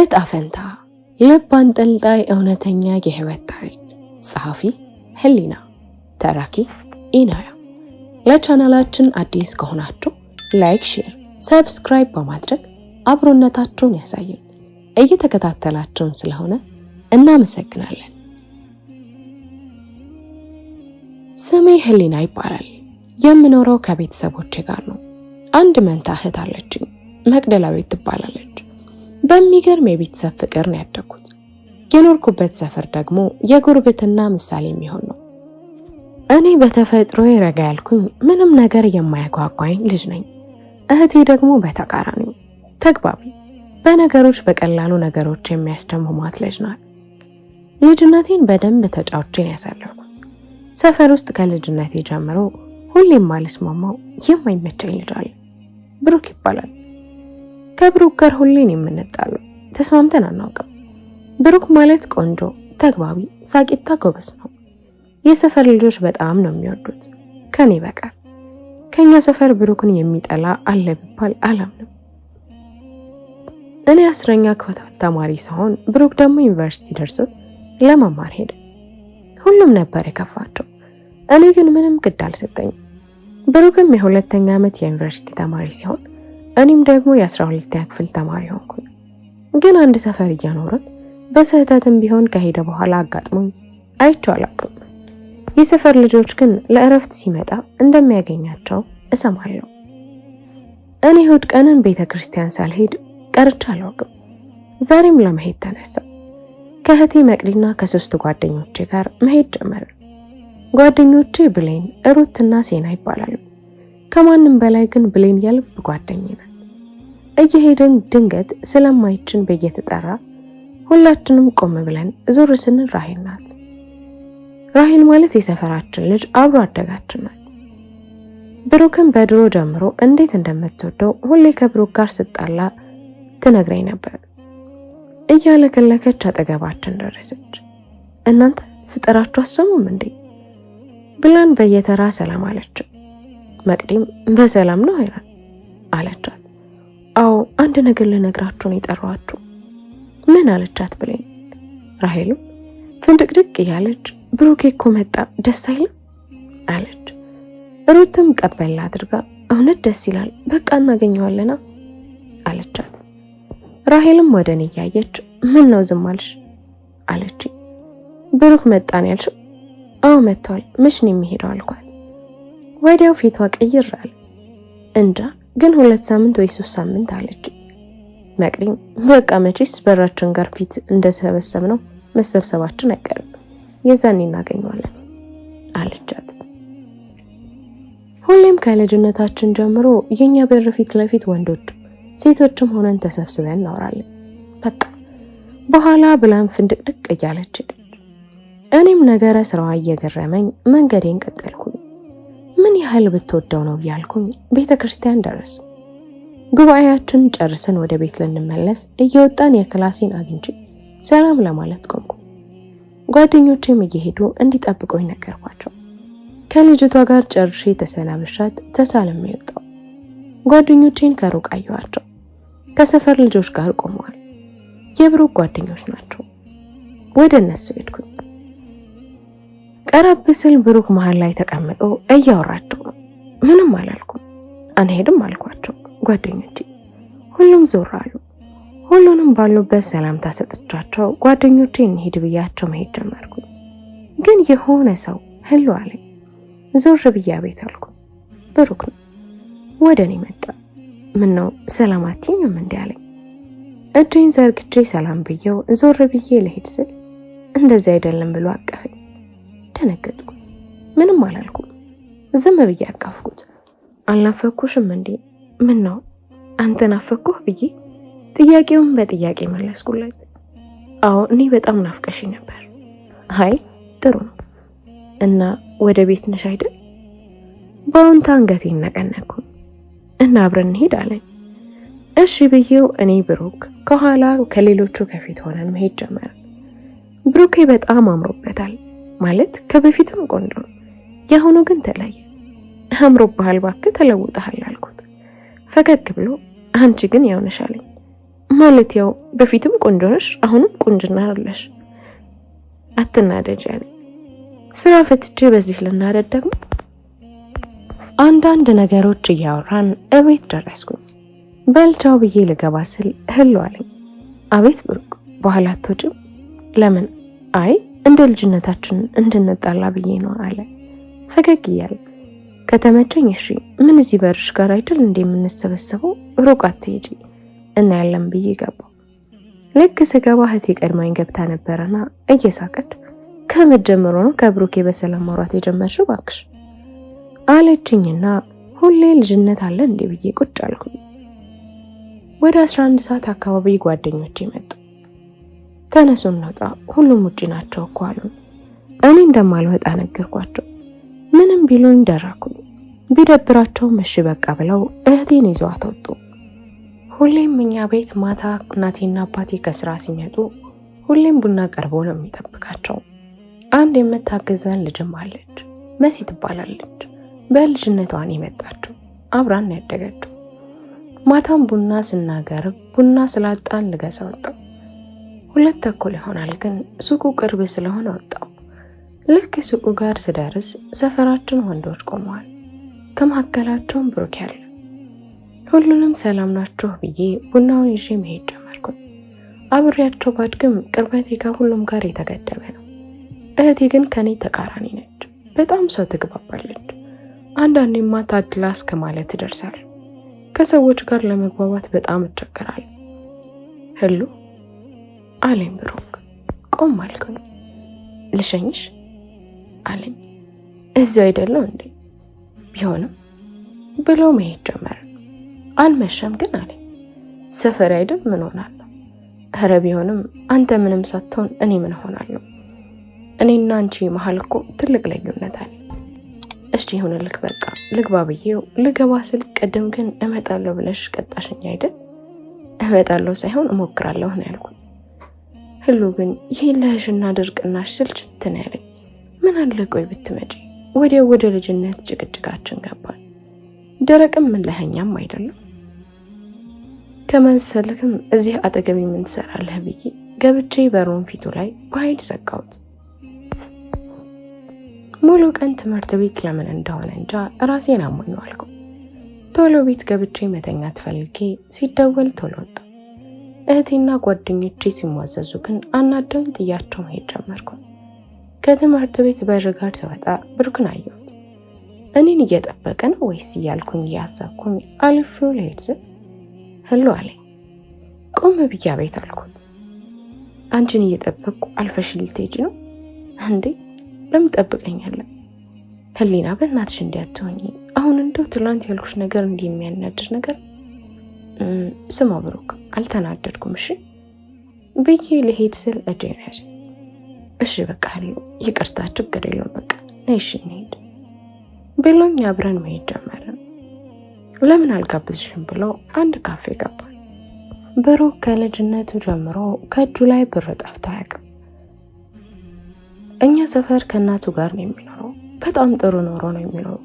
እጣ ፈንታ ልብ አንጠልጣይ እውነተኛ የህይወት ታሪክ። ጸሐፊ ህሊና፣ ተራኪ ኢናያ። ለቻናላችን አዲስ ከሆናችሁ ላይክ፣ ሼር፣ ሰብስክራይብ በማድረግ አብሮነታችሁን ያሳዩን። እየተከታተላችሁን ስለሆነ እናመሰግናለን። ስሜ ህሊና ይባላል። የምኖረው ከቤተሰቦቼ ጋር ነው። አንድ መንታ እህት አለችኝ፣ መቅደላዊት ትባላለች። በሚገርም የቤተሰብ ፍቅር ነው ያደግኩት። የኖርኩበት ሰፈር ደግሞ የጉርብትና ምሳሌ የሚሆን ነው። እኔ በተፈጥሮ ረጋ ያልኩኝ ምንም ነገር የማያጓጓኝ ልጅ ነኝ። እህቴ ደግሞ በተቃራኒው ተግባቢ፣ በነገሮች በቀላሉ ነገሮች የሚያስደምሟት ልጅ ናት። ልጅነቴን በደንብ ተጫውቼን ያሳለፍኩት። ሰፈር ውስጥ ከልጅነቴ ጀምሮ ሁሌም ማልስማማው የማይመቸኝ ልጅ አለ። ብሩክ ይባላል። ከብሩክ ጋር ሁሌን የምንጣለው፣ ተስማምተን አናውቅም። ብሩክ ማለት ቆንጆ፣ ተግባቢ፣ ሳቂታ ጎበዝ ነው። የሰፈር ልጆች በጣም ነው የሚወዱት ከኔ በቀር። ከኛ ሰፈር ብሩክን የሚጠላ አለ ቢባል አላምንም። እኔ 10ኛ ክፍል ተማሪ ሲሆን ብሩክ ደግሞ ዩኒቨርሲቲ ደርሶ ለመማር ሄደ። ሁሉም ነበር የከፋቸው፣ እኔ ግን ምንም ግድ አልሰጠኝም። ብሩክም የ2ኛ ዓመት የዩኒቨርሲቲ ተማሪ ሲሆን እኔም ደግሞ የ12ኛ ክፍል ተማሪ ሆንኩኝ። ግን አንድ ሰፈር እየኖርን በስህተትም ቢሆን ከሄደ በኋላ አጋጥሞኝ አይቼው አላውቅም። የሰፈር ልጆች ግን ለእረፍት ሲመጣ እንደሚያገኛቸው እሰማለሁ። እኔ እሑድ ቀንን ቤተክርስቲያን ሳልሄድ ቀርቼ አላውቅም። ዛሬም ለመሄድ ተነሳ። ከእህቴ መቅዲና ከ3 ጓደኞቼ ጋር መሄድ ጀመርን። ጓደኞቼ ብሌን፣ ሩትና ሴና ይባላሉ። ከማንም በላይ ግን ብሌን የልብ ጓደኛዬ ናት። እየሄድን ድንገት ስለማይችን በየተጠራ ሁላችንም ቆም ብለን ዞር ስንል ራሄል ናት። ራሄል ማለት የሰፈራችን ልጅ አብሮ አደጋችን ናት። ብሩክን በድሮ ጀምሮ እንዴት እንደምትወደው ሁሌ ከብሩክ ጋር ስጣላ ትነግረኝ ነበር። እያለከለከች አጠገባችን ደረሰች። እናንተ ስጠራችሁ አሰሙም እንዴ ብላን በየተራ ሰላም አለች። መቅዲም በሰላም ነው አይራን አለቻት። አዎ አንድ ነገር ልነግራችሁ ነው የጠራኋችሁ። ምን አለቻት ብሌን። ራሄልም ፍንድቅድቅ እያለች ብሩኬ እኮ መጣ ደስ አይልም አለች። ሩትም ቀበል አድርጋ እውነት ደስ ይላል፣ በቃ እናገኘዋለና አለቻት። ራሄልም ወደ እኔ እያየች ምን ነው ዝም አልሽ አለች። ብሩክ መጣን ያልሽው? አዎ መጥቷል፣ መች ነው የሚሄደው አልኳት። ወዲያው ፊቷ ቀይር አለ። እንጃ ግን 2 ሳምንት ወይ 3 ሳምንት አለች። መቅዲም በቃ መቼስ በራችን ጋር ፊት እንደሰበሰብ ነው መሰብሰባችን አይቀርም፣ የዛኔ እናገኘዋለን አለቻት። ሁሌም ከልጅነታችን ጀምሮ የኛ በር ፊት ለፊት ወንዶች ሴቶችም ሆነን ተሰብስበን እናወራለን። በቃ በኋላ ብላን ፍንድቅድቅ እያለች እኔም ነገረ ስራዋ እየገረመኝ መንገዴን ቀጠልኩኝ። ምን ያህል ብትወደው ነው ያልኩኝ ቤተክርስቲያን ደረስ። ጉባኤያችን ጨርሰን ወደ ቤት ልንመለስ እየወጣን የክላሴን አግኝቼ ሰላም ለማለት ቆምኩ። ጓደኞቼም እየሄዱ እንዲጠብቁኝ ነገርኳቸው። ከልጅቷ ጋር ጨርሼ ተሰናብሻት ተሳልሜ ወጣሁ። ጓደኞቼን ከሩቅ አየኋቸው። ከሰፈር ልጆች ጋር ቆመዋል። የብሩክ ጓደኞች ናቸው። ወደ እነሱ ሄድኩኝ። ቀረብ ስል ብሩክ መሃል ላይ ተቀምጦ እያወራቸው ነው። ምንም አላልኩም። አንሄድም አልኳቸው ጓደኞቼ። ሁሉም ዞር አሉ። ሁሉንም ባሉበት ሰላምታ ሰጥቻቸው ጓደኞቼ እንሂድ ብያቸው መሄድ ጀመርኩ። ግን የሆነ ሰው ህሉ አለኝ። ዞር ብያ ቤት አልኩ። ብሩክ ነው። ወደ እኔ መጣ። ምን ነው ሰላም አትይኝም እንዴ አለኝ። እጄን ዘርግቼ ሰላም ብየው ዞር ብዬ ልሄድ ስል እንደዚህ አይደለም ብሎ አቀፈኝ። ተነገጥኩ። ምንም አላልኩም። ዝም ብዬ አቀፍኩት። አልናፈኩሽም እንዴ? ምን ነው አንተ ናፈኩህ ብዬ ጥያቄውን በጥያቄ መለስኩለት። አዎ እኔ በጣም ናፍቀሽኝ ነበር። አይ ጥሩ ነው። እና ወደ ቤት ነሽ አይደል? በአዎንታ አንገቴን ነቀነቅኩ። እና አብረን እንሂድ አለኝ። እሺ ብዬው እኔ ብሩክ ከኋላ ከሌሎቹ ከፊት ሆነን መሄድ ጀመርን። ብሩኬ በጣም አምሮበታል። ማለት ከበፊትም ቆንጆ ነው። ያሁኑ ግን ተለየ። አምሮብሃል እባክህ ተለውጠሃል አልኩት። ፈገግ ብሎ አንቺ ግን ያው ነሽ አለኝ። ማለት ያው በፊትም ቆንጆ ነሽ፣ አሁንም ቆንጅና አለሽ። አትናደጅ አለኝ። ስራ ፈትቼ በዚህ ልናደድ ደግሞ። አንዳንድ ነገሮች እያወራን እቤት ደረስኩኝ። በልቻው ብዬ ልገባ ስል ህሉ አለኝ። አቤት ብሩክ፣ በኋላ አትወጪም? ለምን? አይ እንደ ልጅነታችን እንድንጣላ ብዬ ነው አለ ፈገግ እያለ። ከተመቸኝ እሺ፣ ምን እዚህ በርሽ ጋር አይደል እንደምንሰበሰበው? ሩቅ አትሄጂ እና ያለን ብዬ ገባው። ልክ ስገባ እህቴ ቀድማኝ ገብታ ነበረና እየሳቀች ከመጀመሩ ነው ከብሩኬ በሰላም ማውራት የጀመርሽው ባክሽ አለችኝና ሁሌ ልጅነት አለ እንዴ ብዬ ቁጭ አልኩኝ። ወደ 11 ሰዓት አካባቢ ጓደኞቼ መጡ። ተነሱ እንውጣ፣ ሁሉም ውጪ ናቸው እኮ አሉ። እኔ እንደማልወጣ ነገርኳቸው። ምንም ቢሉኝ ደረኩኝ። ቢደብራቸውም እሺ በቃ ብለው እህቴን ይዘዋት ወጡ። ሁሌም እኛ ቤት ማታ እናቴና አባቴ ከስራ ሲመጡ ሁሌም ቡና ቀርቦ ነው የሚጠብቃቸው። አንድ የምታገዘን ልጅም አለች፣ መሲ ትባላለች። በልጅነቷን የመጣችው አብራን ያደገችው። ማታም ቡና ስናገርብ ቡና ስላጣን ልገዛ ወጣው። 2 ተኩል ይሆናል፣ ግን ሱቁ ቅርብ ስለሆነ ወጣው። ልክ ሱቁ ጋር ስደርስ ሰፈራችን ወንዶች ቆመዋል። ከመካከላቸውም ብሩክ ያለ። ሁሉንም ሰላም ናችሁ ብዬ ቡናውን ይዤ መሄድ ጀመርኩኝ። አብሬያቸው ባድግም ቅርበቴ ከሁሉም ጋር የተገደበ ነው። እህቴ ግን ከኔ ተቃራኒ ነች። በጣም ሰው ትግባባለች። አንዳንዴማ ታድላ እስከ ማለት ትደርሳለች። ከሰዎች ጋር ለመግባባት በጣም እቸገራለሁ። ህሉ አለኝ ብሩክ። ቆም አልኩኝ። ልሸኝሽ አለኝ። እዚሁ አይደለው እንዴ? ቢሆንም ብሎ መሄድ ጀመረ። አልመሸም ግን አለኝ። ሰፈር አይደል ምን ሆናለሁ? ኧረ ቢሆንም አንተ ምንም ሳትሆን እኔ ምን ሆናለሁ? እኔና አንቺ መሀል እኮ ትልቅ ልዩነት አለ። እሺ ይሁንልክ በቃ ልግባ ብዬው ልገባ ስል ቀደም ግን እመጣለሁ ብለሽ ቀጣሽኝ አይደል? እመጣለሁ ሳይሆን እሞክራለሁ ነው ያልኩት። ህሉ ግን ይሄ ለህሽና ድርቅናሽ ስልችት ነው ያለኝ። ምን አለ ቆይ ብትመጪ። ወዲያው ወደ ልጅነት ጭቅጭቃችን ገባል። ደረቅም ምን ለህኛም አይደለም ከመሰልክም እዚህ አጠገቤ ምን ትሰራለህ ብዬ ገብቼ በሩን ፊቱ ላይ በኃይል ዘጋሁት። ሙሉ ቀን ትምህርት ቤት ለምን እንደሆነ እንጃ ራሴን አሞኝ ዋልኩ። ቶሎ ቤት ገብቼ መተኛት ፈልጌ ሲደወል ቶሎ ወጣ። እህቴና ጓደኞቼ ሲሟዘዙ ግን አናደውኝ ጥያቸው መሄድ ጀመርኩ። ከትምህርት ቤት በር ጋር ስወጣ ብሩክን አየሁት። እኔን እየጠበቀ ነው ወይስ እያልኩኝ እያሰብኩኝ አልፌው ልሄድ ስል ህሉ አለኝ። ቆም ብዬ አቤት አልኩት። አንቺን እየጠበቅኩ አልፈሽ ልትሄጂ ነው እንዴ? ለምን ጠብቀኛለህ? ህሊና በእናትሽ እንዲያትሆኝ። አሁን እንደው ትላንት ያልኩሽ ነገር እንደሚያናድድ ነገር ስማ ብሩክ፣ አልተናደድኩም እሺ ብዬ ልሄድ ስል እጄን ያዘ። እሺ በቃ ህሉ ይቅርታ፣ ችግር የለውም በቃ ነይ እሺ እንሂድ ብሎኝ አብረን መሄድ ጀመርን። ለምን አልጋብዝሽም ብለው አንድ ካፌ ገባን። ብሩክ ከልጅነቱ ጀምሮ ከእጁ ላይ ብር ጠፍቶ አያውቅም። እኛ ሰፈር ከእናቱ ጋር ነው የሚኖረው። በጣም ጥሩ ኑሮ ነው የሚኖረው።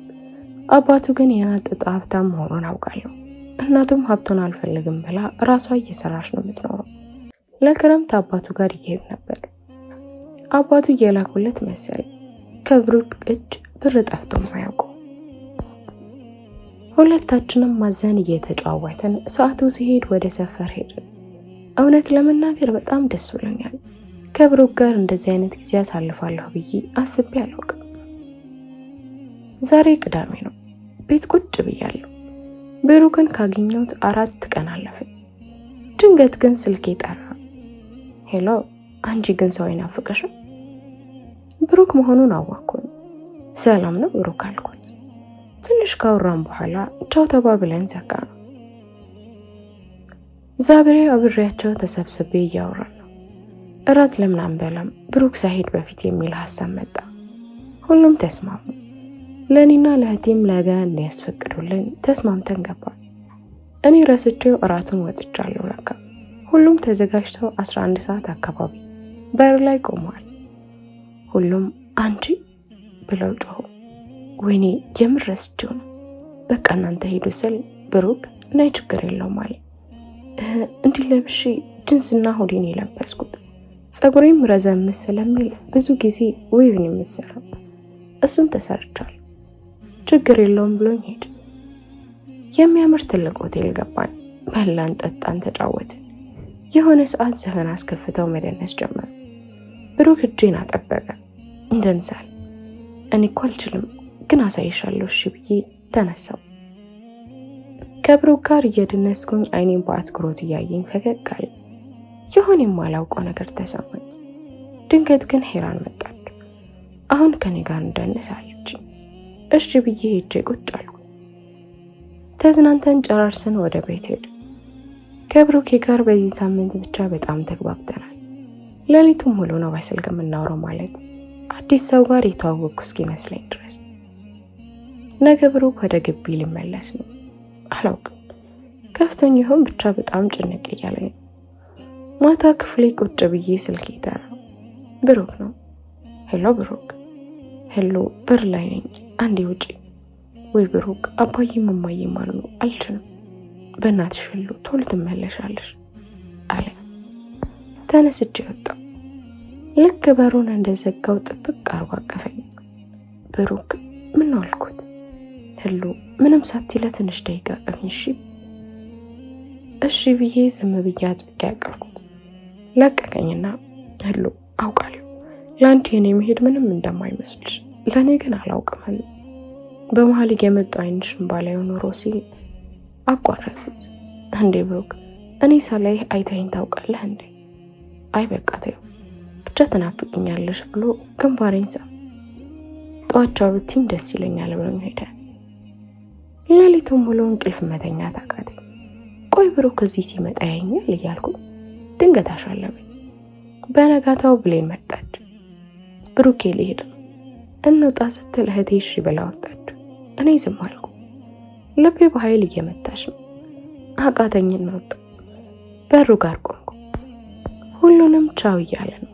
አባቱ ግን የናጠጠ ሀብታም መሆኑን አውቃለሁ። እናቱም ሀብቱን አልፈልግም ብላ ራሷ እየሰራች ነው የምትኖረው። ለክረምት አባቱ ጋር ይሄድ ነበር። አባቱ እየላኩለት መሰለኝ ከብሩክ እጅ ብር ጠፍቶ ማያውቁ። ሁለታችንም ማዘን እየተጫወትን ሰዓቱ ሲሄድ ወደ ሰፈር ሄድን። እውነት ለመናገር በጣም ደስ ብሎኛል። ከብሩክ ጋር እንደዚህ አይነት ጊዜ አሳልፋለሁ ብዬ አስቤ አላውቅም። ዛሬ ቅዳሜ ነው። ቤት ቁጭ ብያለሁ። ብሩክን ካገኘሁት 4 ቀን አለፈኝ። ድንገት ግን ስልኬ ጠራ። ሄሎ፣ አንቺ ግን ሰው አይናፍቅሽም? ብሩክ መሆኑን አወቅኩኝ። ሰላም ነው ብሩክ አልኩት። ትንሽ ካወራን በኋላ ቻው ተባብለን ዘጋን። ዛሬ አብሬያቸው ተሰብስቤ እያወራን ነው። እራት ለምን አንበላም ብሩክ ሳይሄድ በፊት የሚል ሀሳብ መጣ። ሁሉም ተስማሙ። ለእኔና ለእህቴም ለጋ እንዲያስፈቅዱልን ተስማምተን ገባን። እኔ ረስቼው እራቱን ወጥቻለሁ። ለካ ሁሉም ተዘጋጅተው 11 ሰዓት አካባቢ በር ላይ ቆመዋል። ሁሉም አንቺ ብለው ጮሁ። ወይኔ የምር ረስቼው ነው። በቃ እናንተ ሄዱ ስል ብሩክ ነይ ችግር የለውም አለ። እንዲህ ለብሼ ጅንስና ሁዲን የለበስኩት። ጸጉሬም ረዘም ስለሚል ብዙ ጊዜ ዌቭን የምሰራው እሱን ተሰርቻለሁ። ችግር የለውም ብሎኝ ሄደ። የሚያምር ትልቅ ሆቴል ገባን። በላን፣ ጠጣን፣ ተጫወትን። የሆነ ሰዓት ዘፈን አስከፍተው መደነስ ጀመሩ። ብሩክ እጄን አጠበቀ እንደንሳል። እኔ እኮ አልችልም ግን አሳይሻለሁ እሺ ብዬ ተነሳው። ከብሩክ ጋር እየደነስኩኝ አይኔን በአትኩሮት እያየኝ ፈገግ አለ። የሆነ የማላውቀው ነገር ተሰማኝ። ድንገት ግን ሄራን መጣች። አሁን ከኔ ጋር እንደነስ አለች። እሺ ብዬ ሄጄ ቁጭ አልኩ። ተዝናንተን ጨራርሰን ወደ ቤት ሄድን። ከብሩኬ ጋር በዚህ ሳምንት ብቻ በጣም ተግባብተናል። ሌሊቱን ሙሉ ነው በስልክ የምናወራው፣ ማለት አዲስ ሰው ጋር የተዋወቅኩ እስኪመስለኝ ድረስ። ነገ ብሩክ ወደ ግቢ ሊመለስ ነው። አላውቅም ከፍቶኝ ይሆን ብቻ በጣም ጭንቅ እያለኝ ነው። ማታ ክፍሌ ቁጭ ብዬ ስልክ ይጠራ። ብሩክ ነው። ሄሎ ብሩክ። ሄሎ በር ላይ ነኝ፣ አንዴ ውጪ። ወይ ብሩክ፣ አባዬም እማዬም አሉ፣ አልችልም። በእናትሽ ሄሎ ቶሎ ትመለሻለሽ አለ። ተነስቼ ወጣሁ። ልክ በሩን እንደዘጋው ጥብቅ አርጎ አቀፈኝ። ብሩክ ምን ነው አልኩት። ሄሎ ምንም ሳትይ ለትንሽ ደቂቃ ቀኝ እሺ ብዬ ዝም ብዬ አጥብቄ ያቀፍኩት። ለቀቀኝና ሄሎ አውቃለሁ ለአንቺ የኔ መሄድ ምንም እንደማይመስልሽ፣ ለእኔ ግን አላውቅም። በመሀል የመጣው አይንሽን ባላየው ኖሮ ሲል አቋረጥኩት። እንዴ ብሩክ እኔ ሳላይ አይተኸኝ ታውቃለህ እንዴ? አይ በቃ ተይው ብቻ ትናፍቅኛለሽ ብሎ ግንባሬን ሳም። ጠዋቻው ብትይኝ ደስ ይለኛል ብሎኝ ሄደ። ሌሊቱን ሙሉ እንቅልፍ መተኛት አቃተኝ። ቆይ ብሩክ እዚህ ሲመጣ ያየኛል እያልኩ ድንገት አሻለበኝ። በነጋታው ብሌን መጣች። ብሩኬ ሊሄድ ነው እንውጣ ስትል እህቴ እሺ ብላ ወጣች። እኔ ዝም አልኩ። ልቤ በኃይል እየመታች ነው። አቃተኝና ወጣሁ። በሩ ጋር ቆምኩ። ሁሉንም ቻው እያለ ነው።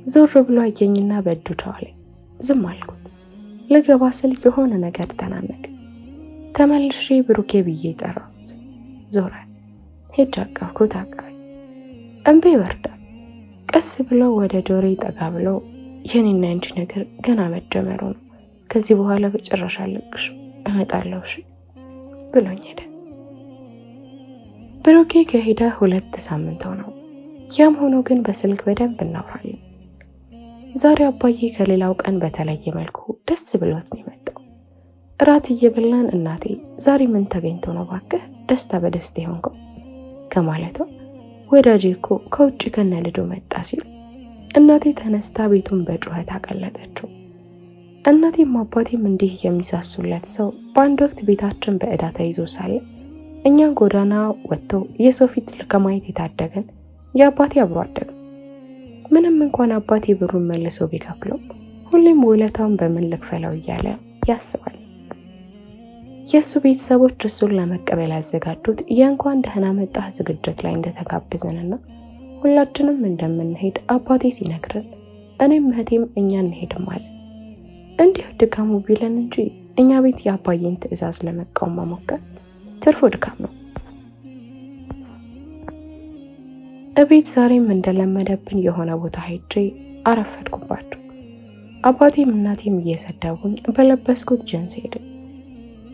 ዞር ብሎ አየኝና በእጁ ቻው አለኝ። ዝም አልኩት። ልገባ ስል የሆነ ነገር ተናነቀ። ተመልሼ ብሩኬ ብዬ ጠራሁት። ዞረ። ሄጄ አቀፍኩት። አቀፈኝ። እንቤ ይወርዳል። ቀስ ብሎ ወደ ጆሮዬ ጠጋ ብሎ የኔና ያንቺ ነገር ገና መጀመሩ ነው፣ ከዚህ በኋላ በጭራሽ አልለቅሽም፣ እመጣለሁ እሺ ብሎኝ ሄደ። ብሩኬ ከሄደ 2 ሳምንት ሆነው። ያም ሆኖ ግን በስልክ በደንብ እናወራለን። ዛሬ አባዬ ከሌላው ቀን በተለየ መልኩ ደስ ብሎት ነው የመጣው። እራት እየበላን እናቴ ዛሬ ምን ተገኝቶ ነው ባክህ ደስታ በደስታ የሆንከው ከማለቷ ወዳጄ እኮ ከውጭ ከነ ልጁ መጣ ሲል እናቴ ተነስታ ቤቱን በጩኸት አቀለጠችው። እናቴም አባቴም እንዲህ የሚሳሱለት ሰው በአንድ ወቅት ቤታችን በዕዳ ተይዞ ሳለ እኛን ጎዳና ወጥቶ የሰው ፊት ከማየት የታደገን የአባቴ አብሮ አደገ። ምንም እንኳን አባቴ ብሩን መልሶ ቢከፍለው ሁሌም ውለታውን በምን ልክፈለው እያለ ያስባል። የእሱ ቤተሰቦች እሱን ለመቀበል ያዘጋጁት የእንኳን ደህና መጣህ ዝግጅት ላይ እንደተጋበዘንና ሁላችንም እንደምንሄድ አባቴ ሲነግረን እኔም እህቴም እኛ እንሄድም አለ። እንዲሁ ድካሙ ቢለን እንጂ እኛ ቤት የአባዬን ትዕዛዝ ለመቃወም መሞከር ትርፉ ድካም ነው። እቤት ዛሬም እንደለመደብን የሆነ ቦታ ሄጄ አረፈድኩባቸው። አባቴም እናቴም እየሰደቡኝ በለበስኩት ጅንስ ሄድን።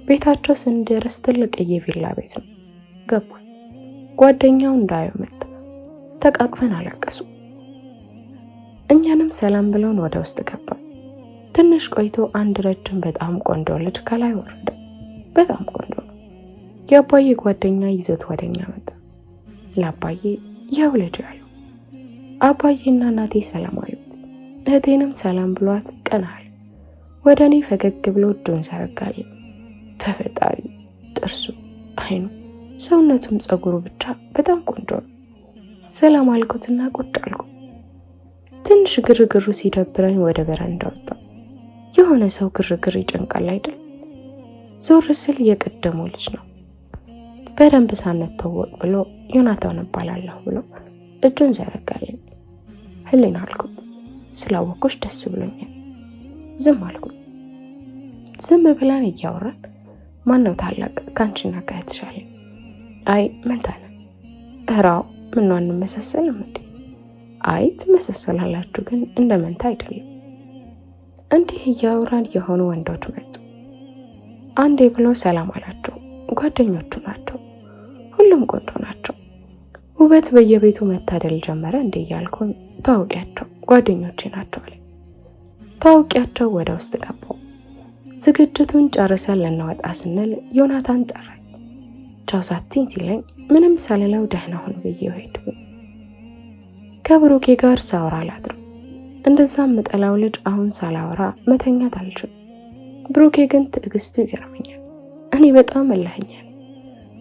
ቤታቸው ስንደርስ ትልቅዬ ቪላ ቤት ነው። ገባን። ጓደኛው እንዳየው መጣ። ተቃቅፈን አለቀሱ። እኛንም ሰላም ብለውን ወደ ውስጥ ገባን። ትንሽ ቆይቶ አንድ ረጅም በጣም ቆንጆ ልጅ ከላይ ወረደ። በጣም ቆንጆ ነው። የአባዬ ጓደኛ ይዞት ወደኛ መጣ። ለአባዬ ያው ልጅ ያለው አባዬና እናቴ ሰላም አሉት። እህቴንም ሰላም ብሏት ቀና አለ። ወደ እኔ ፈገግ ብሎ እጁን ዘረጋልኝ። በፈጣሪ ጥርሱ፣ አይኑ፣ ሰውነቱም ጸጉሩ ብቻ በጣም ቆንጆ ነው። ሰላም አልኩትና ቁጭ አልኩ። ትንሽ ግርግሩ ሲደብረኝ ወደ በረንዳ ወጣሁ። የሆነ ሰው ግርግር ይጨንቃል አይደል? ዞር ስል የቀደመው ልጅ ነው። በደንብ ሳንተዋወቅ ብሎ ዮናታን እባላለሁ ብሎ እጁን ዘረጋልኝ። ህሊና አልኩት። ስላወቅኩሽ ደስ ብሎኛል። ዝም አልኩት። ዝም ብለን እያወራን ማነው ታላቅ ካንቺና ከእህትሽ አለኝ። አይ መንታ ነን። እራው ምን አንመሳሰልም እንዴ? አይ ትመሳሰላላችሁ፣ ግን እንደመንታ አይደለም። እንዲህ እያወራን የሆኑ ወንዶች መጡ። አንዴ ብሎ ሰላም አላቸው። ጓደኞቹ ናቸው። ሁሉም ቆንጆ ናቸው። ውበት በየቤቱ መታደል ጀመረ እንዴ እያልኩኝ ታውቂያቸው ጓደኞቼ ናቸው አለ። ታውቂያቸው ወደ ውስጥ ገባው። ዝግጅቱን ጨርሰን ልንወጣ ስንል ዮናታን ጠራኝ። ቻው ሳትኝ ሲለኝ ምንም ሳልለው ደህና ሁን ብዬ ሄድኩ። ከብሩኬ ጋር ሳወራ አላድርም። እንደዛም ምጠላው ልጅ አሁን ሳላወራ መተኛት አልችልም። ብሩኬ ግን ትዕግስቱ ይገርመኛል። እኔ በጣም እልኸኛ ነኝ።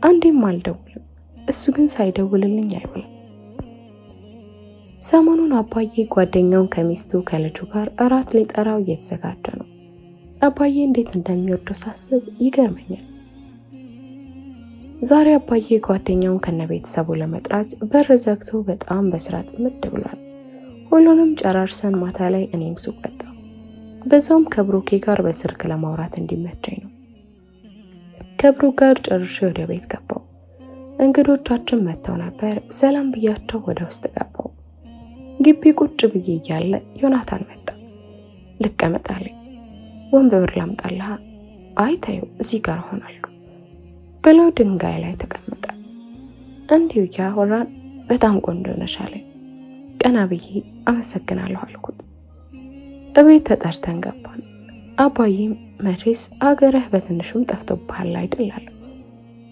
አንዴም አልደውልም፣ እሱ ግን ሳይደውልልኝ አይውልም። ሰሞኑን አባዬ ጓደኛውን ከሚስቱ ከልጁ ጋር እራት ሊጠራው እየተዘጋጀ ነው። አባዬ እንዴት እንደሚወደው ሳስብ ይገርመኛል። ዛሬ አባዬ ጓደኛውን ከነቤተሰቡ ለመጥራት በር ዘግቶ በጣም በስራ ጽምድ ብሏል። ሁሉንም ጨራርሰን ማታ ላይ እኔም ሱቅ ወጣሁ። በዛውም ከብሩኬ ጋር በስልክ ለማውራት እንዲመቸኝ ነው። ከብሩክ ጋር ጨርሼ ወደ ቤት ገባሁ። እንግዶቻችን መጥተው ነበር። ሰላም ብያቸው ወደ ውስጥ ገባሁ። ግቢ ቁጭ ብዬ እያለ ዮናታን መጣ። ልቀመጥ አለኝ። ወንበር ላምጣልህ? አይ ተይው እዚህ ጋር ሆናለሁ ብለው ድንጋይ ላይ ተቀመጠ። እንዲሁ እያወራን በጣም ቆንጆ ነሽ አለኝ። ቀና ብዬ አመሰግናለሁ አልኩት። እቤት ተጠርተን ገባን። አባዬም መቼስ አገርህ በትንሹም ጠፍቶብሃል አይደል አለ።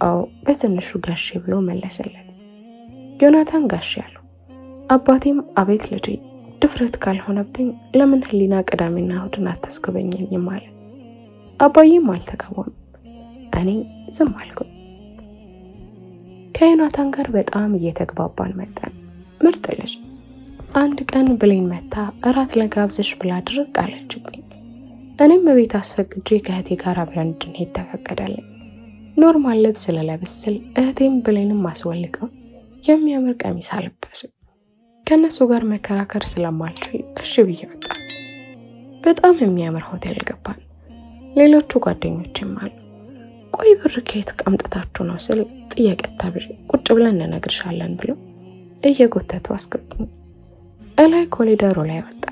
አዎ በትንሹ ጋሼ ብሎ መለሰለት። ዮናታን ጋሼ አለው። አባቴም አቤት ልጄ ድፍረት ካልሆነብኝ ለምን ህሊና ቅዳሜና እሁድን አታስጎበኘኝም አለ። አባዬም አልተቃወመም። እኔ ዝም አልኩ። ከዮናታን ጋር በጣም እየተግባባን መጣን። ምርጥ ልጅ። አንድ ቀን ብሌን መታ እራት ለጋብዘሽ ብላ ድርቅ አለችብኝ። እኔም ቤት አስፈቅጄ ከእህቴ ጋር አብረን እንድንሄድ ተፈቀደልኝ። ኖርማል ልብስ ልለብስ ስል እህቴም ብሌንም አስወልቀው የሚያምር ቀሚስ አለበሱ። ከነሱ ጋር መከራከር ስለማልችል እሺ ብዬ ወጣ። በጣም የሚያምር ሆቴል ገባን። ሌሎቹ ጓደኞችም አሉ። ቆይ ብር ከየት ቀምጥታችሁ ነው ስል ጥያቄ ታብሪ ቁጭ ብለን እንነግርሻለን ብሎ እየጎተቱ አስገቡኝ። እላይ ኮሪደሩ ላይ ወጣን።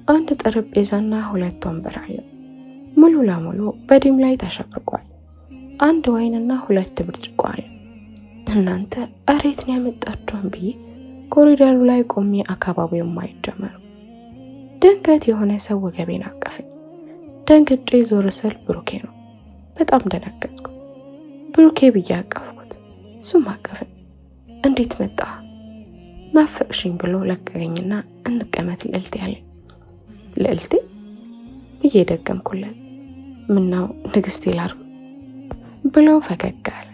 አንድ ጠረጴዛና 2 ወንበር አለ። ሙሉ ለሙሉ በዲም ላይ ተሸብርቋል። አንድ ዋይንና 2 ብርጭቆ አለ። እናንተ እሬት ነው ያመጣችሁን ብዬ ኮሪደሩ ላይ ቆሜ አካባቢውን ማየት ጀመርኩ። ድንገት የሆነ ሰው ወገቤን አቀፈኝ። ደንግጬ ዞር ስል ብሩኬ ነው። በጣም ደነገጥኩ። ብሩኬ ብዬ አቀፍኩት። እሱም አቀፈኝ። እንዴት መጣ? ናፈቅሽኝ ብሎ ለቀቀኝና እንቀመጥ ልዕልቴ አለኝ። ልዕልቴ ብዬ ደገምኩለት። ምነው ንግስቴ ላርጉ ብሎ ፈገግ አለ።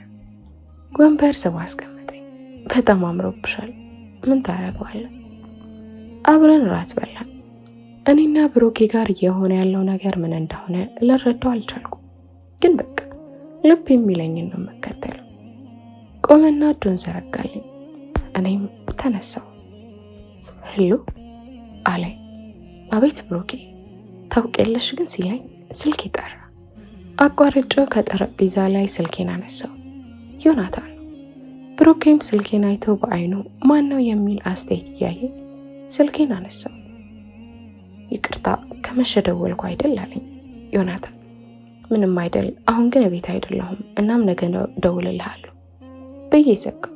ወንበር ስቦ አስቀመጠኝ። በጣም አምሮብሻል፣ ምን ታደርገዋለህ? አብረን ራት በላን። እኔና ብሩኬ ጋር እየሆነ ያለው ነገር ምን እንደሆነ ልረዳው አልቻልኩም። ግን በቃ ልብ የሚለኝን ነው መከተለው። ቆመና እጁን ዘረጋልኝ። እኔም ተነሳው። ሄሎ አለኝ። አቤት ብሩኬ። ታውቂያለሽ ግን ሲለኝ ስልክ ጠራ። አቋርጬው ከጠረጴዛ ላይ ስልኬን አነሳው። ዮናታን ነው። ብሩኬም ስልኬን አይቶ በአይኑ ማን ነው የሚል አስተያየት እያየ ስልኬን አነሳው። ይቅርታ ከመሸ ደወልኩ አይደል አለኝ ዮናታን። ምንም አይደል፣ አሁን ግን ቤት አይደለሁም፣ እናም ነገ ደውልልሃለሁ ብዬ ዘጋሁ።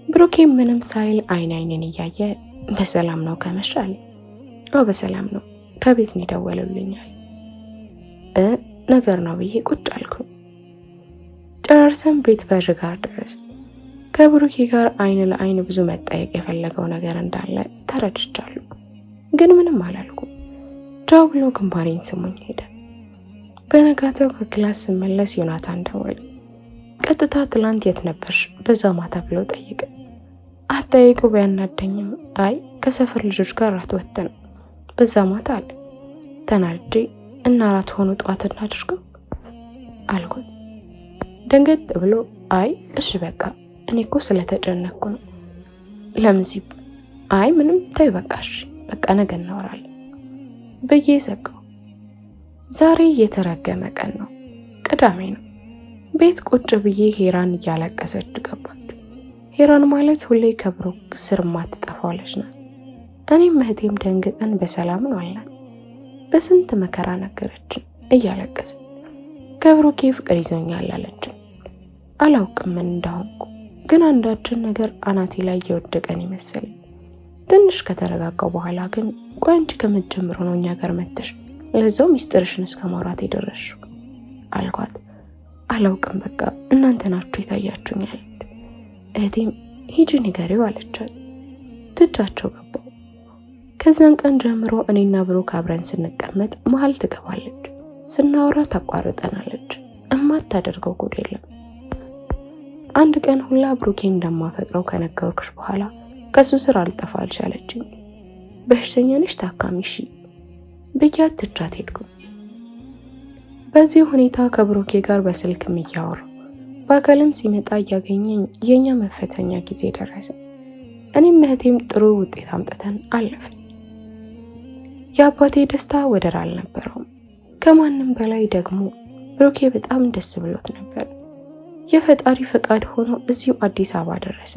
ብሩኬም ምንም ሳይል አይኔን እያየ በሰላም ነው ከመሸ አለኝ። አዎ በሰላም ነው፣ ከቤት ነው የደወለልኛል። ነገር ነው ብዬ ቁጭ አልኩ። ጨራርሰን ቤት በር ጋር ደረስ። ከብሩኬ ጋር አይን ለአይን ብዙ መጠየቅ የፈለገው ነገር እንዳለ ተረድቻለሁ፣ ግን ምንም አላልኩም። ቻው ብሎ ግንባሬን ስሙኝ ሄደ። በነጋታው ከክላስ ስመለስ ዮናታን ደወለ። ቀጥታ ትላንት የት ነበርሽ በዛ ማታ ብሎ ጠየቀ። አጠያየቁ ቢያናደኝም አይ ከሰፈር ልጆች ጋር ራት ወጥተን በዛ ማታ አለ። ተናድጄ እና ራት ሆኖ ጠዋት እናድርገው አልኩት። ደንገጥ ብሎ አይ እሺ በቃ እኔ እኮ ስለተጨነቅኩ ነው። ለምን ሲባል አይ ምንም ተይ በቃ እሺ በቃ ነገ እናወራለን ብዬ ዘጋው። ዛሬ የተረገመ ቀን ነው፣ ቅዳሜ ነው። ቤት ቁጭ ብዬ ሄራን እያለቀሰች ገባች። ሄራን ማለት ሁሌ ከብሩክ ስር ማትጠፋው ልጅ ናት። እኔም እህቴም ደንግጠን በሰላም ነው አልናት። በስንት መከራ ነገረችን እያለቀሰች። ከብሩኬ ፍቅር ይዞኛል አለችን። አላውቅም ምን እንደሆንኩ፣ ግን አንዳችን ነገር አናቴ ላይ የወደቀን ይመስለኝ። ትንሽ ከተረጋጋው በኋላ ግን ቆይ አንቺ ከመጀመሩ ነው እኛ ጋር መጥተሽ ለዛው ሚስጥርሽን እስከ ማውራት የደረስሽው አልኳት። አላውቅም በቃ እናንተ ናችሁ የታያችሁኝ አለች። እህቴም ሂጂ ንገሪው አለቻት። ትቻቸው ገባው። ከዛን ቀን ጀምሮ እኔና ብሩክ አብረን ስንቀመጥ መሀል ትገባለች፣ ስናወራ ታቋርጠናለች። እማታደርገው ጉድ የለም። አንድ ቀን ሁላ ብሩኬ እንደማፈቅረው ከነገርኩሽ በኋላ ከሱ ስር አልጠፋልሽ አለችኝ። በሽተኛ ነሽ ታካሚ እሺ ብያት ትቻት ሄድኩ። በዚህ ሁኔታ ከብሩኬ ጋር በስልክም እያወራሁ በአካልም ሲመጣ እያገኘኝ የኛ መፈተኛ ጊዜ ደረሰ። እኔም እህቴም ጥሩ ውጤት አምጥተን አለፍን። የአባቴ ደስታ ወደር አልነበረውም። ከማንም በላይ ደግሞ ብሩኬ በጣም ደስ ብሎት ነበር። የፈጣሪ ፈቃድ ሆኖ እዚሁ አዲስ አበባ ደረሰ።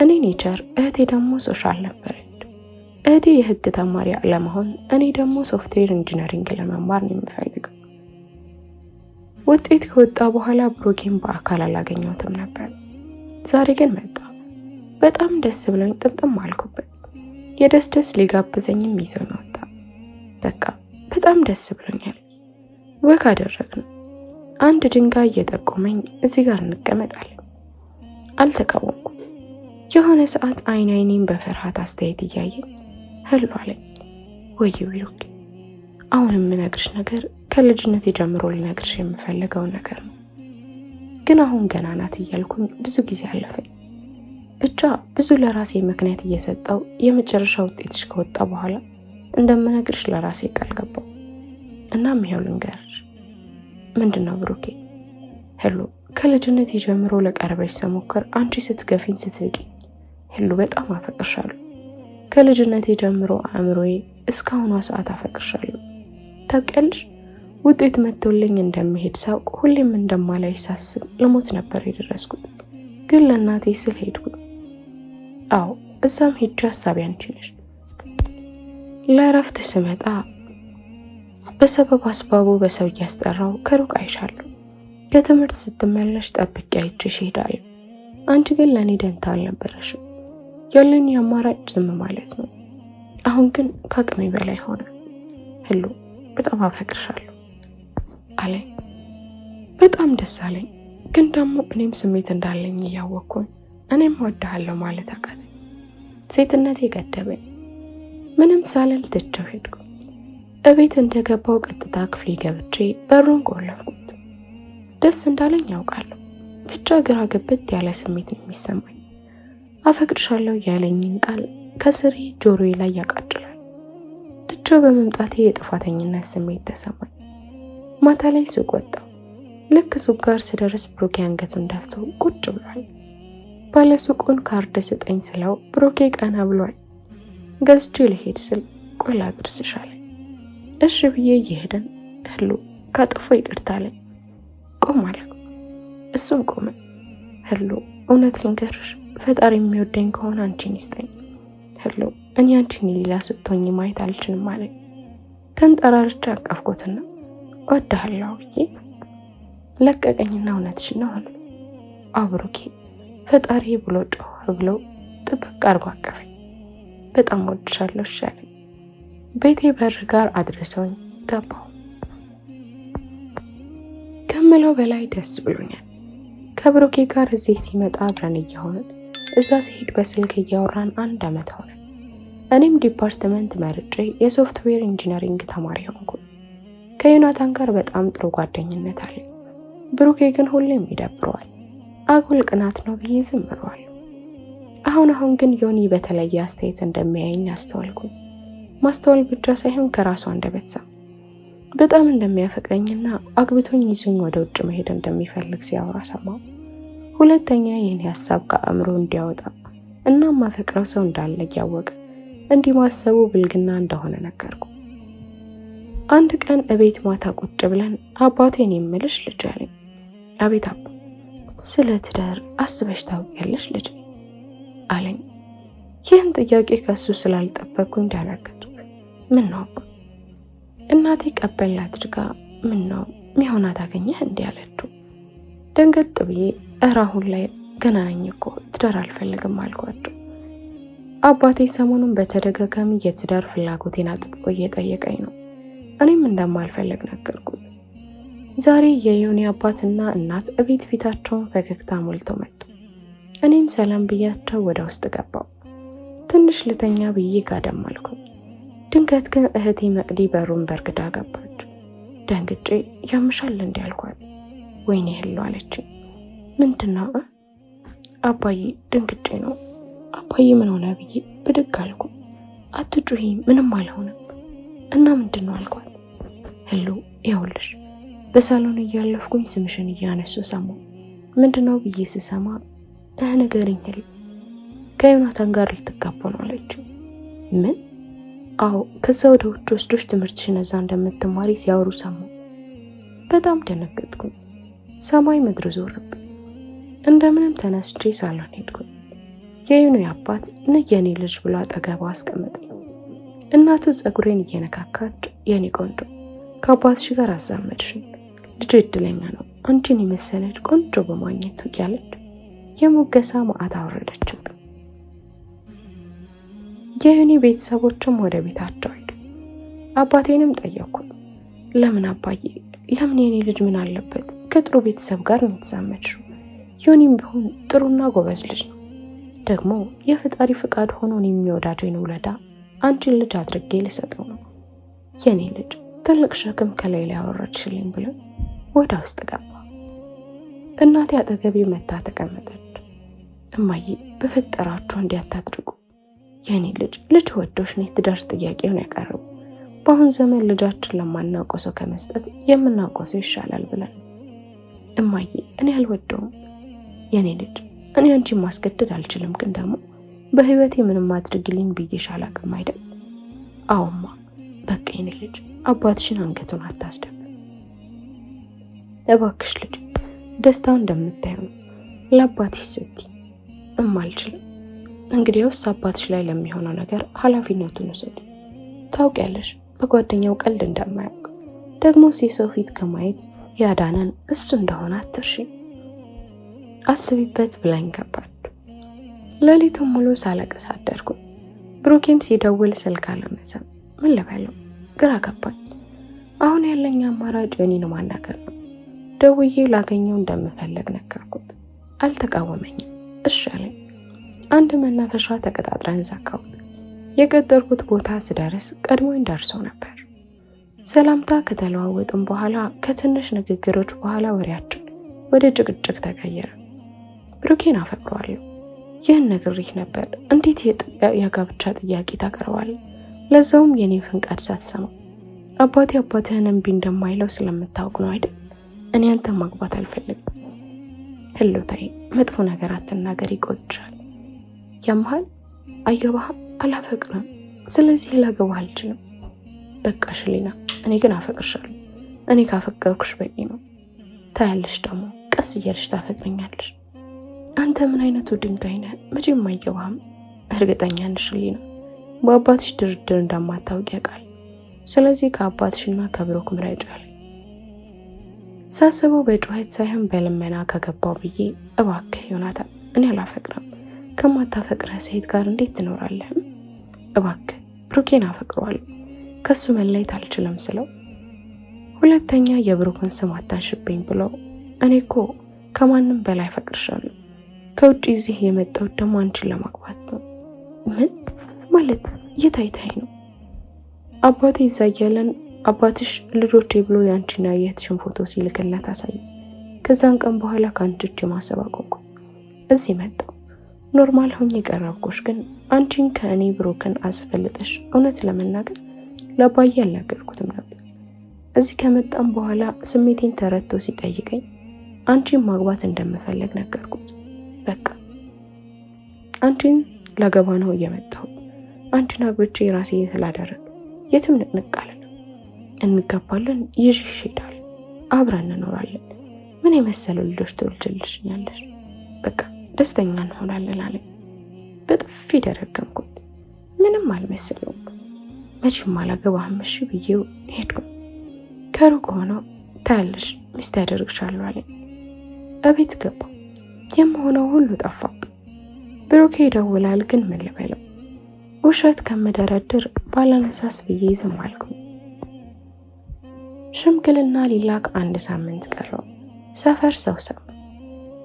እኔ ኔቸር፣ እህቴ ደግሞ ሶሻል ነበረች። እህቴ የህግ ተማሪ ለመሆን፣ እኔ ደግሞ ሶፍትዌር ኢንጂነሪንግ ለመማር ነው የምፈልገው። ውጤት ከወጣ በኋላ ብሩኬን በአካል አላገኘሁትም ነበር። ዛሬ ግን መጣ። በጣም ደስ ብሎኝ ጥምጥም አልኩበት። የደስ ሊጋብዘኝም ይዞኝ ወጣ። በቃ በጣም ደስ ብሎኛል። ወክ አደረግን። አንድ ድንጋይ እየጠቆመኝ እዚህ ጋር እንቀመጣለን። አልተቃወምኩም። የሆነ ሰዓት አይኔን በፍርሃት አስተያየት እያየኝ ህሉ አለኝ። ወይ ብሩክ፣ አሁን የምነግርሽ ነገር ከልጅነት ጀምሮ ልነግርሽ የምፈልገው ነገር ነው። ግን አሁን ገና ናት እያልኩኝ ብዙ ጊዜ አለፈኝ። ብቻ ብዙ ለራሴ ምክንያት እየሰጠው የመጨረሻ ውጤትሽ ከወጣ በኋላ እንደምነግርሽ ለራሴ ቃል ገባው። እናም ይሄው ልንገርሽ። ምንድነው ብሩኬ? ህሉ፣ ከልጅነት ጀምሮ ለቀረበሽ ስሞክር አንቺ ስትገፊኝ ስትርቂኝ፣ ህሉ በጣም አፈቅርሻለሁ። ከልጅነት ጀምሮ አእምሮዬ እስካሁኗ ሰዓት አፈቅርሻለሁ። ታውቂያለሽ፣ ውጤት መጥቶልኝ እንደምሄድ ሳውቅ ሁሌም እንደማላይ ሳስብ ልሞት ነበር የደረስኩት። ግን ለእናቴ ስል ሄድኩኝ። አዎ እዛም ሄጄ ሀሳቢ አንቺ ነሽ። ለእረፍት ስመጣ በሰበብ አስባቡ በሰው እያስጠራው ከሩቅ አይሻለሁ። ከትምህርት ስትመለሽ ጠብቄ አይቼሽ እሄዳለሁ። አንቺ ግን ለእኔ ደንታ አልነበረሽም። ያለኝ አማራጭ ዝም ማለት ነው። አሁን ግን ከአቅሜ በላይ ሆነ። ህሉ፣ በጣም አፈቅርሻለሁ አለኝ። በጣም ደስ አለኝ። ግን ደግሞ እኔም ስሜት እንዳለኝ እያወቅኩኝ እኔም እወድሃለሁ ማለት አቃተኝ። ሴትነቴ ገደበኝ። ምንም ሳልል ትቼው ሄድኩ። እቤት እንደገባው ቀጥታ ክፍሌ ገብቼ በሩን ቆለፍኩት። ደስ እንዳለኝ ያውቃለሁ። ብቻ ግራ ገብት ያለ ስሜት ነው የሚሰማኝ። አፈቅርሻለሁ ያለኝን ቃል ከስሬ ጆሮዬ ላይ ያቃጭላል። ትቼው በመምጣቴ የጥፋተኝነት ስሜት ተሰማኝ። ማታ ላይ ሱቅ ወጣሁ። ልክ ሱቅ ጋር ስደርስ ብሩኬ አንገቱን ደፍቶ ቁጭ ብሏል። ባለሱቁን ካርድ ስጠኝ ስለው ብሩኬ ቀና ብሏል። ገዝቼ ልሄድ ስል ቆይ ላድርስሽ አለኝ። እሺ ብዬ እየሄድን ህሉ፣ ካጠፋ ይቅርታ አለኝ። ቆም አልኩ። እሱም ቆመ። ህሉ፣ እውነት ልንገርሽ፣ ፈጣሪ የሚወደኝ ከሆነ አንቺን ይስጠኝ። ህሉ፣ እኔ አንቺን ሌላ ስትሆኝ ማየት አልችልም አለኝ። ተንጠራርቼ አቀፍኩትና እወድሃለሁ ብዬ ለቀቀኝና እውነትሽ ነው አለ። አብሩኬ ፈጣሪ ብሎ ጮህ ብሎ ጥብቅ አርጎ አቀፈኝ። በጣም ወድሻለሁ አለኝ። ቤቴ በር ጋር አድርሶኝ ገባሁ። ከምለው በላይ ደስ ብሎኛል። ከብሩኬ ጋር እዚህ ሲመጣ አብረን እየሆንን እዛ ሲሄድ በስልክ እያወራን 1 ዓመት ሆነ። እኔም ዲፓርትመንት መርጬ የሶፍትዌር ኢንጂነሪንግ ተማሪ ሆንኩ። ከዮናታን ጋር በጣም ጥሩ ጓደኝነት አለ። ብሩኬ ግን ሁሌም ይደብረዋል። አጉል ቅናት ነው ብዬ ዝም ብለዋለሁ። አሁን ግን ዮኒ በተለየ አስተያየት እንደሚያየኝ አስተዋልኩ። ማስተዋል ብቻ ሳይሆን ከራሱ አንደበት ሰማ። በጣም እንደሚያፈቅረኝና አግብቶኝ ይዞኝ ወደ ውጭ መሄድ እንደሚፈልግ ሲያወራ ሰማሁ። ሁለተኛ የኔ ሐሳብ ከአእምሮ እንዲያወጣ እና ማፈቅረው ሰው እንዳለ ያወቀ እንዲህ ማሰቡ ብልግና እንደሆነ ነገርኩ። አንድ ቀን እቤት ማታ ቁጭ ብለን አባቴን የምልሽ ልጅ አለኝ። አቤት አባ፣ ስለ ትዳር አስበሽ ታውቂያለሽ ልጅ አለኝ። ይህን ጥያቄ ከሱ ስላልጠበቅኩኝ ደነገጥኩ። ምን ነው አባ? እናቴ ቀበል አድርጋ ምን ነው ሚሆናት አገኘህ እንዲህ አለችው። ደንገጥ ብዬ አሁን ላይ ገና ነኝ እኮ ትዳር አልፈልግም አልኳቸው። አባቴ ሰሞኑን በተደጋጋሚ የትዳር ፍላጎቴን አጥብቆ እየጠየቀኝ ነው። እኔም እንደማልፈልግ ነገርኩት። ዛሬ የዮኒ አባትና እናት እቤት ፊታቸውን ፈገግታ ሞልተው መጡ። እኔም ሰላም ብያቸው ወደ ውስጥ ገባው። ትንሽ ልተኛ ብዬ ጋደም አልኩኝ። ድንገት ግን እህቴ መቅዲ በሩን በርግዳ ገባች። ደንግጬ ያምሻል እንዲ አልኳት። ወይኔ ህሎ አለችኝ። ምንድነው? አባዬ ድንግጬ ነው። አባዬ ምን ሆነ ብዬ ብድግ አልኩ። አትጩሂ ምንም አልሆነም። እና ምንድነው አልኳት። ህሎ ይኸውልሽ በሳሎን እያለፍኩኝ ስምሽን እያነሱ ሰማሁ። ምንድነው ብዬ ስሰማ ንገሪኝ ህሎ ከዮናታን ጋር ልትጋባ ነው አለችኝ። ምን? አዎ ከዛ ወደ ውጭ ወስዶች ትምህርትሽን እዛ እንደምትማሪ ሲያወሩ ሰማሁ። በጣም ደነገጥኩኝ። ሰማይ ምድር ዞረብኝ። እንደምንም ተነስቼ ሳሎን ሄድኩኝ። የዮኒ አባት የኔ ልጅ ብሎ አጠገቧ አስቀመጠኝ። እናቱ ፀጉሬን እየነካካች የኔ ቆንጆ ከአባትሽ ጋር አዛመድሽን፣ ልጅ እድለኛ ነው አንቺን የመሰለች ቆንጆ በማግኘቱ እያለች የሞገሳ መዓት አወረደችብኝ። የዮኒ ቤተሰቦችም ወደ ቤታቸው ሄዱ። አባቴንም ጠየቅኩት። ለምን አባዬ ለምን የኔ ልጅ ምን አለበት ከጥሩ ቤተሰብ ጋር ነው የተዛመድሽው? ዮኒም ቢሆን ጥሩና ጎበዝ ልጅ ነው። ደግሞ የፈጣሪ ፍቃድ ሆኖ የሚወዳጀኝ ውለታ አንቺን ልጅ አድርጌ ልሰጠው ነው። የኔ ልጅ ትልቅ ሸክም ከላይ ላይ ያወረድሽልኝ ብሎ ወደ ውስጥ ገባ። እናቴ አጠገቤ መታ ተቀመጠች። እማዬ በፈጠራችሁ እንዲያታድርጉ የኔ ልጅ ወዶሽ ነው የትዳር ጥያቄውን ያቀረቡ። በአሁን ዘመን ልጃችን ለማናውቀው ሰው ከመስጠት የምናውቀው ሰው ይሻላል ብለን። እማዬ እኔ አልወደውም የኔ ልጅ እኔ አንቺን ማስገደድ አልችልም፣ ግን ደግሞ በህይወቴ ምንም አድርግልኝ ብዬሽ አላውቅም አይደል? አዎማ በቃ የኔ ልጅ አባትሽን አንገቱን አታስደብ። እባክሽ ልጅ ደስታው እንደምታዩ ለአባትሽ ስትይ አልችልም። እንግዲያውስ አባትሽ ላይ ለሚሆነው ነገር ኃላፊነቱን ውሰድ። ታውቂያለሽ በጓደኛው ቀልድ እንደማያውቅ ደግሞ የሰው ፊት ከማየት ያዳነን እሱ እንደሆነ አትርሺ። አስቢበት ብላኝ ገባች። ሌሊቱን ሙሉ ሳለቅስ አደርኩ። ብሩኬም ሲደውል ስልክ አላነሳም። ምን ልበለው ግራ ገባኝ። አሁን ያለኝ አማራጭ ዮኒን ማናገር ነው። ደውዬ ላገኘው እንደምፈልግ ነገርኩት። አልተቃወመኝም። እሺ አለኝ። አንድ መናፈሻ ተቀጣጥረን ዘጋው። የቀጠርኩት ቦታ ስደርስ ቀድሞኝ ደርሶ ነበር። ሰላምታ ከተለዋወጥን በኋላ ከትንሽ ንግግሮች በኋላ ወሬያችን ወደ ጭቅጭቅ ተቀየረ። ብሩኬን አፈቅረዋለሁ። ይህን ነግሬህ ነበር። እንዴት የጋብቻ ጥያቄ ታቀርባለህ? ለዛውም የኔን ፍንቃድ ሳትሰማ። አባትህን እምቢ እንደማይለው ስለምታውቅ ነው አይደል? እኔ አንተን ማግባት አልፈልግም። ህሎታይ መጥፎ ነገር አትናገር፣ ይቆጭሻል። ያምሃል? አይገባህም? አላፈቅርም። ስለዚህ ላገባህ አልችልም። በቃ ሽሊና፣ እኔ ግን አፈቅርሻለሁ። እኔ ካፈቀርኩሽ በቂ ነው። ታያለሽ ደግሞ ቀስ እያልሽ ታፈቅረኛለሽ። አንተ ምን አይነቱ ድንጋይ ነህ? መቼም አይገባህም። እርግጠኛ ነሽ ሽሊና፣ በአባትሽ ድርድር እንደማታውቅ ያውቃል። ስለዚህ ከአባትሽና ከብሩክ ምረጭ አለኝ። ሳስበው በጩኸት ሳይሆን በልመና ከገባው ብዬ እባክህ ዮናታን፣ እኔ አላፈቅርም። ከማታፈቅረህ ሴት ጋር እንዴት ትኖራለህ? እባክህ ብሩኬን አፈቅረዋለሁ፣ ከሱ መለየት አልችልም ስለው ሁለተኛ የብሩክን ስም አታንሽብኝ ብሎ እኔ እኮ ከማንም በላይ አፈቅርሻለሁ፣ ከውጭ እዚህ የመጣሁት ደግሞ አንቺን ለማግባት ነው። ምን ማለት የታይታይ ነው? አባቴ እዛ እያለን አባትሽ ልጆቼ ብሎ ያንቺና የእህትሽን ፎቶ ሲልክላት አሳይ። ከዛን ቀን በኋላ ከአንቺ እጅ ማሰብ አቆምኩ። እዚህ መጣሁ። ኖርማል ሆኜ የቀረብኩሽ ግን አንቺን ከእኔ ብሩክን አስፈልጠሽ እውነት ለመናገር ለአባዬ አልነገርኩትም ነበር። እዚህ ከመጣም በኋላ ስሜቴን ተረድቶ ሲጠይቀኝ አንቺን ማግባት እንደምፈልግ ነገርኩት። በቃ አንቺን ላገባ ነው እየመጣሁ። አንቺን አግብቼ ራሴ ስላደረግ የትም ንቅንቅ አለን። እንጋባለን፣ ይዤሽ እሄዳለሁ፣ አብረን እንኖራለን። ምን የመሰሉ ልጆች ትወልጅልሽኛለሽ። በቃ ደስተኛ እንሆናለን አለኝ። በጥፊ ደረገምኩት። ምንም አልመሰለውም። መቼም አላገባህም እሺ ብዬው ሄድኩ። ከሩቅ ሆኖ ታያለሽ ሚስት ያደርግሻለሁ አለኝ። እቤት ገባ። የምሆነው ሁሉ ጠፋብኝ። ብሩኬ ይደውላል፣ ግን ምን ልበለው? ውሸት ከምደረድር ባላነሳስ ብዬ ዝም አልኩ። ሽምግልና ሊላክ 1 ሳምንት ቀረው። ሰፈር ሰው ሰማ።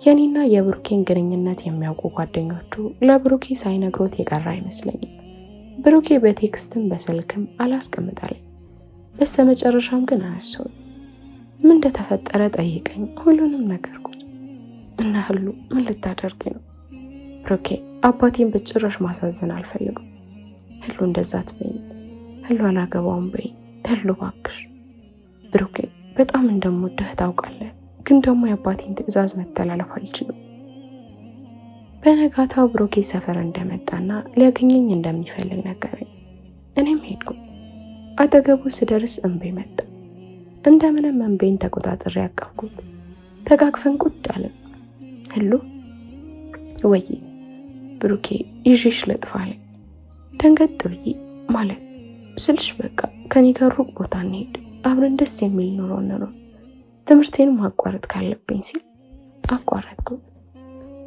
የኔና የብሩኬን ግንኙነት የሚያውቁ ጓደኞቹ ለብሩኬ ሳይነግሮት የቀረ አይመስለኝም። ብሩኬ በቴክስትም በስልክም አላስቀምጣለኝ። በስተመጨረሻም ግን አነሳው። ምን እንደተፈጠረ ጠይቀኝ። ሁሉንም ነገርኩት። እና ህሉ ምን ልታደርጊ ነው? ብሩኬ አባቴን በጭራሽ ማሳዘን አልፈልግም። ህሉ እንደዛ አትበይኝ። ህሉ አላገባውም በይኝ። ህሉ እባክሽ። ብሩኬ በጣም እንደምወድህ ታውቃለህ፣ ግን ደግሞ የአባቴን ትዕዛዝ መተላለፍ አልችልም። በነጋታው ብሩኬ ሰፈር እንደመጣና ሊያገኘኝ እንደሚፈልግ ነገረኝ። እኔም ሄድኩ። አጠገቡ ስደርስ እንቤ መጣ። እንደምንም እንቤን ተቆጣጥሬ ያቀፍኩት። ተጋግፈን ቁጭ አለን። ህሉ ወይ ብሩኬ ይዤሽ ልጥፋ አለኝ። ደንገጥ ብዬ ማለት ስልሽ በቃ ከኔ ጋር ሩቅ ቦታ እንሄድ፣ አብረን ደስ የሚል ኑሮ እንኖር፣ ትምህርቴን ማቋረጥ ካለብኝ ሲል አቋረጥኩ።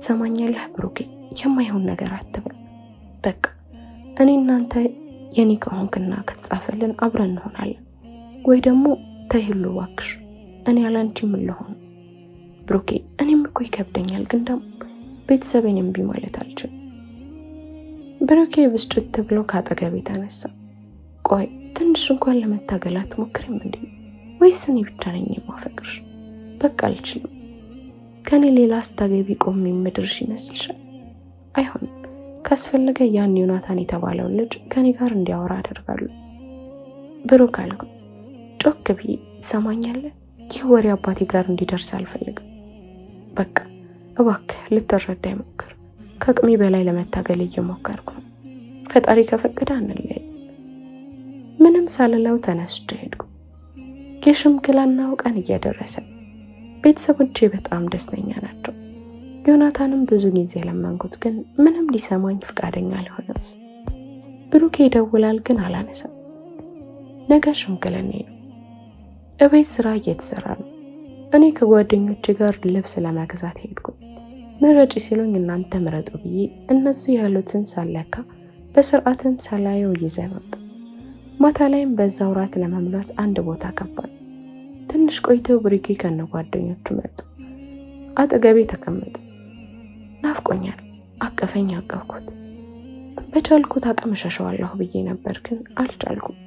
ሰማኛለህ ብሩኬ፣ የማይሆን ነገር አትበል። በቃ እኔ እናንተ የኔ ከሆንክና ከተጻፈልን አብረን እንሆናለን፣ ወይ ደግሞ ተይሉ እባክሽ፣ እኔ ያላንቺ ምን ልሆን? ብሩኬ እኔም እኮ ይከብደኛል፣ ግን ደግሞ ቤተሰቤን እምቢ ማለት አልችልም። ብሩኬ ብስጭት ብሎ ካጠገቤ ተነሳ። ቆይ ትንሽ እንኳን ለመታገል አትሞክሪም እንዴ? ወይስ እኔ ብቻ ነኝ የማፈቅርሽ? በቃ አልችልም። ከኔ ሌላ አስታገቢ ቆም የምድርሽ ይመስልሻል? አይሆንም። ካስፈለገ ያን ዮናታን የተባለው ልጅ ከኔ ጋር እንዲያወራ አደርጋለሁ። ብሩክ አልኩ ጮክ ብዬ። ትሰማኛለህ? ይህ ወሬ አባቴ ጋር እንዲደርስ አልፈልግም። በቃ እባክህ ልትረዳኝ ሞክር። ከአቅሜ በላይ ለመታገል እየሞከርኩ ነው። ፈጣሪ ከፈቀደ አንለያይ። ምንም ሳልለው ተነስቼ ሄድኩ። የሽምግልናው ቀን እየደረሰ፣ ቤተሰቦቼ በጣም ደስተኛ ናቸው። ዮናታንም ብዙ ጊዜ ለመንኩት፣ ግን ምንም ሊሰማኝ ፈቃደኛ አልሆነም። ብሩኬ ይደውላል፣ ግን አላነሳም። ነገ ሽምግልና ነው። እቤት ስራ እየተሰራ ነው። እኔ ከጓደኞቼ ጋር ልብስ ለመግዛት ሄድኩ። ምረጪ ሲሉኝ እናንተ ምረጡ ብዬ እነሱ ያሉትን ሳለካ በስርዓትም ሳላየው ይዘህ መጣ። ማታ ላይም በዛው ራት ለመምራት አንድ ቦታ ገባን። ትንሽ ቆይተው ብሩኬ ከነ ጓደኞቹ መጡ። አጠገቤ ተቀመጠ። ናፍቆኛል። አቀፈኝ። አቀፍኩት። በቻልኩት አቅም እሸሸዋለሁ ብዬ ነበር፣ ግን አልቻልኩም።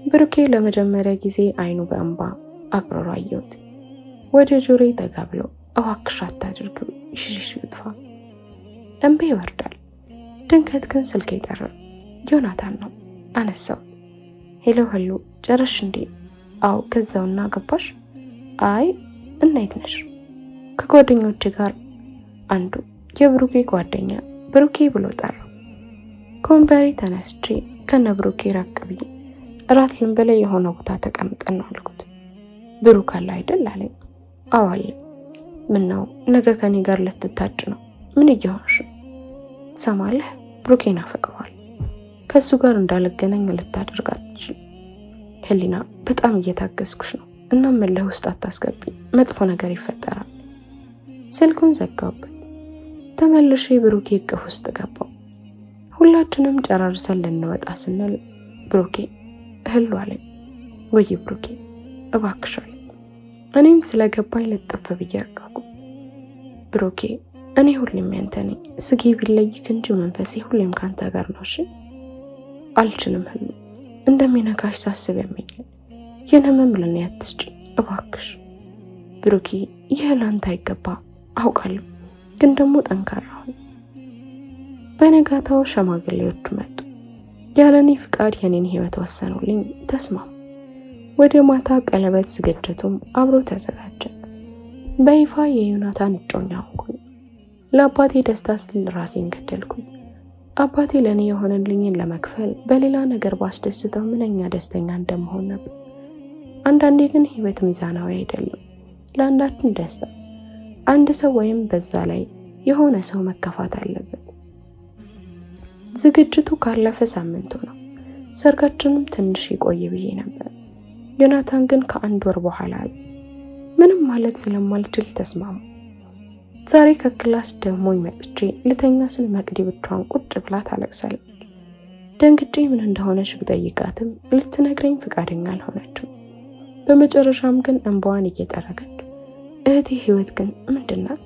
ብሩኬ ለመጀመሪያ ጊዜ አይኑ በእንባ አቅርሮ አየሁት። ወደ ጆሮዬ ጠጋ ብሎ እባክሽ አታድርጊው፣ ይሽሽ ልጥፋ። እንቤ ይወርዳል። ድንገት ግን ስልኬ ጠራ። ዮናታን ነው። አነሳው። ሄሎ ህሉ፣ ጨረሽ እንዴ? አው ከዛውና ገባሽ? አይ እንዴት ነሽ? ከጓደኞቼ ጋር። አንዱ የብሩኬ ጓደኛ ብሩኬ ብሎ ጠራው። ከወንበሬ ተነስቼ ከነ ብሩኬ ራቅ ብዬ እራት ልንበላ የሆነ ቦታ ተቀምጠን ነው አልኩት። ብሩክ አለ አይደል አለኝ። አዎ አለ። ምን ነው ነገ ከኔ ጋር ልትታጭ ነው? ምን እየሆንሽ? ሰማለህ ብሩኬን አፈቅረዋል። ከሱ ጋር እንዳልገናኝ ልታደርግ አትችልም። ህሊና በጣም እየታገስኩሽ ነው እና መለህ ውስጥ አታስገቢ፣ መጥፎ ነገር ይፈጠራል። ስልኩን ዘጋውበት። ተመልሼ ብሩኬ እቅፍ ውስጥ ገባው። ሁላችንም ጨራርሰን ልንወጣ ስንል ብሩኬ ህሉ አለኝ። ወይ ብሩኬ እባክሻል። እኔም ስለገባኝ ልጥፍ ብዬ አርጋኩ። ብሩኬ እኔ ሁሌም ያንተ ነኝ። ስጌ ቢለይክ እንጂ መንፈሴ ሁሌም ካንተ ጋር ነው። እሺ? አልችልም ህሉ፣ እንደሚነካሽ ሳስብ ያመኛል። የነመም ለኔ አትስጪ እባክሽ። ብሩኬ ይህ ላንተ አይገባ አውቃለሁ፣ ግን ደግሞ ጠንካራ ሁን። በነጋታው ሸማግሌዎቹ መጡ። ያለኔ ፍቃድ የኔን ህይወት ወሰኑልኝ። ተስማሙ። ወደ ማታ ቀለበት ዝግጅቱም አብሮ ተዘጋጀ። በይፋ የዮናታን እጮኛ ሆንኩኝ። ለአባቴ ደስታ ስል ራሴን ገደልኩኝ። አባቴ ለኔ የሆነልኝን ለመክፈል በሌላ ነገር ባስደስተው ምንኛ ደስተኛ እንደመሆን ነበር። አንዳንዴ ግን ህይወት ሚዛናዊ አይደለም። ለአንዳችን ደስታ አንድ ሰው ወይም በዛ ላይ የሆነ ሰው መከፋት አለበት። ዝግጅቱ ካለፈ ሳምንቱ ነው። ሰርጋችንም ትንሽ ይቆይ ብዬ ነበር። ዮናታን ግን ከአንድ ወር በኋላ ምንም ማለት ስለማልችል ተስማሙ። ዛሬ ከክላስ ደግሞ መጥቼ ልተኛ ስል መቅዲ ብቻዋን ቁጭ ብላ ታለቅሳለች። ደንግጬ ምን እንደሆነች ብጠይቃትም ልትነግረኝ ፈቃደኛ አልሆነችም። በመጨረሻም ግን እንባዋን እየጠረገች እህቴ ህይወት ግን ምንድናት?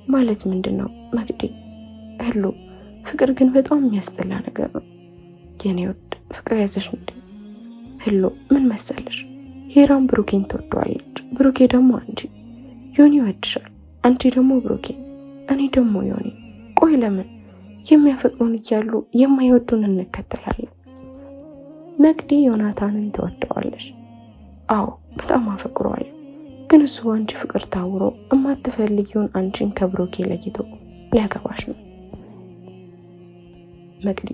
ማለት ምንድነው መቅዲ? ህሉ ፍቅር ግን በጣም የሚያስጠላ ነገር ነው። የኔ ወድ ፍቅር ያዘሽ እንዴ? ህሉ ምን መሰለሽ፣ ሄራም ብሩኬን ትወደዋለች፣ ብሩኬ ደግሞ አንቺ። ዮኒ ይወድሻል፣ አንቺ ደግሞ ብሩኬ፣ እኔ ደግሞ ዮኒ። ቆይ ለምን የሚያፈቅሩን እያሉ የማይወዱን እንከተላለን? መቅዲ ዮናታንን ትወደዋለች። አዎ በጣም አፈቅረዋለሁ፣ ግን እሱ አንቺ ፍቅር ታውሮ እማትፈልጊውን አንቺን ከብሩኬ ለይቶ ሊያገባሽ ነው። መቅዲ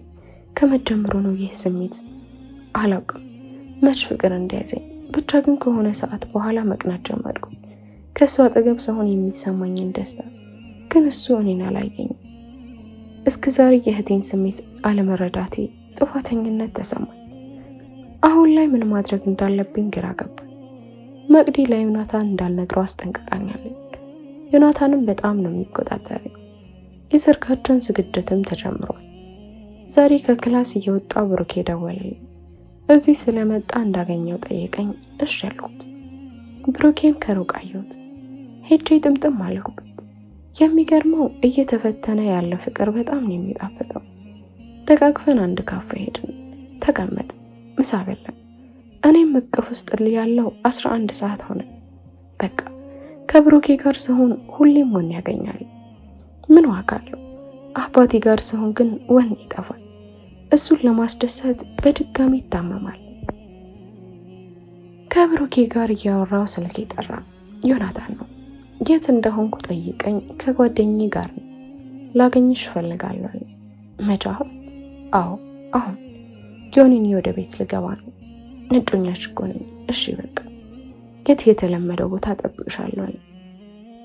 ከመጀመሩ ነው ይህ ስሜት። አላውቅም መች ፍቅር እንደያዘኝ፣ ብቻ ግን ከሆነ ሰዓት በኋላ መቅናት ጀመርኩ። ከሱ አጠገብ ሰሆን የሚሰማኝን ደስታ፣ ግን እሱ እኔን አላየኝም። እስከ ዛሬ የእህቴን ስሜት አለመረዳቴ ጥፋተኝነት ተሰማኝ። አሁን ላይ ምን ማድረግ እንዳለብኝ ግራ ገባኝ። መቅዲ ለዮናታን እንዳልነግረው አስጠንቅቃኛለች። ዮናታንም በጣም ነው የሚቆጣጠረኝ። የሰርጋችን ዝግጅትም ተጀምሯል። ዛሬ ከክላስ እየወጣው ብሩኬ ደወለልኝ። እዚህ ስለመጣ እንዳገኘው ጠየቀኝ። እሺ ያልኩት። ብሩኬን ከሩቅ አየሁት። ሄጄ ጥምጥም አልኩበት። የሚገርመው እየተፈተነ ያለ ፍቅር በጣም ነው የሚጣፍጠው። ደጋግፈን አንድ ካፌ ሄድን፣ ተቀመጥ፣ ምሳ በላን። እኔም እቅፍ ውስጥ ያለው 11 ሰዓት ሆነ። በቃ ከብሩኬ ጋር ስሆን ሁሌም ወኔ ያገኛል። ምን ዋጋ አለው? አባቴ ጋር ስሆን ግን ወኔ ይጠፋል። እሱን ለማስደሰት በድጋሚ ይታመማል። ከብሩኬ ጋር እያወራው ስልክ ጠራ። ዮናታን ነው። የት እንደሆንኩ ጠይቀኝ፣ ከጓደኛዬ ጋር ነው፣ ላገኝሽ እፈልጋለሁ አለ። መቼ? አሁን? አዎ አሁን። ጆኒኒ ወደ ቤት ልገባ ነው። እጮኛሽ እኮ ነኝ። እሺ በቃ የት የተለመደው ቦታ ጠብቅሻለሁ አለ።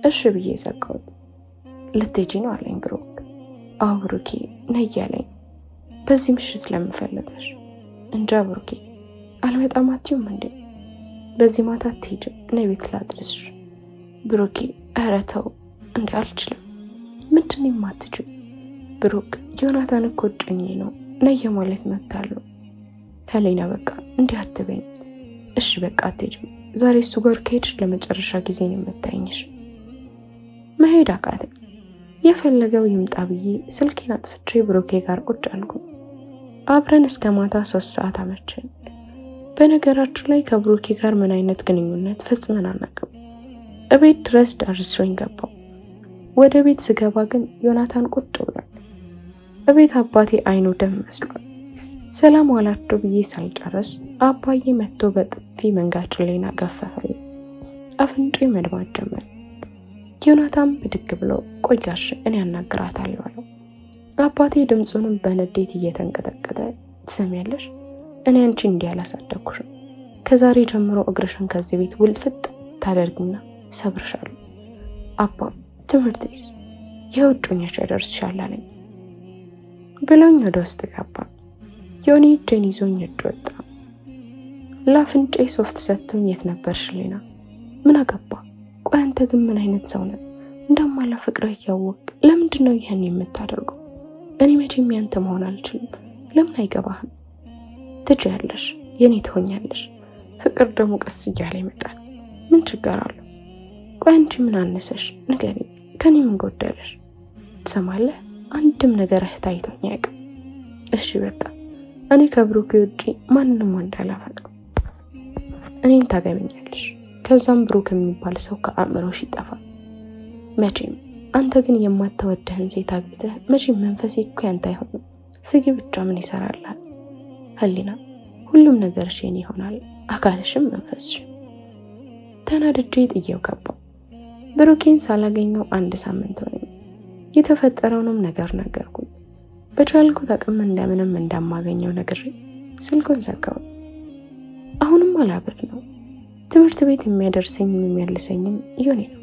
እሺ ብዬ ዘጋሁት። ልትሄጂ ነው አለኝ ብሩክ። አዎ ብሩኬ ነይ አለኝ። በዚህ ምሽት ለምፈልገሽ። እንጃ ብሩኬ አልመጣም አትይም እንዴ? በዚህ ማታ አትሄጂም? ነይ ቤት ላድርስሽ። ብሩኬ ኧረ ተው እንዴ አልችልም። ምንድን ነው የማትችይው? ብሩክ ዮናታን እኮ እጮኛዬ ነው፣ ነይ ማለት መብት አለው። ህሊና በቃ እንዲህ አትበይኝ። እሺ በቃ አትሄጂም። ዛሬ እሱ ጋር ከሄድሽ ለመጨረሻ ጊዜ ነው የምታይኝሽ። መሄድ አቃተኝ። የፈለገው ይምጣ ብዬ ስልኬን አጥፍቼ ብሩኬ ጋር ቁጭ አልኩ። አብረን እስከ ማታ 3 ሰዓት አመሸን። በነገራችን ላይ ከብሩኬ ጋር ምን አይነት ግንኙነት ፈጽመን አናውቅም። እቤት ድረስ ዳርሶኝ ገባው። ወደ ቤት ስገባ ግን ዮናታን ቁጭ ብሏል። እቤት አባቴ አይኑ ደም መስሏል። ሰላም ዋላችሁ ብዬ ሳልጨርስ አባዬ መጥቶ በጥፊ መንጋጭሌን አገፈፈልኝ። አፍንጬ መድማት ጀመረ። ዮናታን ብድግ ብሎ ቆያሽ እኔ አናግራታለሁ አለው። አባቴ ድምፁንም በንዴት እየተንቀጠቀጠ ትሰሚያለሽ፣ እኔ አንቺ እንዲህ አላሳደግኩሽ። ከዛሬ ጀምሮ እግርሽን ከዚህ ቤት ውልፍጥ ታደርግና ሰብርሻለሁ። አባ ትምህርትስ የውጮኛሽ ያደርስሻል አለኝ ብሎኝ ወደ ውስጥ ገባ። ዮኒ እጄን ይዞኝ እጅ ወጣ። ላፍንጬ ሶፍት ሰጥቶኝ የት ነበርሽ ሌና? ምን አገባ? ቆይ አንተ ግን ምን አይነት ሰው ነህ? እንደማላፈቅርህ እያወቅ ለምንድን ነው ይህን የምታደርገው? እኔ መቼም ያንተ መሆን አልችልም። ለምን አይገባህም? ትችያለሽ፣ የኔ ትሆኛለሽ። ፍቅር ደግሞ ቀስ እያለ ይመጣል። ምን ችግር አለው? ቆይ አንቺ ምን አነሰሽ? ንገሪኝ፣ ከኔ ምን ጎደለሽ? ትሰማለህ? አንድም ነገር ታይቶኝ አያውቅም። እሺ በቃ እኔ ከብሩክ ውጪ ማንንም ወንድ አላፈቅርም። እኔን ታገቢኛለሽ። ከዛም ብሩክ የሚባል ሰው ከአእምሮሽ ይጠፋል። መቼም አንተ ግን የማትወደህን ሴት አግብተህ መቼም መንፈሴ እኮ ያንተ አይሆንም። ስጊ ብቻ ምን ይሰራልሃል? ህሊና ሁሉም ነገርሽ የኔ ይሆናል፣ አካልሽም መንፈስሽም። ተናድጄ ጥዬው ገባው። ብሩኬን ሳላገኘው 1 ሳምንት ሆነኝ። የተፈጠረውንም ነገር ነገርኩኝ። በቻልኩት አቅም እንደምንም እንደማገኘው ነግሬ ስልኩን ዘጋው። አሁንም አላብድ ነው። ትምህርት ቤት የሚያደርሰኝም የሚያልሰኝም ዮኒ ነው።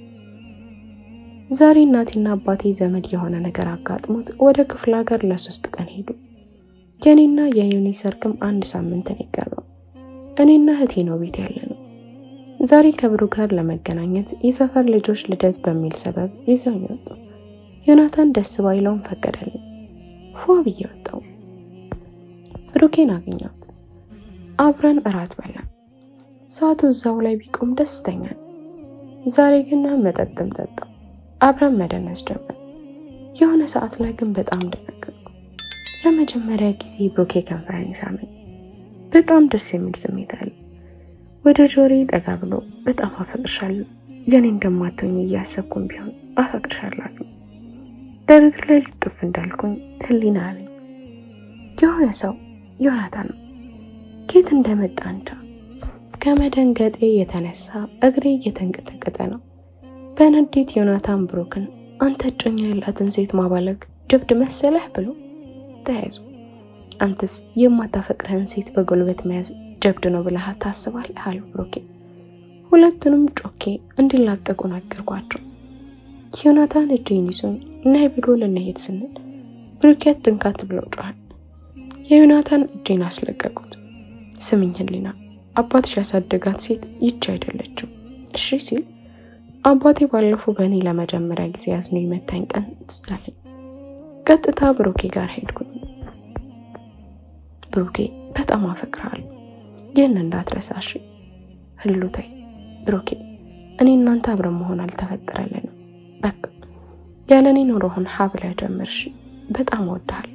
ዛሬ እናቴና አባቴ ዘመድ የሆነ ነገር አጋጥሞት ወደ ክፍለ ሀገር ለ3 ቀን ሄዱ። የኔና የዩኒ ሰርግም አንድ ሳምንት ነው የቀረው። እኔና እህቴ ነው ቤት ያለነው። ዛሬ ከብሩክ ጋር ለመገናኘት የሰፈር ልጆች ልደት በሚል ሰበብ ይዘውኝ ወጡ። ዮናታን ደስ ባይለውም ፈቀደልኝ። ፏ ብዬ ወጣሁ። ብሩኬን አገኘሁት። አብረን እራት በላን። ሰዓቱ እዛው ላይ ቢቆም ደስተኛ ነኝ። ዛሬ ግን መጠጥም ጠጣሁ። አብረን መደነስ ጀመር። የሆነ ሰዓት ላይ ግን በጣም ደነገጥኩ። ለመጀመሪያ ጊዜ ብሩኬ ከንፈሬን ሳመኝ። በጣም ደስ የሚል ስሜት አለ። ወደ ጆሮዬ ጠጋ ብሎ በጣም አፈቅርሻለሁ፣ የኔ እንደማትሆኝ እያሰብኩም ቢሆን አፈቅርሻለሁ። ደረቱ ላይ ልጥፍ እንዳልኩኝ ህሊና አለኝ። የሆነ ሰው ዮናታን ነው። ከየት እንደመጣ እንጃ። ከመደንገጤ የተነሳ እግሬ እየተንቀጠቀጠ ነው። በንዴት ዮናታን ብሩክን አንተ እጮኛ ያላትን ሴት ማባለግ ጀብድ መሰለህ ብሎ ተያዙ። አንተስ የማታፈቅርህን ሴት በጉልበት መያዝ ጀብድ ነው ብለህ ታስባለህ? አሉ ብሩኬ። ሁለቱንም ጮኬ እንዲላቀቁ ነገርኳቸው። ዮናታን እጄን ይዞኝ ናይ ብሎ ልንሄድ ስንል ብሩኬ አትንካት ብለው ጮሃል። የዮናታን እጄን አስለቀቁት። ስምኝ ህሊና፣ አባትሽ ያሳደጋት ሴት ይቺ አይደለችም እሺ ሲል አባቴ ባለፈው በእኔ ለመጀመሪያ ጊዜ ያዝኖ የመታኝ ቀን ትዝ አለኝ። ቀጥታ ብሩኬ ጋር ሄድኩኝ። ብሩኬ በጣም አፈቅርሃለሁ፣ ይህን እንዳትረሳሽ። ህሉ ተይ ብሩኬ፣ እኔ እናንተ አብረን መሆን አልተፈጠረልንም። በቃ ያለኔ ኑሮህን ሀብላ ጀመርሽ። በጣም እወድሃለሁ።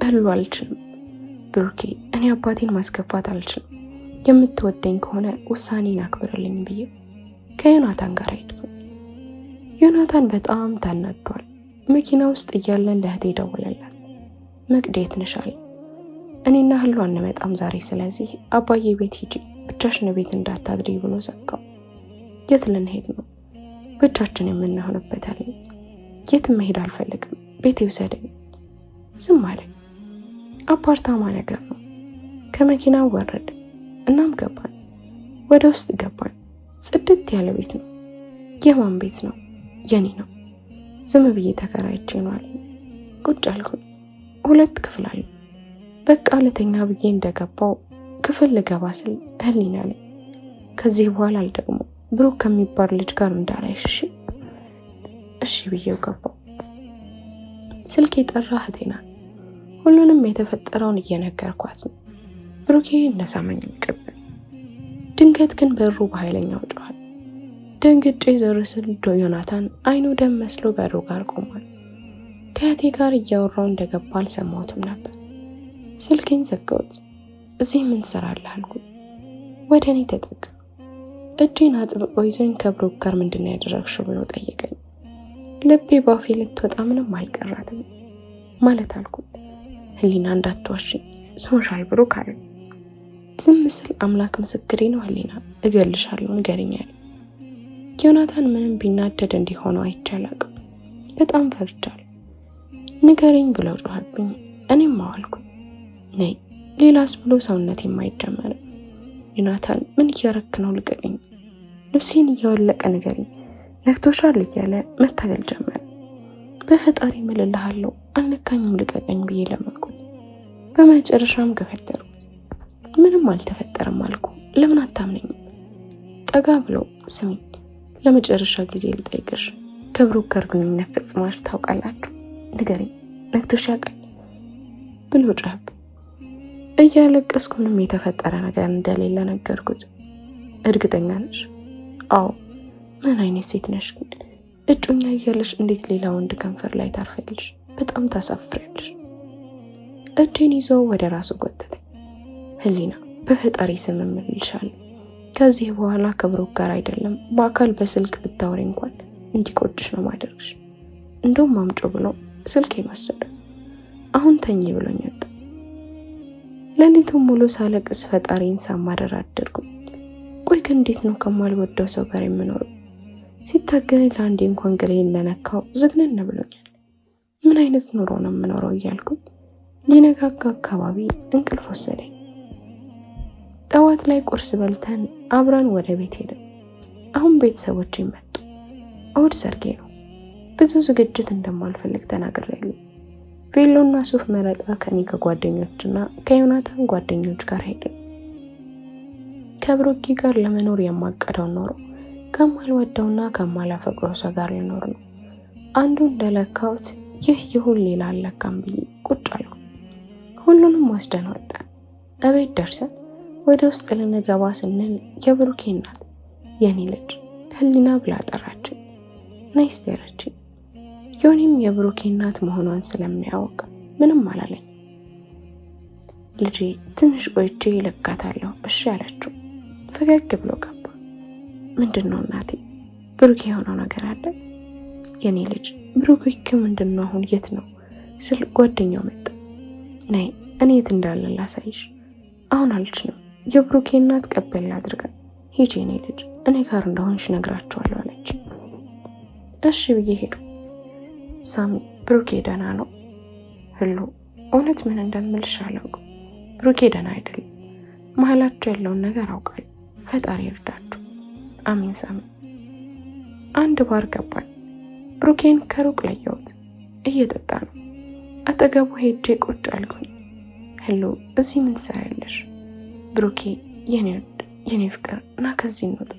ህሉ አልችልም ብሩኬ፣ እኔ አባቴን ማስከፋት አልችልም። የምትወደኝ ከሆነ ውሳኔን አክብርልኝ ብዬ ከዮናታን ጋር ሄድኩ። ዮናታን በጣም ታናዷል። መኪና ውስጥ እያለን ለእህቴ ደወለላት። መቅደት ነሻል፣ እኔና ህሉ አንመጣም ዛሬ፣ ስለዚህ አባዬ ቤት ሂጂ፣ ብቻሽን ቤት እንዳታድሪ ብሎ ዘጋው። የት ልንሄድ ነው? ብቻችን የምንሆንበት አለኝ። የትም መሄድ አልፈልግም፣ ቤት ይውሰደኝ። ዝም አለ። አፓርታማ ነገር ነው። ከመኪናው ወረደ። እናም ገባን። ወደ ውስጥ ገባን። ጽድት ያለ ቤት ነው። የማን ቤት ነው? የኔ ነው። ዝም ብዬ ተከራይቼ ነው አለኝ። ቁጭ አልኩኝ። 2 ክፍል አለ። በቃ ለተኛ ብዬ እንደገባው ክፍል ልገባ ስል ህሊና አለኝ፣ ከዚህ በኋላ አልደግሞ ብሩክ ከሚባል ልጅ ጋር እንዳላይሽ እሺ ብዬው ገባው። ስልክ የጠራ እህቴ ናት። ሁሉንም የተፈጠረውን እየነገርኳት ነው። ብሩኬ እነሳመኝ ይቀበል። ድንገት ግን በሩ በኃይለኛው ጮኸ። ደንግጬ ዞር ስል ዮናታን አይኑ ደም መስሎ በሩ ጋር ቆሟል። ከእህቴ ጋር እያወራው እንደገባ አልሰማሁትም ነበር። ስልኬን ዘጋሁት። እዚህ ምን ትሰራለህ አልኩት። ወደ እኔ ተጠጋ። እጄን አጥብቆ ይዞኝ ከብሩክ ጋር ምንድነው ያደረግሽው ብሎ ጠየቀኝ። ልቤ ባፌ ልትወጣ ምንም አልቀራትም ማለት አልኩት። ህሊና እንዳትዋሽኝ ስሞሻል ብሩክ አለ። ዝም ስል አምላክ ምስክሬ ነው ህሊና እገልሻለሁ ንገሪኛል። ዮናታን ምንም ቢናደድ እንዲሆነው አይቻላቅም። በጣም ፈርቻለሁ። ንገሪኝ ብለው ጮኸብኝ። እኔም አዋልኩ። ነይ ሌላስ ብሎ ሰውነት የማይጀመር ዮናታን ምን እያረክ ነው? ልቀቀኝ። ልብሴን እያወለቀ ንገሪኝ፣ ነክቶሻል እያለ መታገል ጀመረ። በፈጣሪ ምልልሃለሁ አልነካኝም ልቀቀኝ ብዬ ለመንኩት። በመጨረሻም ገፈተሩ። ምንም አልተፈጠረም አልኩ። ለምን አታምነኝም? ጠጋ ብሎ ስሚኝ፣ ለመጨረሻ ጊዜ ልጠይቅሽ፣ ከብሩክ ጋር ግንኙነት ፈጽማችሁ ታውቃላችሁ? ንገሪኝ፣ ነክቶሽ ያውቃል ብሎ ጮኸብ። እያለቀስኩ ምንም የተፈጠረ ነገር እንደሌለ ነገርኩት። እርግጠኛ ነሽ? አዎ። ምን አይነት ሴት ነሽ ግን? እጮኛ እያለሽ እንዴት ሌላ ወንድ ከንፈር ላይ ታርፈልሽ? በጣም ታሳፍሪያለሽ። እጄን ይዞ ወደ ራሱ ጎተተ። ህሊና በፈጣሪ ስም እምልሻለሁ፣ ከዚህ በኋላ ከብሩክ ጋር አይደለም በአካል በስልክ ብታወሪ እንኳን እንዲቆጭሽ ነው ማድረግሽ። እንደውም አምጮ ብሎ ስልኬን ወሰደ። አሁን ተኝ ብሎኝ ወጣ። ሌሊቱን ሙሉ ሳለቅስ ፈጣሪን ሳማረር አደርኩ። ቆይ ግን እንዴት ነው ከማልወደው ሰው ጋር የምኖረው? ሲታገል ለአንዴ እንኳን ገሌን ለነካው ዝግነን ብሎኛል። ምን አይነት ኑሮ ነው የምኖረው እያልኩኝ ሊነጋጋ አካባቢ እንቅልፍ ወሰደኝ። ጠዋት ላይ ቁርስ በልተን አብረን ወደ ቤት ሄድን። አሁን ቤተሰቦቼ መጡ። እሑድ ሰርጌ ነው። ብዙ ዝግጅት እንደማልፈልግ ተናግሬያለሁ። ቬሎና ሱፍ መረጣ ከኔ ከጓደኞችና ከዮናታን ጓደኞች ጋር ሄድን። ከብሩኬ ጋር ለመኖር የማቀደው ኖሮ ከማልወደውና ከማላፈቅረው ሰው ጋር ልኖር ነው። አንዱ እንደለካውት ይህ ይሁን ሌላ አለካም ብዬ ቁጭ አልኩ። ሁሉንም ወስደን ወጣን። እቤት ደርሰን ወደ ውስጥ ልንገባ ስንል የብሩኬ እናት የኔ ልጅ ህሊና ብላ ጠራችን። ነይ እስቲ አለችኝ። ዮኒም የብሩኬ እናት መሆኗን ስለሚያውቅ ምንም አላለኝ። ልጄ ትንሽ ቆይቼ እለካታለሁ እሺ አለችው። ፈገግ ብሎ ገባ። ምንድነው እናቴ? ብሩኬ የሆነው ነገር አለ? የኔ ልጅ ብሩኬ ምንድነው? አሁን የት ነው ስል ጓደኛው መጣ። ነይ እኔ የት እንዳለ ላሳይሽ። አሁን አልችልም። የብሩኬ እናት ቀበል አድርጋ ሂጂ የኔ ልጅ እኔ ጋር እንደሆንሽ ነግራቸዋለሁ አለች። እሺ ብዬ ሄዱ። ሳሚ ብሩኬ ደህና ነው? ህሉ እውነት ምን እንደምልሽ አላውቅም። ብሩኬ ደህና አይደለም። መሀላቸው ያለውን ነገር አውቃለሁ። ፈጣሪ ይርዳችሁ። አሜን ሳሚ። አንድ ባር ገባን። ብሩኬን ከሩቅ ላየሁት እየጠጣ ነው። አጠገቡ ሄጄ ቁጭ አልኩኝ። ህሉ እዚህ ምን ትሰሪያለሽ? ብሩኬ የኔ ፍቅር ና ከዚህ እንውጣ።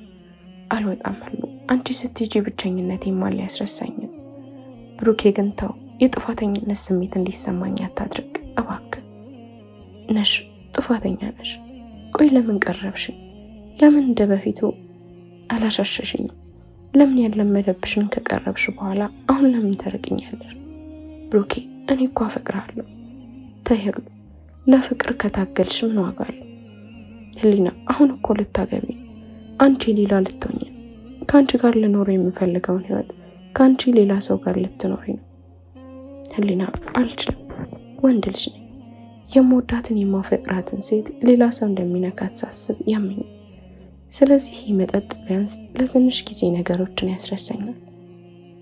አልወጣም ህሉ፣ አንቺ ስትሄጂ ብቸኝነቴን ማን ሊያስረሳኝ? ብሩኬ ግን ተው፣ የጥፋተኝነት ስሜት እንዲሰማኝ አታድርግ እባክህ። ነሽ ጥፋተኛ ነሽ። ቆይ ለምን ቀረብሽኝ? ለምን እንደ በፊቱ አላሻሸሽኝም? ለምን ያለመደብሽን ከቀረብሽ በኋላ አሁን ለምን ተርቅኛለሽ? ብሩኬ እኔ እኮ አፈቅርሃለሁ። ተይ ህሉ፣ ለፍቅር ከታገልሽ ምን ዋጋ አለው? ህሊና አሁን እኮ ልታገቢ፣ አንቺ ሌላ ልትሆኝ፣ ከአንቺ ጋር ልኖር የምፈልገውን ህይወት ከአንቺ ሌላ ሰው ጋር ልትኖሪ ነው። ህሊና አልችልም። ወንድ ልጅ ነኝ። የምወዳትን የማፈቅራትን ሴት ሌላ ሰው እንደሚነካት ሳስብ ያመኛል። ስለዚህ መጠጥ ቢያንስ ለትንሽ ጊዜ ነገሮችን ያስረሳኛል።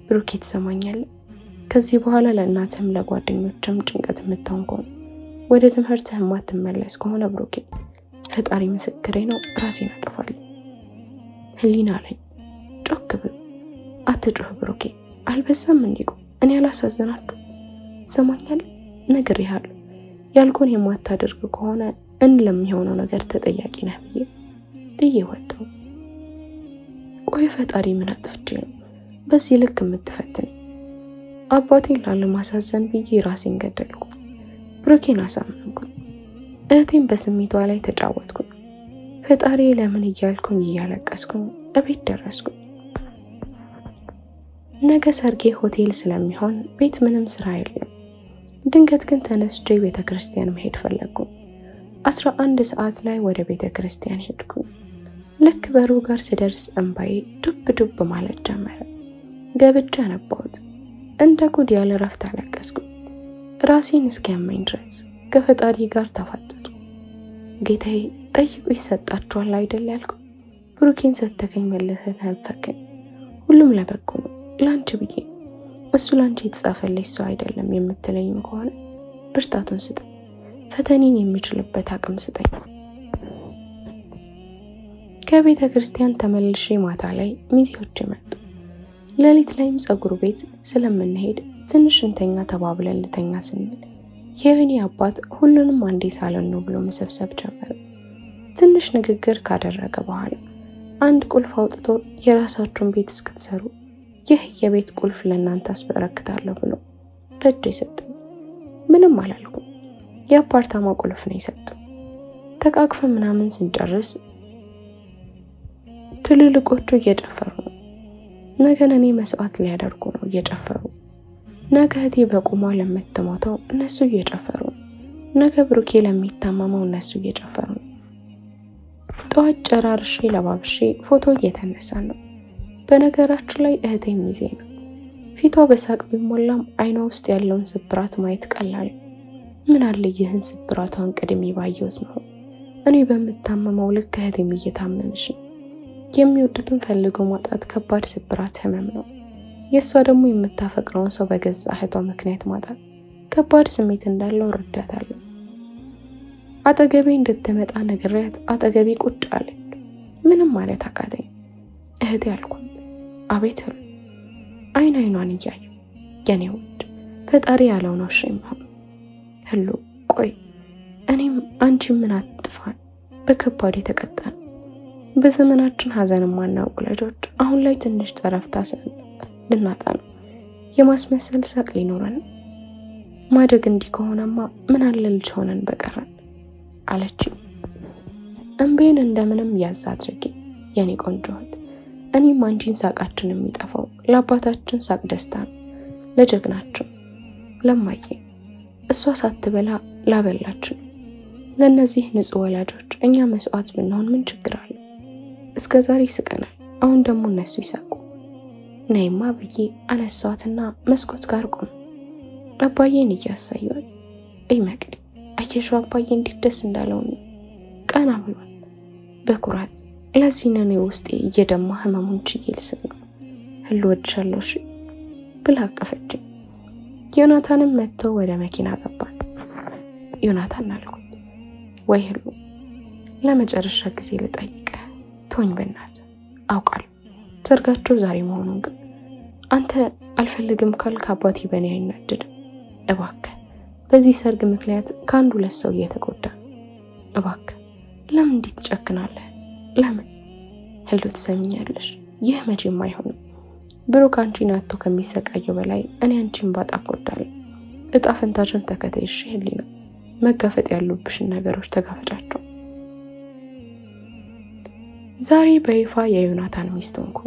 ብሩኬ ትሰማኛለህ? ከዚህ በኋላ ለእናትህም ለጓደኞችም ጭንቀት የምትሆን ከሆነ ወደ ትምህርትህ የማትመለስ ከሆነ ብሩኬ ፈጣሪ ምስክሬ ነው ራሴን አጠፋለሁ። ህሊና አለኝ ጮክ ብሎ። አትጮህ ብሩኬ፣ አልበዛም እንዲቆ እኔ አላሳዘናችሁ። ትሰማኛለህ? ነግሬሃለሁ። ያልኩህን የማታደርግ ከሆነ እኔ ለሚሆነው ነገር ተጠያቂ ነህ ብዬ ጥዬ ወጣሁ። ቆይ ፈጣሪ ምን አጥፍቼ ነው በዚህ ልክ የምትፈትን? አባቴን ላለማሳዘን ብዬ ራሴን ገደልኩ። ብሩኬን አሳመንኩኝ። እህቴን በስሜቷ ላይ ተጫወትኩኝ። ፈጣሪ ለምን እያልኩኝ እያለቀስኩኝ እቤት ደረስኩኝ። ነገ ሰርጌ ሆቴል ስለሚሆን ቤት ምንም ስራ የለም። ድንገት ግን ተነስቼ ቤተክርስቲያን መሄድ ፈለግኩ። 11 ሰዓት ላይ ወደ ቤተክርስቲያን ሄድኩ። ልክ በሩ ጋር ስደርስ እንባዬ ዱብ ዱብ ማለት ጀመረ። ገብቼ አነባሁት። እንደ ጉድ ያለ ረፍት አለቀስኩ። ራሴን እስኪያመኝ ድረስ ከፈጣሪ ጋር ተፋጠጡ። ጌታዬ ጠይቁ ይሰጣችኋል አይደል ያልኩ። ብሩኬን ሰተከኝ መልሰህ አንፈከኝ። ሁሉም ለበጎ ነው ላንቺ ብዬ። እሱ ላንቺ የተጻፈልሽ ሰው አይደለም የምትለኝ ከሆነ ብርታቱን ስጠኝ፣ ፈተኔን የሚችልበት አቅም ስጠኝ። ከቤተ ክርስቲያን ተመልሼ ማታ ላይ ሚዜዎች መጡ። ሌሊት ላይም ጸጉር ቤት ስለምንሄድ ትንሽ እንተኛ ተባብለን ልተኛ ስንል የዮኒ አባት ሁሉንም አንዴ ሳሎን ነው ብሎ መሰብሰብ ጀመረ። ትንሽ ንግግር ካደረገ በኋላ አንድ ቁልፍ አውጥቶ የራሳችሁን ቤት እስክትሰሩ ይህ የቤት ቁልፍ ለእናንተ አስበረክታለሁ ብሎ በእጄ ሰጠኝ። ምንም አላልኩም። የአፓርታማ ቁልፍ ነው የሰጠው። ተቃቅፈን ምናምን ስንጨርስ ትልልቆቹ እየጨፈሩ ነው። ነገ እኔ መስዋዕት ሊያደርጉ ነው እየጨፈሩ። ነገ እህቴ በቁሟ ለምትሞተው እነሱ እየጨፈሩ ነው። ነገ ብሩኬ ለሚታመመው እነሱ እየጨፈሩ ነው። ጠዋት ጨራርሼ ለባብሼ ፎቶ እየተነሳ ነው። በነገራችን ላይ እህቴ ሚዜ ናት። ፊቷ በሳቅ ቢሞላም አይኗ ውስጥ ያለውን ስብራት ማየት ቀላል። ምን አለ ይህን ስብራቷን ቀድሜ ባየሁት ነው። እኔ በምታመመው ልክ እህቴም እየታመመች ነው። የሚወዱትን ፈልጎ ማጣት ከባድ ስብራት ህመም ነው። የእሷ ደግሞ የምታፈቅረውን ሰው በገዛ እህቷ ምክንያት ማጣት ከባድ ስሜት እንዳለው እረዳታለሁ። አጠገቤ እንድትመጣ ነግሬያት አጠገቤ ቁጭ አለች። ምንም ማለት አቃተኝ። እህቴ አልኩኝ። አቤት አይን አይኗን እያየሁ የኔ ውድ ፈጣሪ ያለው ነው እሺ የሚሆነው። ህሉ ቆይ እኔም አንቺ ምን አጥፋን በከባድ የተቀጣን በዘመናችን ሀዘን ማናውቅ ልጆች አሁን ላይ ትንሽ ጠረፍታ ልናጣ ነው። የማስመሰል ሳቅ ሊኖረን ማደግ እንዲህ ከሆነማ ምን አለ ልጅ ሆነን በቀረን አለችኝ። እንቤን እንደምንም ያዝ አድርጌ የኔ ቆንጆ እህት እኔም አንቺን ሳቃችን የሚጠፋው ለአባታችን ሳቅ ደስታ ነው፣ ለጀግናችን ለማየ እሷ ሳትበላ ላበላችን ለነዚህ ንጹህ ወላጆች እኛ መስዋዕት ብንሆን ምን ችግር አለ? እስከ ዛሬ ስቀናል፣ አሁን ደግሞ እነሱ ይሳቁ። ነይማ ብዬ አነሳዋትና መስኮት ጋር ቆም አባዬን እያሳየዋል። እይ መቅዲ አየሽው አባዬ እንዴት ደስ እንዳለው ነው። ቀና ብሏል በኩራት። ለዚህ ነው ውስጤ እየደማ ህመሙን ችዬ ልስቅ ነው። ህሉ ወድሻለሁ እሺ ብላ አቀፈችኝ። ዮናታንም መጥቶ ወደ መኪና ገባን። ዮናታን አልኩት፣ ወይ ህሉ ለመጨረሻ ጊዜ ልጠይቅህ ቶኝ በእናት አውቃለሁ ሰርጋቸው ዛሬ መሆኑን፣ ግን አንተ አልፈልግም ካልክ አባቴ በእኔ አይናደድም። እባክህ በዚህ ሰርግ ምክንያት ከአንድ ሁለት ሰው እየተጎዳ፣ እባክህ ለምን እንዲህ ትጨክናለህ? ለምን? ህሉ ትሰሚኛለሽ? ይህ መቼም አይሆንም። ብሩክ አንቺን አጥቶ ከሚሰቃየው በላይ እኔ አንቺን ባጣ እጎዳለሁ። እጣ ፈንታችን ተከታይሽ ህሊና፣ መጋፈጥ ያሉብሽን ነገሮች ተጋፈጫቸው። ዛሬ በይፋ የዮናታን ሚስት ሆንኩ።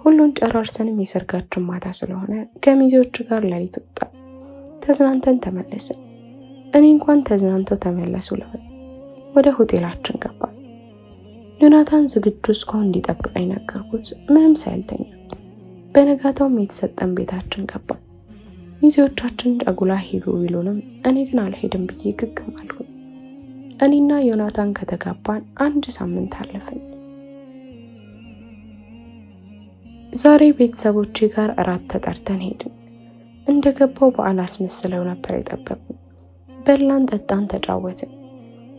ሁሉን ጨራርሰንም የሰርጋችን ማታ ስለሆነ ከሚዜዎች ጋር ሌሊት ወጣ። ተዝናንተን ተመለስን። እኔ እንኳን ተዝናንተው ተመለሱ ልበል። ወደ ሆቴላችን ገባ። ዮናታን ዝግጁ እስከሆነ እንዲጠብቀኝ ነገርኩት። ምንም ሳይልተኛ በነጋታውም የተሰጠን ቤታችን ገባ። ሚዜዎቻችን ጨጉላ ሄዱ ቢሉንም እኔ ግን አልሄድም ብዬ ግግም አልኩ። እኔና ዮናታን ከተጋባን 1 ሳምንት አለፈን። ዛሬ ቤተሰቦቼ ጋር እራት ተጠርተን ሄድን። እንደገባው በዓል አስመስለው ነበር የጠበቁን። በላን፣ ጠጣን፣ ተጫወትን።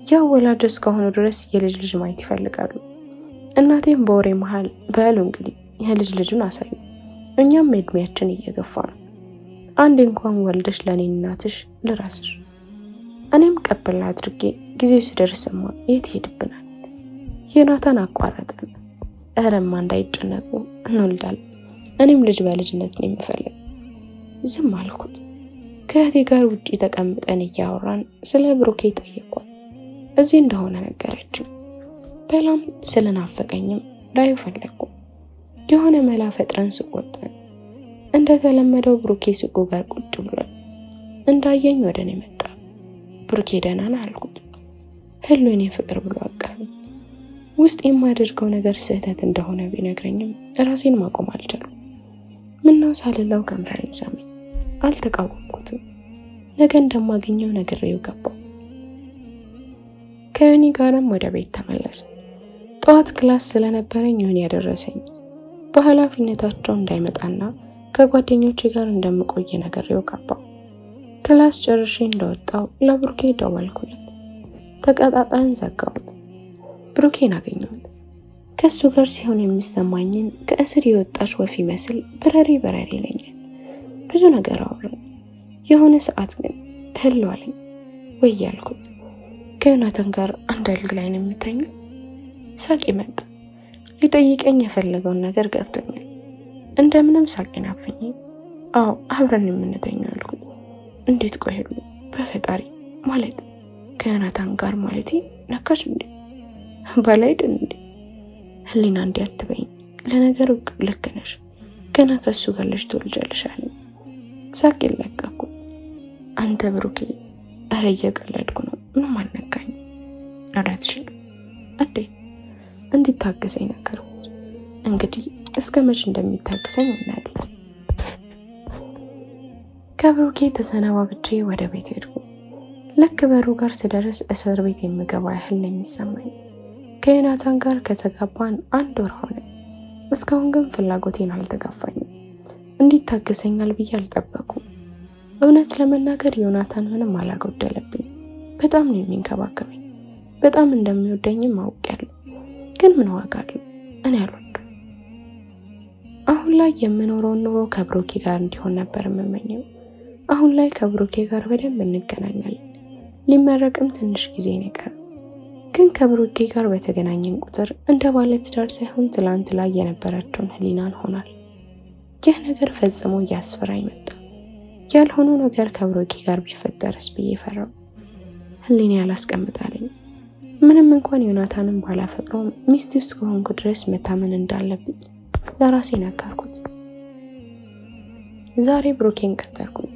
ያው ወላጅ እስከሆኑ ድረስ የልጅ ልጅ ማየት ይፈልጋሉ። እናቴም በወሬ መሃል በሉ እንግዲህ የልጅ ልጁን አሳዩ፣ እኛም እድሜያችን እየገፋ ነው፣ አንድ እንኳን ወልደሽ ለኔ እናትሽ ልራስሽ። እኔም ቀበል አድርጌ ጊዜው ሲደርስማ የት ሄድብናል? ዮናታን አቋረጠን። እረማ እንዳይጨነቁ እንወልዳለን፣ እኔም ልጅ በልጅነት ነው የምፈልግ። ዝም አልኩት። ከእህቴ ጋር ውጪ ተቀምጠን እያወራን ስለ ብሩኬ ጠየኳት። እዚህ እንደሆነ ነገረችኝ። በላም ስለናፈቀኝም ላዩ ፈለግኩ። የሆነ መላ ፈጥረን ስቆጠን እንደተለመደው ብሩኬ ሱቁ ጋር ቁጭ ብሏል። እንዳየኝ ወደ እኔ መጣ። ብሩኬ ደህና ነህ አልኩት። ህሉ የኔ ፍቅር ብሎ አቀፈኝ። ውስጥ የማደርገው ነገር ስህተት እንደሆነ ቢነግረኝም ራሴን ማቆም አልቻልኩም። ምነው ሳልለው ከንፈሬን ሳመኝ። አልተቃወምኩትም። ነገ እንደማገኘው ነግሬው ገባው። ከዮኒ ጋርም ወደ ቤት ተመለስን። ጠዋት ክላስ ስለነበረኝ ዮኒ ያደረሰኝ በኃላፊነታቸው እንዳይመጣና ከጓደኞቼ ጋር እንደምቆይ ነግሬው ገባው። ክላስ ጨርሼ እንደወጣው ለብሩኬ ደወልኩለት። ተቀጣጥረን ዘጋው። ብሩኬን አገኘሁት። ከሱ ጋር ሲሆን የሚሰማኝን ከእስር የወጣች ወፍ ይመስል በረሪ ይለኛል። ብዙ ነገር አወራን። የሆነ ሰዓት ግን ህሉ አለኝ። ወይ ያልኩት ከዮናታን ጋር አንድ አልጋ ላይ ነው የምተኛው። ሳቂ መጣ። ሊጠይቀኝ የፈለገውን ነገር ገብቶኛል። እንደምንም ሳቂን አፈኝ። አዎ አብረን የምንተኛው አልኩት። እንዴት ቆይ ህሉ በፈጣሪ ማለት ከዮናታን ጋር ማለቴ ነካሽ እንዴ? ባላይደን እንዴ? ህሊና እንዲያትበኝ። ለነገሩ ልክ ነሽ፣ ገና ከሱ ጋር ልጅ ትወልጃለሽ አለኝ። ሳቅ ይለቀኩ። አንተ ብሩኬ፣ ኧረ እየቀለድኩ ነው፣ ምንም አልነካኝ። አላትሽን አዴ እንዲታገሰኝ ነገርኩት። እንግዲህ እስከ መቼ እንደሚታገሰኝ እናያለን። ከብሩኬ ተሰናባብቼ ወደ ቤት ሄድኩ። ልክ በሩ ጋር ስደርስ እስር ቤት የምገባ ያህል ነው የሚሰማኝ። ከዮናታን ጋር ከተጋባን 1 ወር ሆነ። እስካሁን ግን ፍላጎቴን አልተጋፋኝም። እንዲታገሰኛል ብዬ አልጠበኩም። እውነት ለመናገር ዮናታን ምንም አላጎደለብኝ። በጣም ነው የሚንከባከበኝ። በጣም እንደሚወደኝም አውቄያለሁ። ግን ምን ዋጋ አለው? እኔ አልወድም። አሁን ላይ የምኖረው ኑሮ ከብሩኬ ጋር እንዲሆን ነበር የምመኘው። አሁን ላይ ከብሩኬ ጋር በደንብ እንገናኛለን። ሊመረቅም ትንሽ ጊዜ ነው የቀረው። ግን ከብሩኬ ጋር በተገናኘን ቁጥር እንደ ባለትዳር ሳይሆን ትላንት ላይ የነበረችውን ህሊናን ሆናል። ይህ ነገር ፈጽሞ እያስፈራኝ መጣ። ያልሆነ ነገር ከብሩኬ ጋር ቢፈጠርስ ብዬ ፈራው። ህሊና ያላስቀምጣለኝ። ምንም እንኳን ዮናታንን ባላፈቅረውም ሚስቱ እስከሆንኩ ድረስ መታመን እንዳለብኝ ለራሴ ነገርኩት። ዛሬ ብሩኬን ቀጠርኩኝ።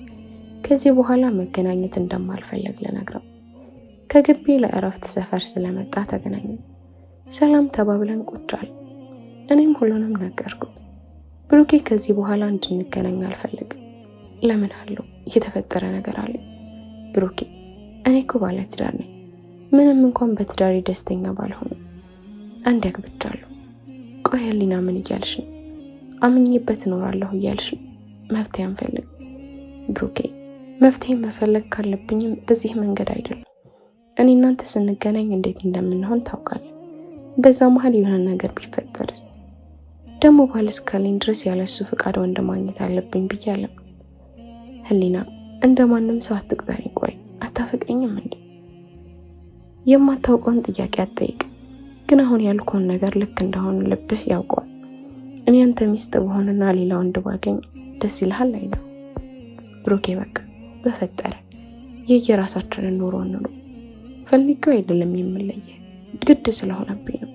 ከዚህ በኋላ መገናኘት እንደማልፈለግ ልነግረው። ከግቢ ለእረፍት ሰፈር ስለመጣ ተገናኘን። ሰላም ተባብለን ቁጭ አልን። እኔም ሁሉንም ነገርኩት። ብሩኬ ከዚህ በኋላ እንድንገናኝ አልፈልግም። ለምን አለው? የተፈጠረ ነገር አለ። ብሩኬ እኔ እኮ ባለትዳር ነኝ። ምንም እንኳን በትዳሬ ደስተኛ ባልሆንም አንድ አግብቻለሁ። ቆይ ህሊና ምን እያልሽ ነው? አምኜበት እኖራለሁ እያልሽ ነው? መፍትሄ አንፈልግ። ብሩኬ መፍትሄ መፈለግ ካለብኝም በዚህ መንገድ አይደለም። እኔ እናንተ ስንገናኝ እንዴት እንደምንሆን ታውቃለህ። በዛ መሀል የሆነ ነገር ቢፈጠርስ? ደግሞ ባል እስካለኝ ድረስ ያለሱ ፍቃድ ወንድ ማግኘት አለብኝ ብያለሁ። ህሊና እንደማንም ሰው አትቅጠሪኝ። ቆይ አታፈቅረኝም እንዴ? የማታውቀውን ጥያቄ አትጠይቅ። ግን አሁን ያልኩህን ነገር ልክ እንደሆነ ልብህ ያውቀዋል። እኔ አንተ ሚስት በሆንና ሌላ ወንድ ባገኝ ደስ ይልሃል አይደል? ብሩኬ በቃ በፈጠረ የየራሳችንን ኑሮ እንኖር። ፈልጌው አይደለም የምለየ፣ ግድ ስለሆነብኝ ነው።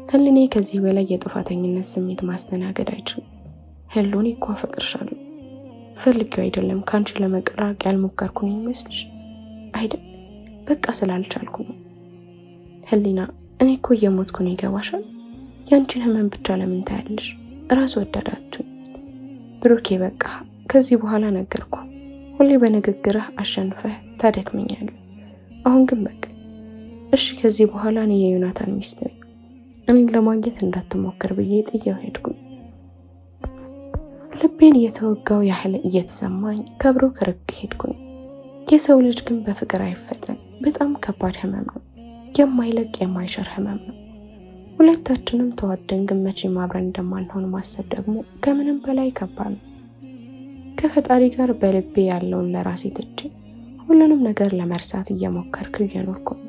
ህሊኔ ከዚህ በላይ የጥፋተኝነት ስሜት ማስተናገድ አይችልም። ህሊኔ እኮ አፈቅርሻለሁ። ፈልጌው አይደለም ካንቺ ለመቀራቅ ያልሞከርኩ ነው የሚመስልሽ አይደል? በቃ ስላልቻልኩ ነው። ህሊና እኔ እኮ እየሞትኩ ነው፣ ይገባሻል? ያንቺን ህመም ብቻ ለምን ታያለሽ? ራስ ወዳዳችሁ ብሩኬ በቃ ከዚህ በኋላ ነገርኩ። ሁሌ በንግግርህ አሸንፈህ ታደክመኛለህ። አሁን ግን በቃ እሺ፣ ከዚህ በኋላ እኔ የዮናታን ሚስት ነኝ። እኔን ለማግኘት እንዳትሞክር ብዬ ጥዬው ሄድኩኝ። ልቤን እየተወጋው ያህል እየተሰማኝ ከብሩክ ርቄ ሄድኩኝ። የሰው ልጅ ግን በፍቅር አይፈተን። በጣም ከባድ ህመም ነው፣ የማይለቅ የማይሸር ህመም ነው። ሁለታችንም ተዋደን ግን መቼም አብረን እንደማንሆን ማሰብ ደግሞ ከምንም በላይ ከባድ ነው። ከፈጣሪ ጋር በልቤ ያለውን ለራሴ ትቼ ሁሉንም ነገር ለመርሳት እየሞከርኩ እየኖርኩ ነው።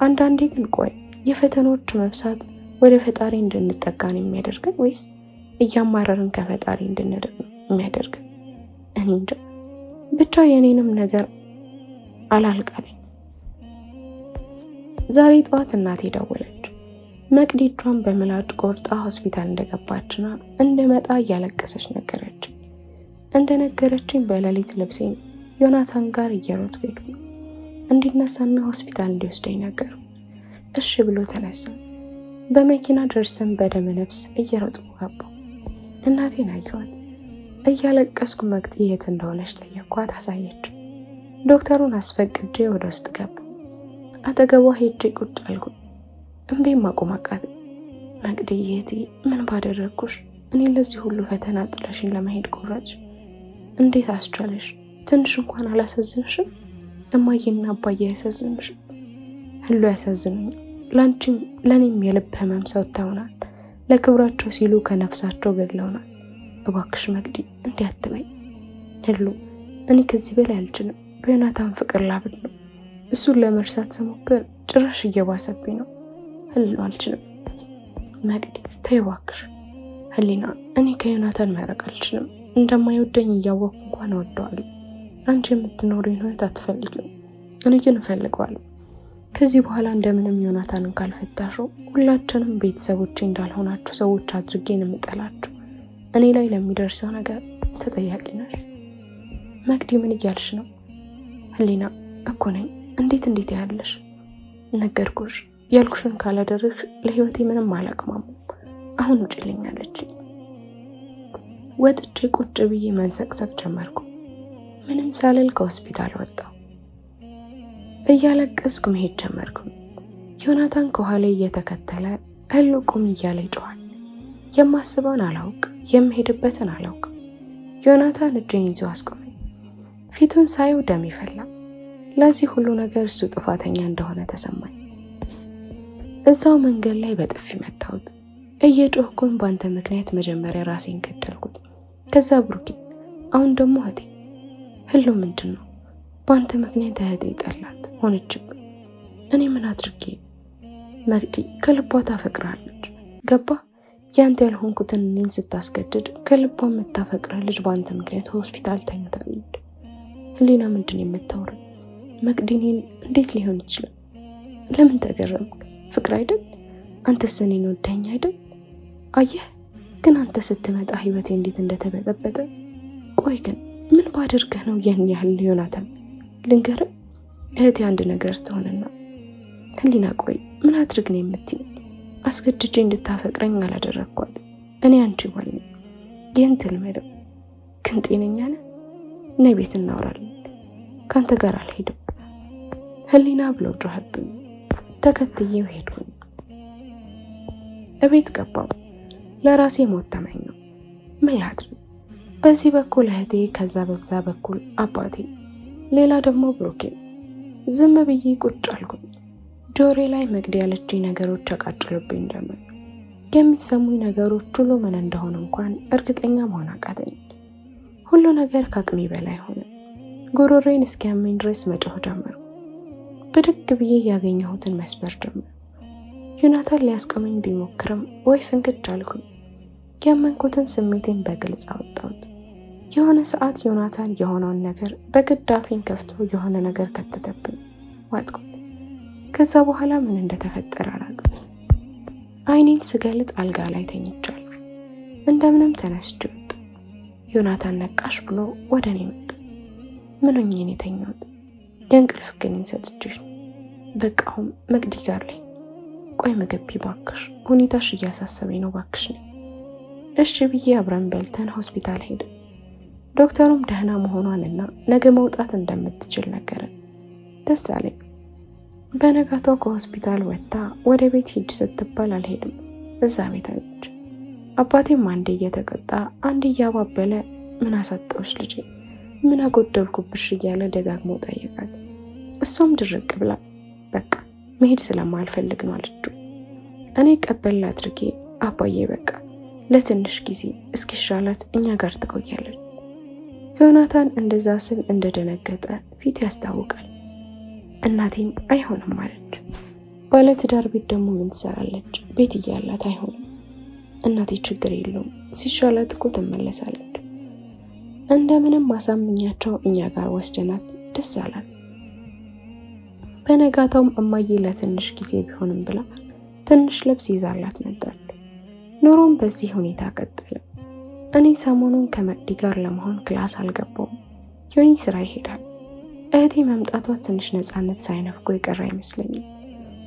አንዳንዴ ግን ቆይ የፈተናዎች መብሳት ወደ ፈጣሪ እንድንጠጋን የሚያደርገን ወይስ እያማረርን ከፈጣሪ እንድንርቅ ነው የሚያደርገን? እኔ እንጃ። ብቻ የኔንም ነገር አላልቃለኝ። ዛሬ ጠዋት እናቴ ደወለች። መቅዲ እጇን በምላጭ ቆርጣ ሆስፒታል እንደገባችና እንደመጣ እያለቀሰች ነገረች። እንደነገረችኝ በሌሊት ልብሴን ዮናታን ጋር እየሮጥኩ ሄድኩ። እንዲነሳና ሆስፒታል እንዲወስደኝ ነገሩ። እሺ ብሎ ተነሳ። በመኪና ደርሰን በደመ ነፍስ እየሮጥኩ ገባሁ። እናቴን አየኋት። እያለቀስኩ መቅዲ የት እንደሆነች ጠየኳት። አሳየች። ዶክተሩን አስፈቅጄ ወደ ውስጥ ገባሁ። አጠገቧ ሄጄ ቁጭ አልኩ። እምቤም ማቆም አቃተኝ። መቅዲ የት ምን ባደረግኩሽ? እኔ ለዚህ ሁሉ ፈተና ጥለሽኝ ለመሄድ ቆረጥሽ? እንዴት አስቻለሽ? ትንሽ እንኳን አላሳዝንሽም? እማዬና አባዬ ያሳዝንሽም? ሁሉ ያሳዝኑኝ። ላንቺም ለኔም የልብ ህመም ሰውተውናል። ለክብራቸው ሲሉ ከነፍሳቸው ገድለውናል። እባክሽ መቅዲ እንዲህ አትበይ። ሁሉ እኔ ከዚህ በላይ አልችልም። በዮናታን ፍቅር ላብድ ነው። እሱን ለመርሳት ስሞክር ጭራሽ እየባሰብኝ ነው። ሁሉ አልችልም። መቅዲ ተይ እባክሽ። ህሊና እኔ ከዮናታን መራቅ አልችልም። እንደማይወደኝ እያወቅኩ እንኳን እወደዋለሁ። አንቺ የምትኖሪውን ህይወት አትፈልጊም፣ እኔ ግን እፈልገዋለሁ። ከዚህ በኋላ እንደምንም ዮናታንን ካልፈታሽው ሁላችንም ቤተሰቦቼ እንዳልሆናችሁ ሰዎች አድርጌን የምጠላችሁ። እኔ ላይ ለሚደርሰው ነገር ተጠያቂ ነሽ። መቅዲ ምን እያልሽ ነው? ህሊና እኮ ነኝ። እንዴት ያለሽ? ነገርኩሽ። ያልኩሽን ካላደረግሽ ለህይወቴ ምንም አላቅማም። አሁን ውጪልኛለች። ወጥቼ ቁጭ ብዬ መንሰቅሰቅ ጀመርኩ። ምንም ሳልል ከሆስፒታል ወጣሁ። እያለቀስኩ መሄድ ጀመርኩ። ዮናታን ከኋላ እየተከተለ ህሉ ቁም እያለ ይጮሃል። የማስበውን አላውቅ፣ የምሄድበትን አላውቅ። ዮናታን እጄን ይዞ አስቆመኝ። ፊቱን ሳየው ደም ይፈላ። ለዚህ ሁሉ ነገር እሱ ጥፋተኛ እንደሆነ ተሰማኝ። እዛው መንገድ ላይ በጥፊ መታሁት። እየጮህኩኝ በአንተ ምክንያት መጀመሪያ ራሴን ገደልኩት፣ ከዛ ብሩኬ፣ አሁን ደግሞ እህቴ። ህሉ ምንድነው? በአንተ ምክንያት እህቴ ጠላት ሆነችብኝ። እኔ ምን አድርጌ? መቅዲ ከልቧ ታፈቅራለች። ገባ? ያንተ ያልሆንኩትን እኔን ስታስገድድ ከልቧ የምታፈቅራ ልጅ በአንተ ምክንያት ሆስፒታል ተኝታለች። ህሊና ምንድን የምታወራው? መቅዲኔን እንዴት ሊሆን ይችላል? ለምን ተገረምክ? ፍቅር አይደል? አንተስ እኔን ወደኸኝ አይደል? አየህ ግን አንተ ስትመጣ ህይወቴ እንዴት እንደተበጠበጠ። ቆይ ግን ምን ባደርገህ ነው ያን ያህል ዮናታን? ልንገርህ እህቴ አንድ ነገር ትሆንና ህሊና ቆይ ምን አድርግ ነው የምትይ? አስገድጄ እንድታፈቅረኝ አላደረግኳት። እኔ አንቺ ባል ነኝ። ይህን ትልመደው። ግን ጤነኛ ነህ? ነይ ቤት እናወራለን። ካንተ ጋር አልሄድም ህሊና ብሎ ጮኸብኝ። ተከትዬው ሄድኩኝ። እቤት ገባሁ። ለራሴ ሞት ተመኝ ነው። ምን ላድርግ? በዚህ በኩል እህቴ፣ ከዛ በዛ በኩል አባቴ፣ ሌላ ደግሞ ብሩኬ። ዝም ብዬ ቁጭ አልኩኝ። ጆሬ ላይ መቅዲ ያለችኝ ነገሮች አቃጭሉብኝ ጀመር። የሚሰሙኝ ነገሮች ሁሉ ምን እንደሆነ እንኳን እርግጠኛ መሆን አቃተኝ። ሁሉ ነገር ከአቅሜ በላይ ሆነ። ጉሮሬን እስኪያመኝ ድረስ መጮህ ጀመር። ብድግ ብዬ ያገኘሁትን መስበር ጀመር። ዮናታን ሊያስቆመኝ ቢሞክርም ወይ ፍንክች አልኩኝ። ያመንኩትን ስሜቴን በግልጽ አወጣሁት። የሆነ ሰዓት ዮናታን የሆነውን ነገር በግድ አፌን ከፍቶ የሆነ ነገር ከተተብኝ። ዋጥኩ። ከዛ በኋላ ምን እንደተፈጠረ አላውቅም። አይኔን ስገልጥ አልጋ ላይ ተኝቻለሁ። እንደምንም ተነስቼ ወጣ። ዮናታን ነቃሽ ብሎ ወደ እኔ መጣ። ምን ሆኜ ነው የተኛሁት? የእንቅልፍ ክኒን ሰጥቼሽ ነው። በቃ አሁን መቅዲ ጋር ላይ ቆይ ምግብ ባክሽ፣ ሁኔታሽ እያሳሰበኝ ነው ባክሽ ነኝ። እሺ ብዬ አብረን በልተን ሆስፒታል ሄደ። ዶክተሩም ደህና መሆኗንና ነገ መውጣት እንደምትችል ነገረን። ደስ አለኝ። በነጋታው ከሆስፒታል ወጥታ ወደ ቤት ሂድ ስትባል አልሄድም፣ እዛ ቤት አለች። አባቴም አንዴ እየተቆጣ አንዴ እያባበለ ምን አሳጣሁሽ ልጄ፣ ምን አጎደልኩብሽ እያለ ደጋግሞ ጠየቃት። እሷም ድርቅ ብላ በቃ መሄድ ስለማልፈልግ ነው አለችው። እኔ ቀበል አድርጌ አባዬ በቃ ለትንሽ ጊዜ እስኪሻላት እኛ ጋር ትቆያለች። ዮናታን እንደዛ ስል እንደደነገጠ ፊት ያስታውቃል። እናቴም አይሆንም አለች። ባለትዳር ቤት ደግሞ ምን ትሰራለች? ቤት እያላት አይሆንም። እናቴ ችግር የለውም ሲሻላት እኮ ትመለሳለች። እንደምንም ማሳምኛቸው እኛ ጋር ወስደናት ደስ አላት። በነጋታውም እማዬ ለትንሽ ጊዜ ቢሆንም ብላ ትንሽ ልብስ ይዛላት መጣች። ኑሮም በዚህ ሁኔታ ቀጠለ። እኔ ሰሞኑን ከመቅዲ ጋር ለመሆን ክላስ አልገባውም። ዮኒ ስራ ይሄዳል። እህቴ መምጣቷ ትንሽ ነፃነት ሳይነፍጎ የቀረ አይመስለኝም።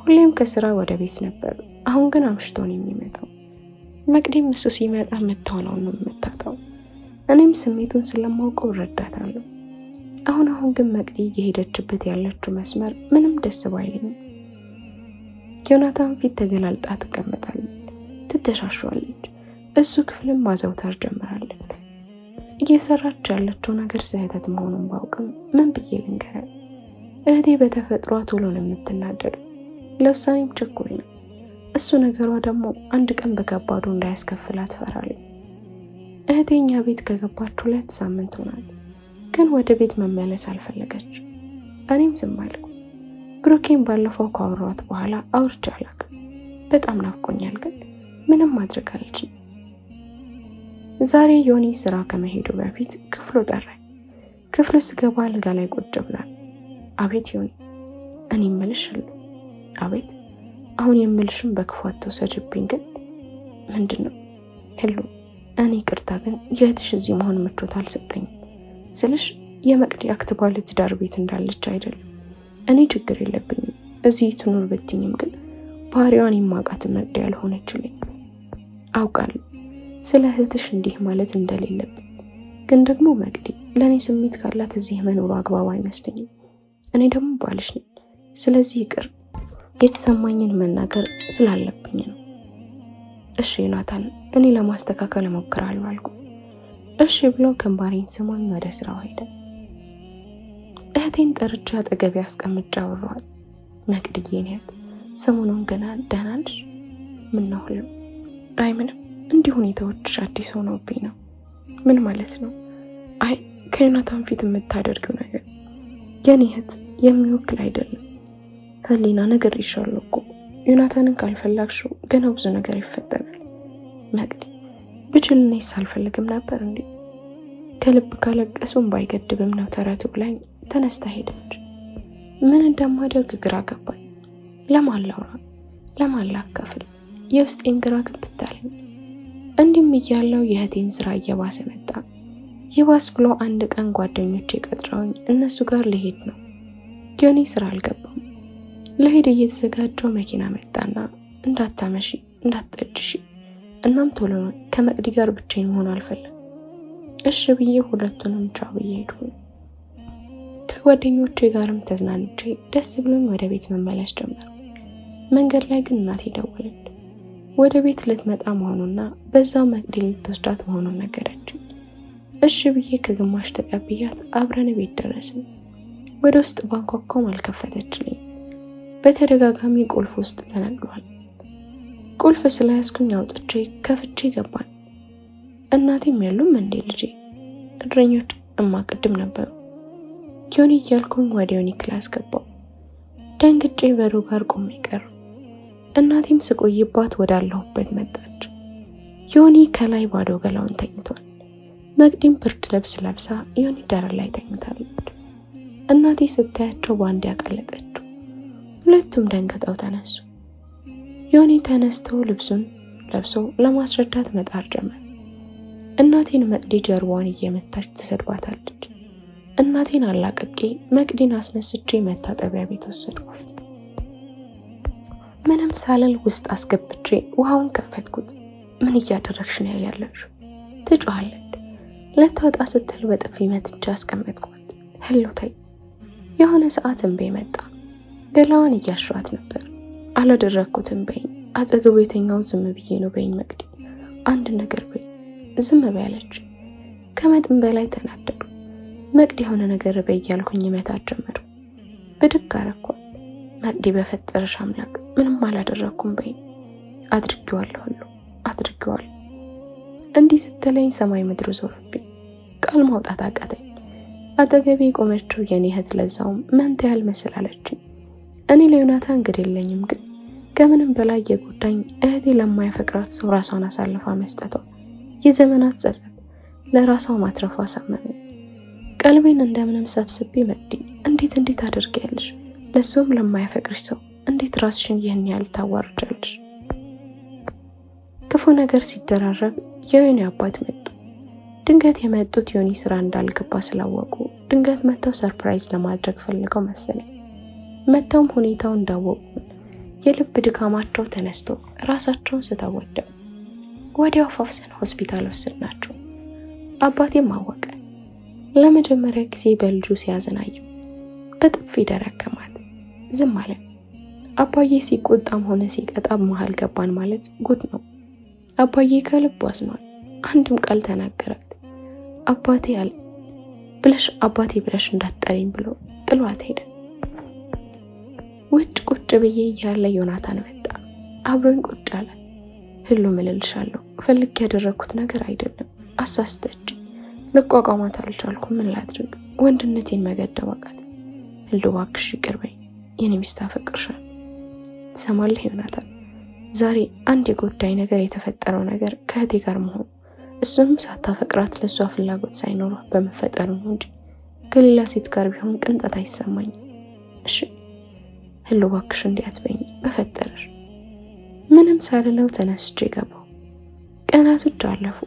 ሁሌም ከስራ ወደ ቤት ነበር። አሁን ግን አምሽቶ ነው የሚመጣው። መቅዲም እሱ ሲመጣ የምትሆነውን ነው የምታጣው። እኔም ስሜቱን ስለማውቀው እረዳታለሁ። አሁን ግን መቅዲ እየሄደችበት ያለችው መስመር ምንም ደስ ባይለኝም። ዮናታን ፊት ተገላልጣ ትቀመጣለች፣ ትተሻሸዋለች። እሱ ክፍልም ማዘውተር ጀምራለች። እየሰራች ያለችው ነገር ስህተት መሆኑን ባውቅም ምን ብዬ ልንገራት? እህቴ በተፈጥሯ ቶሎ ነው የምትናደደው፣ ለውሳኔም ችኩል ነው። እሱ ነገሯ ደግሞ አንድ ቀን በከባዱ እንዳያስከፍላት ፈራለሁ። እህቴ እኛ ቤት ከገባች 2 ሳምንት ሆናት፣ ግን ወደ ቤት መመለስ አልፈለገች። እኔም ዝም አልኩ። ብሩኬን ባለፈው ካወራኋት በኋላ አውርቼ አላውቅም። በጣም ናፍቆኛል፣ ግን ምንም ማድረግ አልችልም። ዛሬ ዮኒ ስራ ከመሄዱ በፊት ክፍሉ ጠራኝ። ክፍሉ ስገባ አልጋ ላይ ቁጭ ብሏል። አቤት ዮኒ፣ እኔ እምልሽ አሉ። አቤት፣ አሁን የምልሽም በክፉ አትወሰጂብኝ። ግን ምንድነው? ሄሉ፣ እኔ ቅርታ፣ ግን የእህትሽ እዚህ መሆን ምቾት አልሰጠኝም ስልሽ የመቅዲ አክት ባለ ትዳር ቤት እንዳለች አይደለም። እኔ ችግር የለብኝም እዚህ ትኑር ብትኝም፣ ግን ባህሪዋን የማውቃት መቅዲ ያልሆነችልኝ አውቃለሁ። ስለ እህትሽ እንዲህ ማለት እንደሌለብኝ፣ ግን ደግሞ መቅዲ ለእኔ ስሜት ካላት እዚህ መኖሩ አግባብ አይመስለኝም። እኔ ደግሞ ባልሽ ነኝ። ስለዚህ ይቅር፣ የተሰማኝን መናገር ስላለብኝ ነው። እሺ ዮናታን፣ እኔ ለማስተካከል እሞክራለሁ አልኩ። እሺ ብሎ ግንባሬን ስሞኝ ወደ ስራው ሄደ። እህቴን ጠርቻ አጠገቤ አስቀምጫ አወራኋት። መቅድዬ ናት። ሰሞኑን ገና ደህና ነሽ? ምን ነው ሁሉ? አይ ምንም፣ እንዲህ ሁኔታዎች አዲስ ሆነውብኝ ነው። ምን ማለት ነው? አይ ከዮናታን ፊት የምታደርገው ነገር የኔ እህት የሚወክል አይደለም። ህሊና ነግሬሻለሁ እኮ ዮናታንን ካልፈለግሽው ገና ብዙ ነገር ይፈጠራል። መቅዲ ብችል እኔስ አልፈልግም ነበር እንዴ? ከልብ ካለቀሱም ባይገድብም ነው ተረቱ ብላኝ ተነስታ ሄደች። ምን እንደማደርግ ግራ ገባኝ። ለማን ላውራ? ለማን ላካፍል? የውስጤን ግራ ገብታለኝ። እንዲህም እያለው የእህቴም ስራ እየባሰ መጣ። ይባስ ብሎ አንድ ቀን ጓደኞቼ ቀጥረውኝ እነሱ ጋር ልሄድ ነው። ዮኒ ስራ አልገባም። ለሄድ እየተዘጋጀው መኪና መጣና እንዳታመሺ እንዳትጠጅሺ፣ እናም ቶሎ ነው ከመቅዲ ጋር ብቻዬን መሆን አልፈለግም። እሺ ብዬ ሁለቱንም ቻው ብዬ ሄድኩ። ከጓደኞቼ ጋርም ተዝናንቼ ደስ ብሎኝ ወደ ቤት መመለስ ጀመርኩ። መንገድ ላይ ግን እናቴ ደወለች። ወደ ቤት ልትመጣ መሆኑና በዛው መቅዲ ልትወስዳት መሆኑን ነገረችኝ። እሺ ብዬ ከግማሽ ተቀብያት አብረን ቤት ደረስን። ወደ ውስጥ ባንኳኳም አልከፈተችልኝ። በተደጋጋሚ ቁልፍ ውስጥ ተነቅሏል። ቁልፍ ስለያዝኩኝ አውጥቼ ከፍቼ ገባን። እናቴም ያሉም እንዴ ልጄ እድረኞች ቅድም ነበሩ ዮኒ እያልኩኝ ወደ ዮኒ ክላስ ገባው። ደንግጬ በሩ ጋር ቆሜ ቀር። እናቴም ስቆይባት ወዳለሁበት መጣች። ዮኒ ከላይ ባዶ ገላውን ተኝቷል። መቅዲም ብርድ ልብስ ለብሳ ዮኒ ዳር ላይ ተኝታለች። እናቴ ስታያቸው ባንድ ያቀለጠችው። ሁለቱም ደንግጠው ተነሱ። ዮኒ ተነስቶ ልብሱን ለብሶ ለማስረዳት መጣር ጀመረ። እናቴን መቅዲ ጀርባዋን እየመታች ትሰድባታለች። እናቴን አላቅቄ መቅዲን አስነስቼ መታጠቢያ ቤት ወሰድኳት። ምንም ሳልል ውስጥ አስገብቼ ውሃውን ከፈትኩት። ምን እያደረግሽ ነው ያለሽው? ትጮኻለች። ለተወጣ ስትል በጥፊ መትቼ አስቀመጥኳት። ህሎታይ የሆነ ሰዓት እንቤ መጣ። ገላዋን እያሸዋት ነበር። አላደረግኩትም በይኝ። አጠገቡ የተኛው ዝም ብዬ ነው በይኝ መቅዲ፣ አንድ ነገር በይ። ዝም በያለች። ከመጠን በላይ ተናደዱ። መቅዲ የሆነ ነገር በይ ያልኩኝ መታት ጀመሩ። ብድግ አረኳት። መቅዲ በፈጠረሽ አምላክ ምንም አላደረኩም በይ። አድርጌዋለሁ። እንዲህ ስትለኝ ሰማይ ምድሩ ዞረብኝ። ቃል ማውጣት አቃተኝ። አጠገቤ ቆመችው የኔ እህት ለዛውም መንታ ያልመሰላለችኝ። እኔ ለዮናታን ግድ የለኝም፣ ግን ከምንም በላይ የጎዳኝ እህቴ ለማያፈቅራት ሰው ራሷን አሳልፋ መስጠቷ፣ የዘመናት ጸጸት ለራሷ ማትረፏ አሳመመኝ። ቀልቤን እንደምንም ሰብስቤ መቅዲ እንዴት አድርጊያለሽ? ለሰውም ለማያፈቅርሽ ሰው እንዴት ራስሽን ይህን ያህል ታዋርጃለሽ? ክፉ ነገር ሲደራረብ የዮኒ አባት መጡ። ድንገት የመጡት ዮኒ ስራ እንዳልገባ ስላወቁ ድንገት መተው ሰርፕራይዝ ለማድረግ ፈልገው መሰለኝ። መተውም ሁኔታው እንዳወቁ የልብ ድካማቸው ተነስቶ ራሳቸውን ስተወደው ወዲያው ፋፍሰን ሆስፒታል ወሰድናቸው። አባቴም አወቀ። ለመጀመሪያ ጊዜ በልጁ ሲያዘናየው በጥፊ ደረከማት። ዝም አለ። አባዬ ሲቆጣም ሆነ ሲቀጣ መሃል ገባን ማለት ጉድ ነው። አባዬ ከልቡ አዝኗል። አንድም ቃል ተናገራት። አባቴ አለ አባቴ ብለሽ እንዳትጠሪኝ ብሎ ጥሏት ሄደ። ውጭ ቁጭ ብዬ እያለ ዮናታን መጣ። አብሮኝ ቁጭ አለ። ሁሉም እልልሻለሁ፣ ፈልጌ ያደረኩት ነገር አይደለም፣ አሳስተች ልቋቋማት አልቻልኩም። ምን ላድርግ? ወንድነቴን መገደብ አቃተኝ። ሁሉ እባክሽ ይቅር በይ፣ የኔ ሚስት አፈቅርሻለሁ። ትሰማለህ ዮናታን? ዛሬ አንድ የጎዳይ ነገር የተፈጠረው ነገር ከእህቴ ጋር መሆኑ፣ እሱንም ሳታፈቅራት ለሷ ፍላጎት ሳይኖረው በመፈጠሩ ነው እንጂ ከሌላ ሴት ጋር ቢሆን ቅንጣት አይሰማኝ። እሺ ሁሉ እባክሽ እንዲያትበኝ በፈጠረሽ። ምንም ሳልለው ተነስቼ ገባሁ። ቀናቶች አለፉ።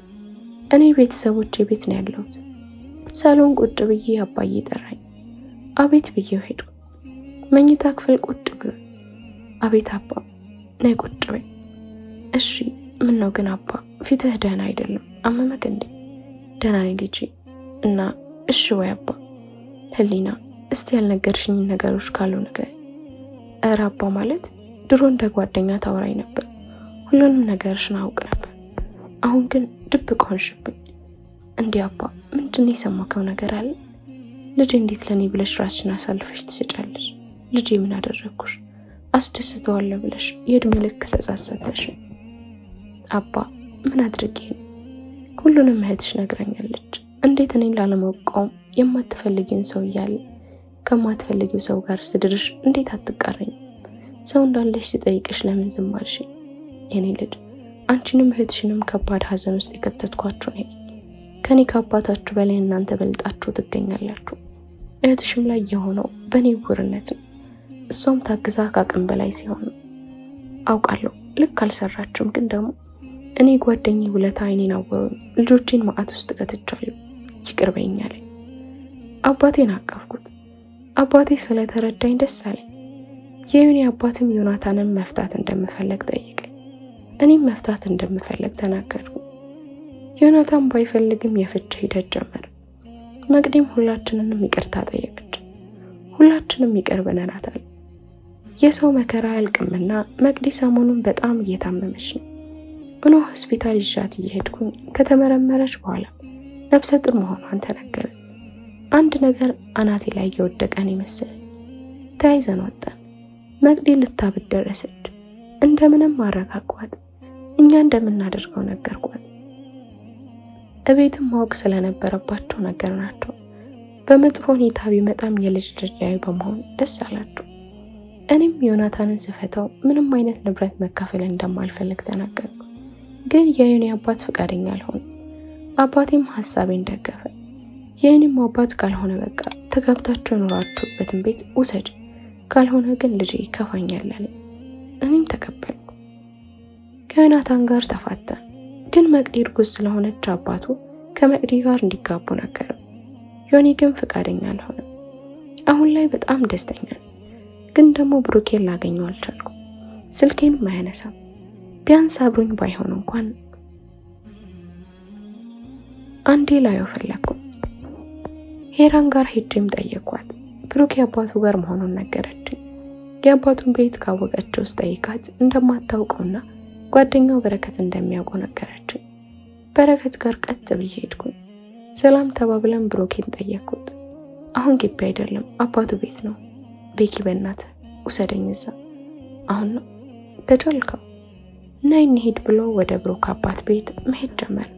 እኔ ቤተሰቦቼ ቤት ነው ያለሁት። ሳሎን ቁጭ ብዬ አባዬ ጠራኝ። አቤት ብዬው ሄድኩ። መኝታ ክፍል ቁጭ ብሎ አቤት አባ ነይ ቁጭ በይ። እሺ ምን ነው ግን አባ ፊትህ ደህና አይደለም፣ አመመክ እንዴ? ደህና ነኝ ልጄ። እና እሺ ወይ አባ። ህሊና እስቲ ያልነገርሽኝ ነገሮች ካሉ ነገር። ኧረ አባ ማለት ድሮ እንደ ጓደኛ ታወራኝ ነበር፣ ሁሉንም ነገርሽን አውቅ ነበር። አሁን ግን ድብቅ ሆንሽብኝ። እንዴ አባ ምንድነው የሰማከው ነገር አለ? ልጄ እንዴት ለኔ ብለሽ ራስሽን አሳልፈሽ ትሰጫለሽ? ልጄ ምን አደረኩሽ? አስደስተዋለሁ ብለሽ የእድሜ ልክ ሰጻሰተሽ። አባ ምን አድርጌ? ሁሉንም እህትሽ ነግራኛለች። እንዴት እኔን ላለመቆም የማትፈልጊውን ሰው እያለ ከማትፈልጊው ሰው ጋር ስድርሽ እንዴት አትቃረኝ? ሰው እንዳለሽ ሲጠይቅሽ ለምን ዝም አልሽ? የኔ ልጅ አንቺንም እህትሽንም ከባድ ሐዘን ውስጥ የከተትኳችሁ ነኝ። ከኔ ከአባታችሁ በላይ እናንተ በልጣችሁ ትገኛላችሁ። እህትሽም ላይ የሆነው በኔ ውርነት ነው። እሷም ታግዛ ከአቅም በላይ ሲሆን አውቃለሁ። ልክ አልሰራችም፣ ግን ደግሞ እኔ ጓደኛዬ ውለታ አይኔን አወሩኝ። ልጆቼን መዓት ውስጥ ከትቻለሁ። ይቅር በይኝ አለኝ። አባቴን አቀፍኩት። አባቴ ስለተረዳኝ ደስ አለኝ። የዩኒ አባትም ዮናታንን መፍታት እንደምፈልግ ጠየቀኝ። እኔም መፍታት እንደምፈልግ ተናገርኩ። ዮናታን ባይፈልግም የፍች ሂደት ጀመረ። መቅዲም ሁላችንንም ይቅርታ ጠየቀች። ሁላችንም ይቅር ብለናታል። የሰው መከራ አያልቅምና መቅዲ ሰሞኑን በጣም እየታመመች ነው። እኖ ሆስፒታል ይዣት እየሄድኩኝ ከተመረመረች በኋላ ነፍሰ ጡር መሆኗን ተነገረ። አንድ ነገር አናቴ ላይ የወደቀን ይመስል ተያይዘን ወጣን። መቅዲ ልታብድ ደረሰች። እንደምንም አረጋጓት። እኛ እንደምናደርገው ነገርኳት። እቤትም ማወቅ ስለነበረባቸው ነገር ናቸው። በመጥፎ ሁኔታ ቢመጣም የልጅ ልጅ ላይ በመሆን ደስ አላቸው። እኔም ዮናታንን ስፈታው ምንም አይነት ንብረት መካፈል እንደማልፈልግ ተናገርኩ። ግን የዩኒ አባት ፈቃደኛ አልሆነ። አባቴም ሐሳቤን ደገፈ። የዩኒም አባት ካልሆነ በቃ ተጋብታችሁ ኖራችሁበትን ቤት ውሰድ፣ ካልሆነ ግን ልጅ ይከፋኛል አለኝ። እኔም ተቀበልኩ። ከዮናታን ጋር ተፋታን። ግን መቅዲ እርጉዝ ስለሆነች አባቱ ከመቅዲ ጋር እንዲጋቡ ነገረው። ዮኒ ግን ፈቃደኛ አልሆነም። አሁን ላይ በጣም ደስተኛ ነኝ። ግን ደግሞ ብሩኬን ላገኘው አልቻልኩም። ስልኬንም አያነሳም። ቢያንስ አብሮኝ ባይሆን እንኳን አንዴ ላየው ፈለግኩ። ሄራን ጋር ሄጄም ጠየኳት። ብሩኬ አባቱ ጋር መሆኑን ነገረችኝ። የአባቱን ቤት ካወቀችው ጠይቃት እንደማታውቀውና ጓደኛው በረከት እንደሚያውቀው ነገረችኝ። በረከት ጋር ቀጥ ብዬ ሄድኩኝ። ሰላም ተባብለን ብሩኬን ጠየቅኩት። አሁን ግቢ አይደለም አባቱ ቤት ነው። ቤኪ በእናትህ ውሰደኝ እዛ። አሁን ነው ከቻልከው ነይ እንሂድ ብሎ ወደ ብሩክ አባት ቤት መሄድ ጀመር።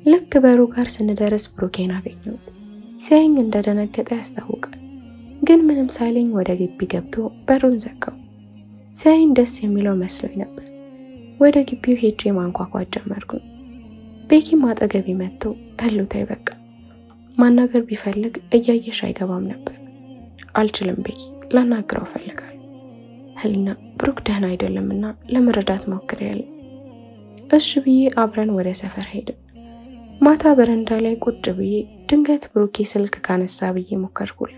ልክ በሩ ጋር ስንደርስ ብሩኬን አገኘሁት። ሲያየኝ እንደደነገጠ ያስታውቃል። ግን ምንም ሳይለኝ ወደ ግቢ ገብቶ በሩን ዘጋው። ሲያየኝ ደስ የሚለው መስሎኝ ነበር። ወደ ግቢው ሄጄ ማንኳኳት ጀመርኩኝ። ቤኪም አጠገቤ መጥቶ እህሉታይ በቃ ማናገር ቢፈልግ እያየሽ አይገባም ነበር። አልችልም ቤኪ፣ ላናግረው ፈልጋለሁ። ህሊና ብሩክ ደህና አይደለምና ለመረዳት ሞክሬያለሁ። እሺ ብዬ አብረን ወደ ሰፈር ሄድን። ማታ በረንዳ ላይ ቁጭ ብዬ ድንገት ብሩኬ ስልክ ካነሳ ብዬ ሞከርኩል።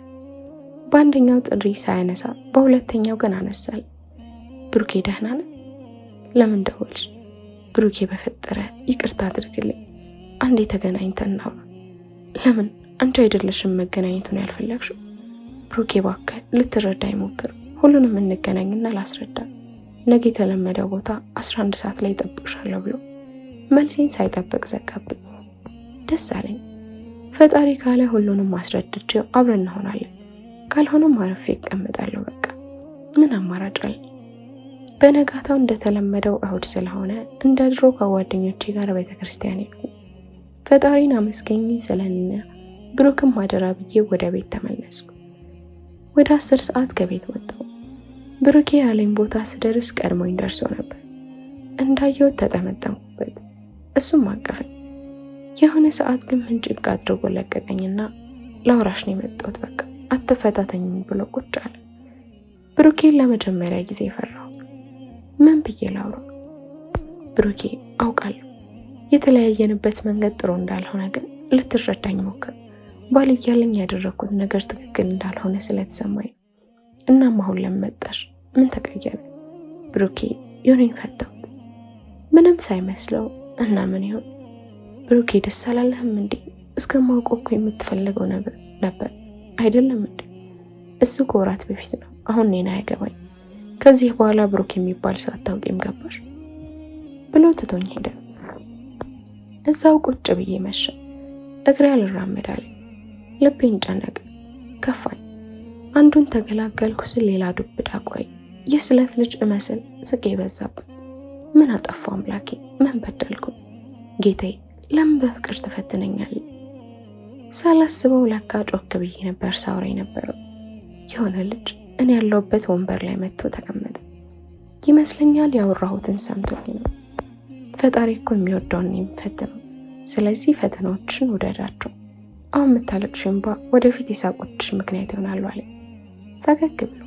በአንደኛው ጥሪ ሳያነሳ በሁለተኛው ግን አነሳል። ብሩኬ ደህና ነህ? ለምን ደወልሽ? ብሩኬ በፈጠረ ይቅርታ አድርግልኝ። አንዴ ተገናኝተን እናውራ። ለምን አንቺ አይደለሽም መገናኘቱን ያልፈለግሽው? ብሩኬ እባክህ ልትረዳኝ ሞክር። ሁሉንም እንገናኝና ላስረዳ። ነገ የተለመደው ቦታ 11 ሰዓት ላይ እጠብቅሻለሁ ብሎ መልሴን ሳይጠብቅ ዘጋብኝ። ደስ አለኝ። ፈጣሪ ካለ ሁሉንም ማስረድቼው አብረን እንሆናለን። ካልሆነም አረፌ እቀመጣለሁ። በቃ ምን አማራጭ አለ? በነጋታው እንደተለመደው እሁድ ስለሆነ እንደ ድሮ ከጓደኞቼ ጋር ቤተክርስቲያን ሄድኩ። ፈጣሪን አመስገኝ ስለኔና ብሩክም አደራ ብዬ ወደ ቤት ተመለስኩ። ወደ 10 ሰዓት ከቤት ወጣሁ። ብሩኬ ያለኝ ቦታ ስደርስ ቀድሞኝ ደርሶ ነበር። እንዳየው ተጠመጠምኩበት። እሱም አቀፈኝ። የሆነ ሰዓት ግን ምንጭቅ አድርጎ ለቀቀኝና ላውራሽ ነው የመጣሁት በቃ አትፈታተኝ ብሎ ቁጭ አለ። ብሩኬን ለመጀመሪያ ጊዜ ፈራሁ። ምን ብዬ ላውራ? ብሩኬ አውቃለሁ የተለያየንበት መንገድ ጥሩ እንዳልሆነ፣ ግን ልትረዳኝ ሞክር። ባል እያለኝ ያደረኩት ነገር ትክክል እንዳልሆነ ስለተሰማኝ። እናም አሁን ለመጣሽ ምን ተቀየረ? ብሩኬ ዮኒን ፈታሁት ምንም ሳይመስለው። እና ምን ይሁን ብሩኬ ደስ አላለህም እንዴ? እስከማውቀው እኮ የምትፈልገው ነገር ነበር አይደለም እንዴ? እሱ ከወራት በፊት ነው። አሁን እኔን አያገባኝ። ከዚህ በኋላ ብሩክ የሚባል ሰው አታውቂም ገባሽ? ብሎ ትቶኝ ሄደ። እዛው ቁጭ ብዬ መሸ። እግሬ አልራመዳለኝ። ልቤን ጨነቀ፣ ከፋኝ። አንዱን ተገላገልኩ ስል ሌላ ዱብዳ ቆይ። የስለት ልጅ እመስል ስቄ በዛብኝ። ምን አጠፋው አምላኬ? ምን በደልኩ? ጌታዬ ለምን በፍቅር ትፈትነኛለህ? ሳላስበው ለካ ጮክ ብዬ ነበር ሳውራ የነበረው። የሆነ ልጅ እኔ ያለሁበት ወንበር ላይ መጥቶ ተቀመጠ። ይመስለኛል ያወራሁትን ሰምቶኝ ነው። ፈጣሪ እኮ የሚወደውን ነው የሚፈትነው። ስለዚህ ፈተናዎችን ውደዳቸው። አሁን የምታለቅሽው እንባ ወደፊት የሳቆችሽ ምክንያት ይሆናሉ አለ ፈገግ ብሎ።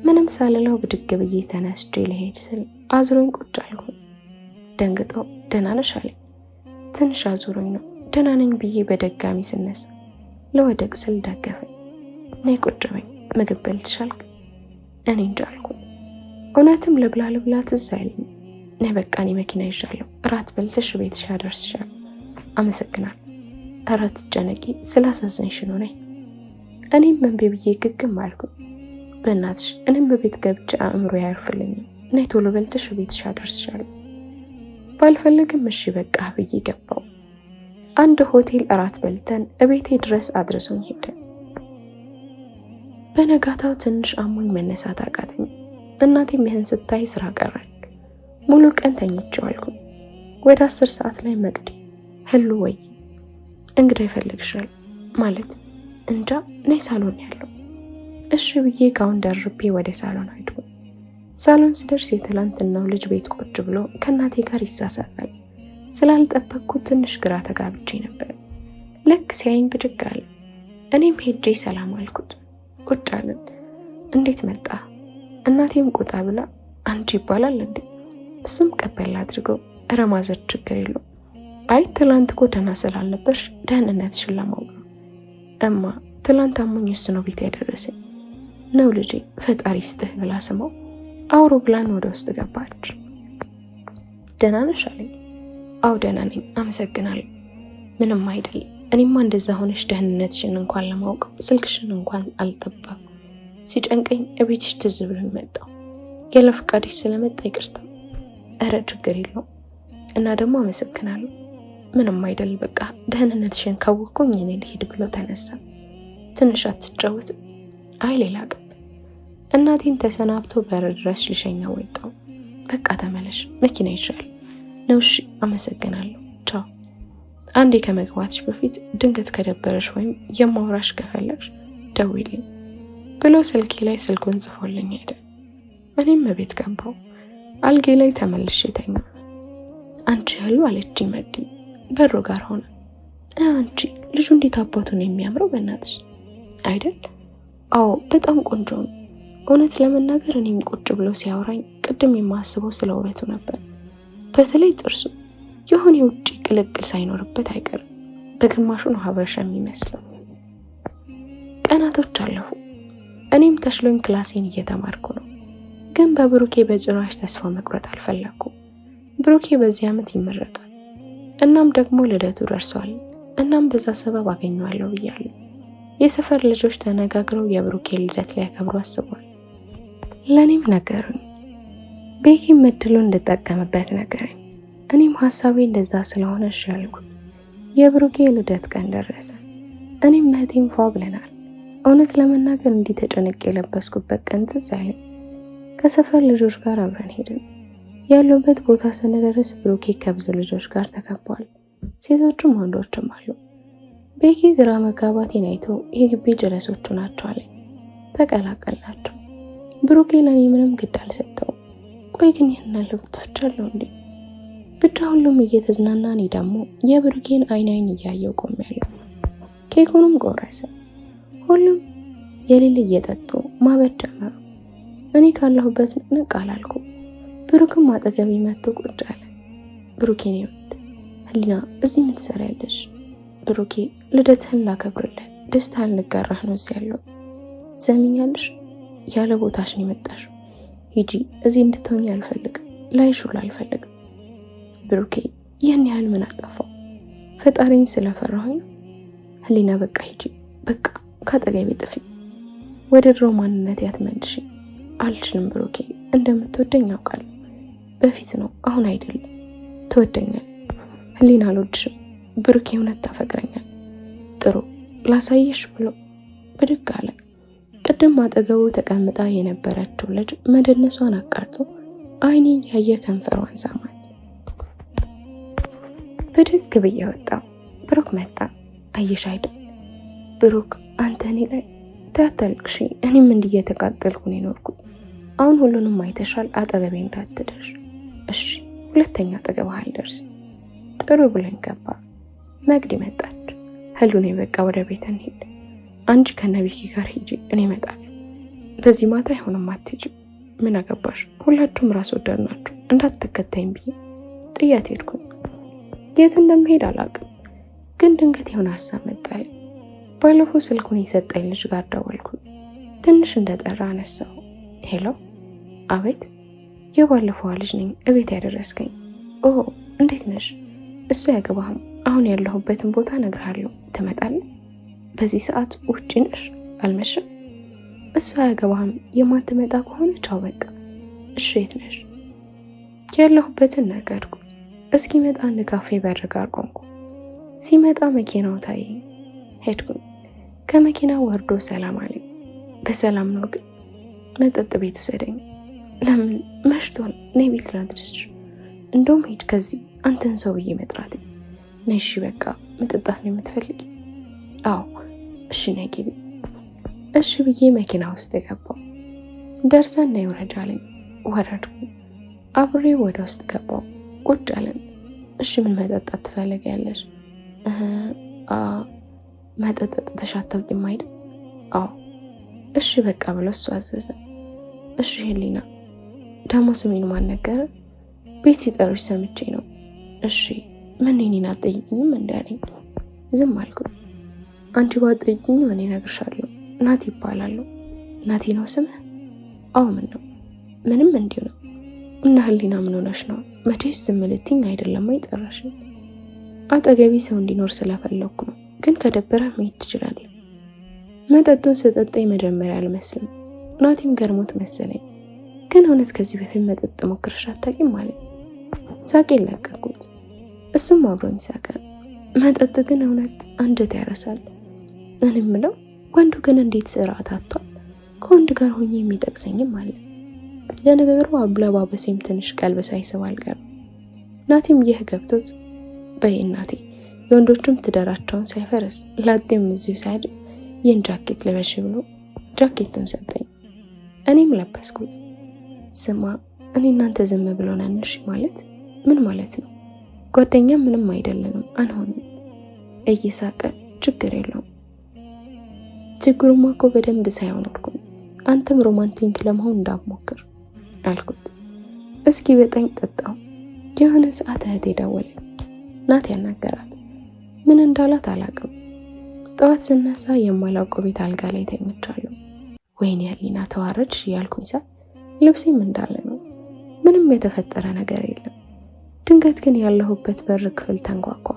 ምንም ሳልለው ብድግ ብዬ ተነስቼ ልሄድ ስል አዙሮኝ ቁጭ አልኩ። ደንግጦ ደህና ነሽ አለኝ። ትንሽ አዙሮኝ ነው ደህና ነኝ ብዬ በደጋሚ ስነሳ ለወደቅ ስል ደገፈኝ። ነይ ቁጭ በይ፣ ምግብ በልተሻል? እኔ እንጃ አልኩ። እውነትም ልብላ ትዝ አይለኝም። ነይ በቃ እኔ መኪና ይዣለሁ፣ እራት በልተሽ ቤትሽ አደርስሻለሁ። አመሰግናለሁ። ኧረ አትጨነቂ፣ ስላሳዘንሽ ነው። ነይ። እኔም መንቤ ብዬ ግግም አልኩ። በእናትሽ እኔም በቤት ገብቼ አእምሮ ያርፍልኝም። ነይ ቶሎ በልተሽ ቤትሽ አደርስሻለሁ። ባልፈልግም እሺ በቃ ብዬ ገባው። አንድ ሆቴል እራት በልተን እቤቴ ድረስ አድርሶኝ ሄደ። በነጋታው ትንሽ አሞኝ መነሳት አቃተኝ። እናቴም ይህን ስታይ ስራ ቀራል። ሙሉ ቀን ተኝቼው አልኩ። ወደ 10 ሰዓት ላይ መቅዲ ህሉ ወይ እንግዳ ይፈልግሻል ማለት እንጃ፣ ነይ ሳሎን ያለው። እሺ ብዬ ጋውን ደርቤ ወደ ሳሎን ሄድኩ። ሳሎን ስደርስ የትላንትናው ልጅ ቤት ቁጭ ብሎ ከእናቴ ጋር ይሳሳቃል። ስላልጠበቅኩት ትንሽ ግራ ተጋብቼ ነበር። ልክ ሲያይኝ ብድግ አለ። እኔም ሄጄ ሰላም አልኩት። ቁጭ አለን። እንዴት መጣ? እናቴም ቁጣ ብላ አንቺ ይባላል እንዴ? እሱም ቀበል አድርገው ረማዘር ችግር የለው። አይ ትላንት እኮ ደህና ስላልነበርሽ ደህንነትሽን ለማወቅ ነው። እማ ትላንት አሞኝ እሱ ነው ቤት ያደረሰኝ ነው ልጄ፣ ፈጣሪ ይስጥህ ብላ ስማው አውሮፕላን ወደ ውስጥ ገባች። ደህና ነሽ አለኝ። አው ደህና ነኝ አመሰግናለሁ። ምንም አይደል። እኔማ እንደዛ ሆነሽ ደህንነትሽን እንኳን ለማወቅ ስልክሽን እንኳን አልጠባም። ሲጨንቀኝ እቤትሽ ትዝ ብሎኝ መጣሁ። ያለ ፈቃድሽ ስለመጣ ይቅርታ። ኧረ ችግር የለው እና ደግሞ አመሰግናለሁ። ምንም አይደል። በቃ ደህንነትሽን ካወቅኩኝ እኔ ልሄድ ብሎ ተነሳ። ትንሽ አትጫወት? አይ ሌላ ቀን። እናቴን ተሰናብቶ በር ድረስ ልሸኛው ወጣው። በቃ ተመለሽ፣ መኪና ይሻል ነው። እሺ አመሰግናለሁ፣ ቻው። አንዴ ከመግባትሽ በፊት ድንገት ከደበረሽ ወይም የማውራሽ ከፈለግሽ ደውይልኝ ብሎ ስልኬ ላይ ስልኩን ጽፎልኝ ሄደ። እኔም ቤት ገባው። አልጌ ላይ ተመልሼ ተኛሁ። አንቺ ህሉ አለችኝ መዲ በሩ ጋር ሆነ። አንቺ ልጁ እንዴት አባቱ ነው የሚያምረው በእናትሽ አይደል? አዎ በጣም ቆንጆ ነው። እውነት ለመናገር እኔም ቁጭ ብሎ ሲያወራኝ ቅድም የማስበው ስለ ውበቱ ነበር። በተለይ ጥርሱ የሆነ የውጭ ቅልቅል ሳይኖርበት አይቀርም። በግማሹ ነው ሀበሻ የሚመስለው። ቀናቶች አለፉ። እኔም ተሽሎኝ ክላሴን እየተማርኩ ነው። ግን በብሩኬ በጭራሽ ተስፋ መቁረጥ አልፈለኩም። ብሩኬ በዚህ ዓመት ይመረቃል። እናም ደግሞ ልደቱ ደርሷል። እናም በዛ ሰበብ አገኘዋለሁ ብያለሁ። የሰፈር ልጆች ተነጋግረው የብሩኬ ልደት ሊያከብሩ አስበዋል። ለኔም ነገሩኝ። ቤኪም እድሉን እንድጠቀምበት ነገረኝ። እኔም ሐሳቤ እንደዛ ስለሆነ እሺ አልኩ። የብሩኬ ልደት ቀን ደረሰ። እኔም እህቴም ፏ ብለናል። እውነት ለመናገር እንዲህ ተጨንቄ የለበስኩበት ቀን ትዝ አለኝ። ከሰፈር ልጆች ጋር አብረን ሄድን። ያለበት ቦታ ስንደርስ ብሩኬ ከብዙ ልጆች ጋር ተከቧል። ሴቶችም ወንዶችም አሉ። ቤኪ ግራ መጋባቴን አይቶ የግቢ ጀለሶቹ ናቸው አለ። ተቀላቀልናቸው። ብሩኬ ለኔ ምንም ግድ አልሰጠው። ቆይ ግን ይህን ልብት ፍቻለሁ እንዴ? ብቻ ሁሉም እየተዝናና እኔ ደግሞ የብሩኬን አይን እያየው ቆሜያለሁ። ኬኩንም ቆረሰ። ሁሉም የሌለ እየጠጡ ማበድ ጀመሩ። እኔ ካለሁበት ንቅ አላልኩ። ብሩክም አጠገቤ መጥቶ ቁጭ አለ። ብሩኬን ይወድ ህሊና እዚህ ምን ትሰሪያለሽ? ብሩኬ ልደትህን ላከብርልህ ደስታህን ልጋራህ ነው እዚህ ያለው። ዘሚኛለሽ ያለ ቦታሽን የመጣሽው ሂጂ። እዚህ እንድትሆኚ አልፈልግም፣ ላይሽ ሁሉ አልፈልግም። ብሩኬ ይህን ያህል ምን አጠፋው? ፈጣሪን ስለፈራሁኝ። ህሊና በቃ ሂጂ፣ በቃ ካጠገቤ ጥፊ። ወደ ድሮ ማንነቴ አትመልሽኝ። አልችልም ብሩኬ፣ እንደምትወደኝ አውቃለሁ። በፊት ነው አሁን አይደለም። ትወደኛል። ህሊና አልወድሽም። ብሩኬ እውነት ታፈቅረኛል። ጥሩ ላሳየሽ ብሎ ብድግ አለ። ቅድም አጠገቡ ተቀምጣ የነበረችው ልጅ መደነሷን አቃርቶ አይኔ ያየ ከንፈሯን ሳማት። ብድግ ብዬ ወጣሁ። ብሩክ መጣ። አየሽ አይደል ብሩክ አንተ እኔ ላይ ታታልቅሽ፣ እኔም እንዲህ እየተቃጠልኩ ነው የኖርኩት። አሁን ሁሉንም አይተሻል፣ አጠገቤ እንዳትደርሽ እሺ? ሁለተኛ አጠገብህ አልደርስም። ጥሩ ብለን ገባ። መግዲ መጣች። ህሉኔ በቃ ወደ ቤት እንሂድ፣ አንቺ ከነቢኪ ጋር ሂጂ፣ እኔ እመጣለሁ። በዚህ ማታ አይሆንም፣ አትሂጂ። ምን አገባሽ? ሁላችሁም ራስ ወዳድ ናችሁ፣ እንዳትከተይም ብዬ ጥያት ሄድኩኝ። የት እንደምሄድ አላውቅም፣ ግን ድንገት የሆነ ሀሳብ መጣልኝ። ባለፈው ስልኩን የሰጠኝ ልጅ ጋር ደወልኩኝ። ትንሽ እንደጠራ አነሳው። ሄሎ። አቤት። የባለፈዋ ልጅ ነኝ፣ እቤት ያደረስከኝ። ኦ እንዴት ነሽ? እሱ ያገባህም፣ አሁን ያለሁበትን ቦታ እነግርሃለሁ፣ ትመጣለህ? በዚህ ሰዓት ውጪ ነሽ? አልመሸም? እሱ አያገባህም፣ የማትመጣ ከሆነ ቻው በቃ። እሺ የት ነሽ? ያለሁበትን ነገርኩት። እስኪመጣ አንድ ካፌ በር ጋር ቆምኩ። ሲመጣ መኪናው ታየኝ። ሄድኩኝ። ከመኪናው ወርዶ ሰላም አለኝ። በሰላም ነው ግን መጠጥ ቤት ውሰደኝ። ለምን? መሽቷል፣ ነይ ቤት ላድርስሽ። እንደውም ሂድ ከዚህ አንተን ሰው ብዬ መጥራት። ነይ እሺ በቃ። መጠጣት ነው የምትፈልጊ? አዎ እሺ ነይ ግቢ። እሺ ብዬ መኪና ውስጥ ገባው። ደርሰን ነይ ውረጅ አለኝ። ወረድኩ። አብሬ ወደ ውስጥ ገባው። ቁጭ አለን። እሺ ምን መጠጣት ትፈልጊያለሽ? መጠጥ ጠጥተሽ አታውቂም አይደል? አዎ እሺ በቃ ብሎ እሱ አዘዘ። እሺ ሄሊና ደግሞ ስሜን ማን ነገረ? ቤት ሲጠሩሽ ሰምቼ ነው። እሺ ምን እኔን አትጠይቂኝም እንዳለኝ ዝም አልኩ። አንቺ ባትጠይቂኝም እኔ እነግርሻለሁ። ናቲ ይባላለሁ። ናቲ ነው ስምህ? አዎ ምን ነው? ምንም እንዲሁ ነው። እና ህሊና ምን ሆነሽ ነው? መቼስ ዝም ልትይኝ አይደለም አይጠራሽኝ። አጠገቢ ሰው እንዲኖር ስለፈለኩ ነው። ግን ከደበረህ መሄድ ትችላለህ። መጠጡን ስጠጣኝ መጀመሪያ አልመስልም። ናቲም ገርሞት መሰለኝ። ግን እውነት ከዚህ በፊት መጠጥ ሞክረሽ አታውቂም ማለት? ሳቄን ለቀኩት። እሱም አብሮኝ ሳቀ። መጠጥ ግን እውነት አንጀት ያረሳል። እኔ የምለው ወንዱ ግን እንዴት ስርዓት አጥቷል? ከወንድ ጋር ሆኜ የሚጠቅሰኝም አለ። ለነገሩ አለባበሴም ትንሽ ቀልብ ሳይስብ አልቀረም። ናቲም ይህ ገብቶት በይ እናቴ የወንዶቹም ትዳራቸውን ሳይፈርስ ላጤም እዚሁ ሳያድር ይህን ጃኬት ልበሽ ብሎ ጃኬቱን ሰጠኝ። እኔም ለበስኩት። ስማ እኔ እናንተ ዝም ብሎ ነንሽ ማለት ምን ማለት ነው? ጓደኛ ምንም አይደለንም፣ አንሆንም። እየሳቀ ችግር የለውም። ችግሩማ እኮ በደንብ ሳይሆን እኮ አንተም ሮማንቲክ ለመሆን እንዳትሞክር አልኩት። እስኪ በጣኝ ጠጣው። የሆነ ሰዓት እህቴ ደወለች። ናት ያናገራት። ምን እንዳላት አላውቅም። ጠዋት ስነሳ የማላውቀው ቤት አልጋ ላይ ተኝቻለሁ። ወይኔ ህሊና ተዋረድሽ እያልኩኝ ሳ ልብሴም እንዳለ ነው። ምንም የተፈጠረ ነገር የለም። ድንገት ግን ያለሁበት በር ክፍል ተንኳኳ።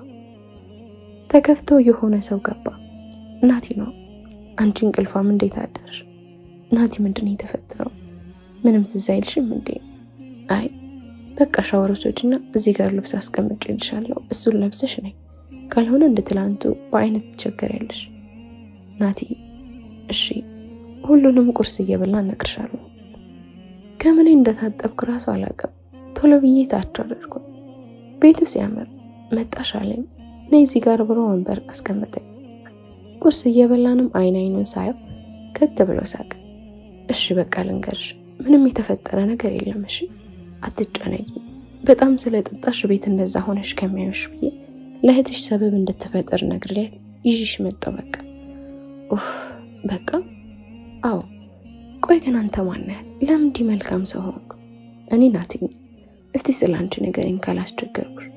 ተከፍቶ የሆነ ሰው ገባ። ናቲ ነው። አንቺ እንቅልፋም እንዴት አደርሽ? ናቲ ምንድነው የተፈጠረው? ምንም ትዝ አይልሽም እንዴ? አይ በቃ ሻወር ውሰጂና እዚህ ጋር ልብስ አስቀምጬልሻለሁ፣ እሱን ለብሰሽ ነይ። ካልሆነ እንድትላንቱ በአይነት ትቸገሪያለሽ። ናቲ እሺ ሁሉንም ቁርስ እየበላ እነግርሻለሁ። ከምን እንደታጠብኩ ራሱ አላውቅም። ቶሎ ብዬ ታች አደረኩ። ቤቱ ሲያምር መጣሽ አለኝ። ነይ እዚህ ጋር ብሎ ወንበር አስቀመጠኝ። ቁርስ እየበላንም አይኑን ሳየው ከት ብሎ ሳቀ። እሺ በቃ ልንገርሽ፣ ምንም የተፈጠረ ነገር የለም። እሺ አትጨነቂ። በጣም ስለጠጣሽ ቤት እንደዛ ሆነሽ ከሚያዩሽ ብዬ ለእህትሽ ሰበብ እንድትፈጠር ነግሬያት ይዤሽ መጣሁ። በቃ ኡፍ በቃ አዎ። ቆይ ግን አንተ ማን ነህ? ለምን እንዲህ መልካም ሰው ሆንክ? እኔ ናቲ። እስቲ ስላንቺ ንገሪኝ ካላስቸገርኩሽ።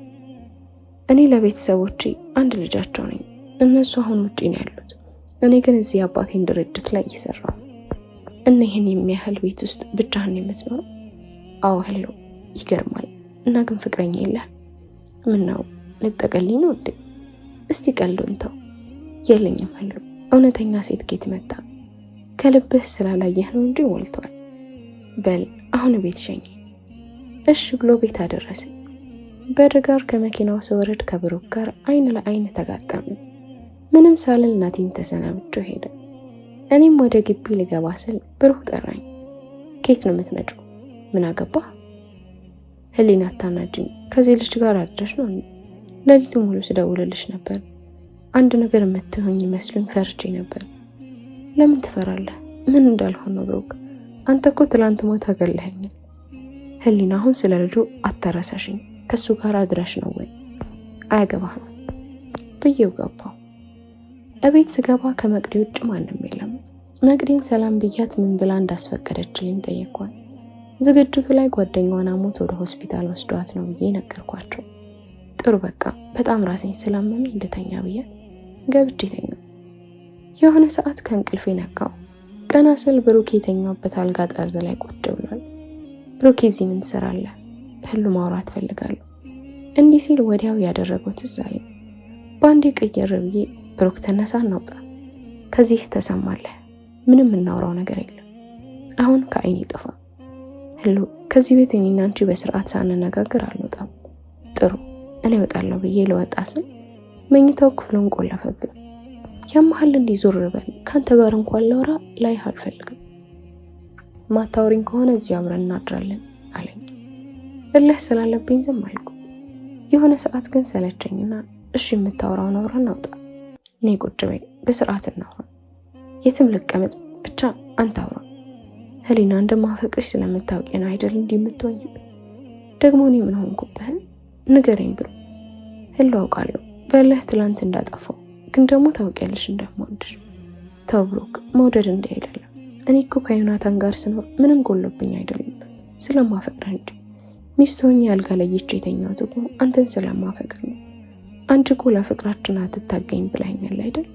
እኔ ለቤተሰቦቼ አንድ ልጃቸው ነኝ። እነሱ አሁን ውጪ ነው ያሉት። እኔ ግን እዚህ አባቴን ድርጅት ላይ እየሰራሁ። እና ይሄን የሚያህል ቤት ውስጥ ብቻህን የምትኖረው? አዎ ህሎ፣ ይገርማል። እና ግን ፍቅረኛ የለህ? ምን ነው ልጠቀልኝ ነው እንዴ? እስቲ ቀልዱን ተው። የለኝም ህሎ። እውነተኛ ሴት ኬት መጣ? ከልብህ ስላላየህ ነው እንጂ ሞልቷል። በል አሁን ቤት ሸኝ። እሺ ብሎ ቤት አደረሰኝ። በር ጋር ከመኪናው ስወርድ ከብሩክ ጋር አይን ለአይን ተጋጠምን። ምንም ሳልል ናቲን ተሰናብቼው ሄደ። እኔም ወደ ግቢ ልገባ ስል ብሩክ ጠራኝ። ኬት ነው የምትመጪው? ምን አገባ? ህሊና አታናጅኝ። ከዚህ ልጅ ጋር አድረሽ ነው? ሌሊቱን ሙሉ ስደውልልሽ ነበር። አንድ ነገር የምትሆኝ መስሎኝ ፈርቼ ነበር። ለምን ትፈራለህ? ምን እንዳልሆነ ነው ብሩክ? አንተ እኮ ትላንት ሞት አገለኸኝ። ህሊና አሁን ስለ ልጁ አታረሳሽኝ። ከሱ ጋር አድረሽ ነው ወይ? አያገባህም ብዬው ገባሁ። እቤት ስገባ ከመቅዲ ውጭ ማንም የለም። መቅዲን ሰላም ብያት ምን ብላ እንዳስፈቀደችልኝ ጠየኳት። ዝግጅቱ ላይ ጓደኛዋን አሞት ወደ ሆስፒታል ወስዷት ነው ብዬ ነገርኳቸው። ጥሩ በቃ በጣም ራሴን ስላመመኝ እንደተኛ ብያት ገብቼ ተኛሁ። የሆነ ሰዓት ከእንቅልፌ ነቃሁ። ቀና ስል ብሩክ የተኛበት አልጋ ጠርዝ ላይ ቁጭ ብሏል። ብሩክ እዚህ ምን ትሰራለህ? ህሉ ማውራት ፈልጋለሁ። እንዲህ ሲል ወዲያው ያደረገው ትዝ አለኝ። በአንዴ ቀየር ብዬ ብሩክ ተነሳ እናውጣ። ከዚህ ተሰማለህ? ምንም እናውራው ነገር የለም። አሁን ከአይኔ ጥፋ። ህሉ ከዚህ ቤት እኔና አንቺ በስርዓት ሳንነጋገር አልወጣም። ጥሩ እኔ እወጣለሁ ብዬ ልወጣ ስል መኝታው ክፍሉን ቆለፈብኝ። ያመሃል እንዲዞር በል፣ ካንተ ጋር እንኳን ላውራ ላይ አልፈልግም። ማታወሪኝ ከሆነ እዚህ አብረን እናድራለን አለኝ። እልህ ስላለብኝ ዝም አልኩ። የሆነ ሰዓት ግን ሰለቸኝና እሺ የምታወራውን አውራ እናውጣ። እኔ ቁጭ በይ በስርዓት እናውራ። የትም ልቀመጥ ብቻ አንተ አውራ። ህሊና እንደማፈቅርሽ ስለምታውቂ ነው አይደል እንዲህ የምትሆኝብኝ? ደግሞ እኔ ምን ሆንኩብህ? ንገረኝ ብሎ ህሉ አውቃለሁ በእልህ ትላንት እንዳጠፋው፣ ግን ደግሞ ታውቂያለሽ እንደማወድሽ። ተው ብሩክ፣ መውደድ እንዲህ አይደለም። እኔ እኮ ከዮናታን ጋር ስኖር ምንም ጎሎብኝ አይደለም፣ ስለማፈቅር እንጂ። ሚስት ሆኜ አልጋ ለይቼ የተኛሁት እኮ አንተን ስለማፈቅር ነው። አንቺ እኮ ለፍቅራችን አትታገኝ ብለኸኛል አይደል?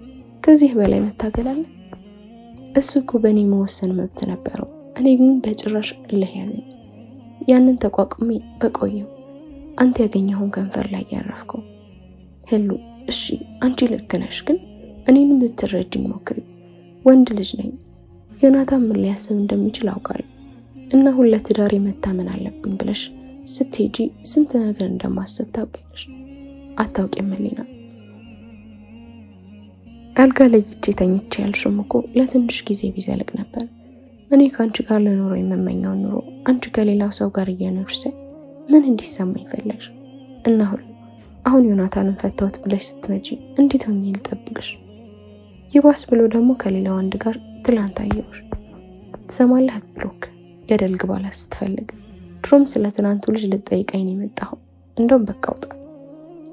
ከዚህ በላይ መታገል አለ? እሱ እኮ በእኔ መወሰን መብት ነበረው። እኔ ግን በጭራሽ እልህ ያለኝ። ያንን ተቋቁሜ በቆየው አንተ ያገኘኸውን ከንፈር ላይ ያረፍከው። ህሉ እሺ አንቺ ልክ ነሽ፣ ግን እኔንም ልትረጅኝ ሞክሪ። ወንድ ልጅ ነኝ። ዮናታን ምን ሊያስብ እንደሚችል አውቃለሁ እና ሁለት ዳር መታመን አለብኝ ብለሽ ስትሄጂ ስንት ነገር እንደማስብ ታውቂያለሽ። አታውቂም ህሊና። አልጋ ላይ ተኝቼ ያልሽም እኮ ለትንሽ ጊዜ ቢዘልቅ ነበር። እኔ ከአንቺ ጋር ልኖር የምመኘው ኑሮ አንቺ ከሌላው ሰው ጋር እየኖርሽ ሳይ ምን እንዲሰማኝ ፈለግሽ? እና ሁሉ አሁን ዮናታንን ፈታሁት ብለሽ ስትመጪ እንዴት ሆኜ ልጠብቅሽ? ይባስ ብሎ ደግሞ ከሌላ ወንድ ጋር ትላንት አየሁሽ። ትሰማለህ ብሩክ፣ ገደል ግባላ ስትፈልግ። ድሮም ስለ ትናንቱ ልጅ ልጠይቀኝ ነው የመጣኸው። እንደውም በቃ ውጣ።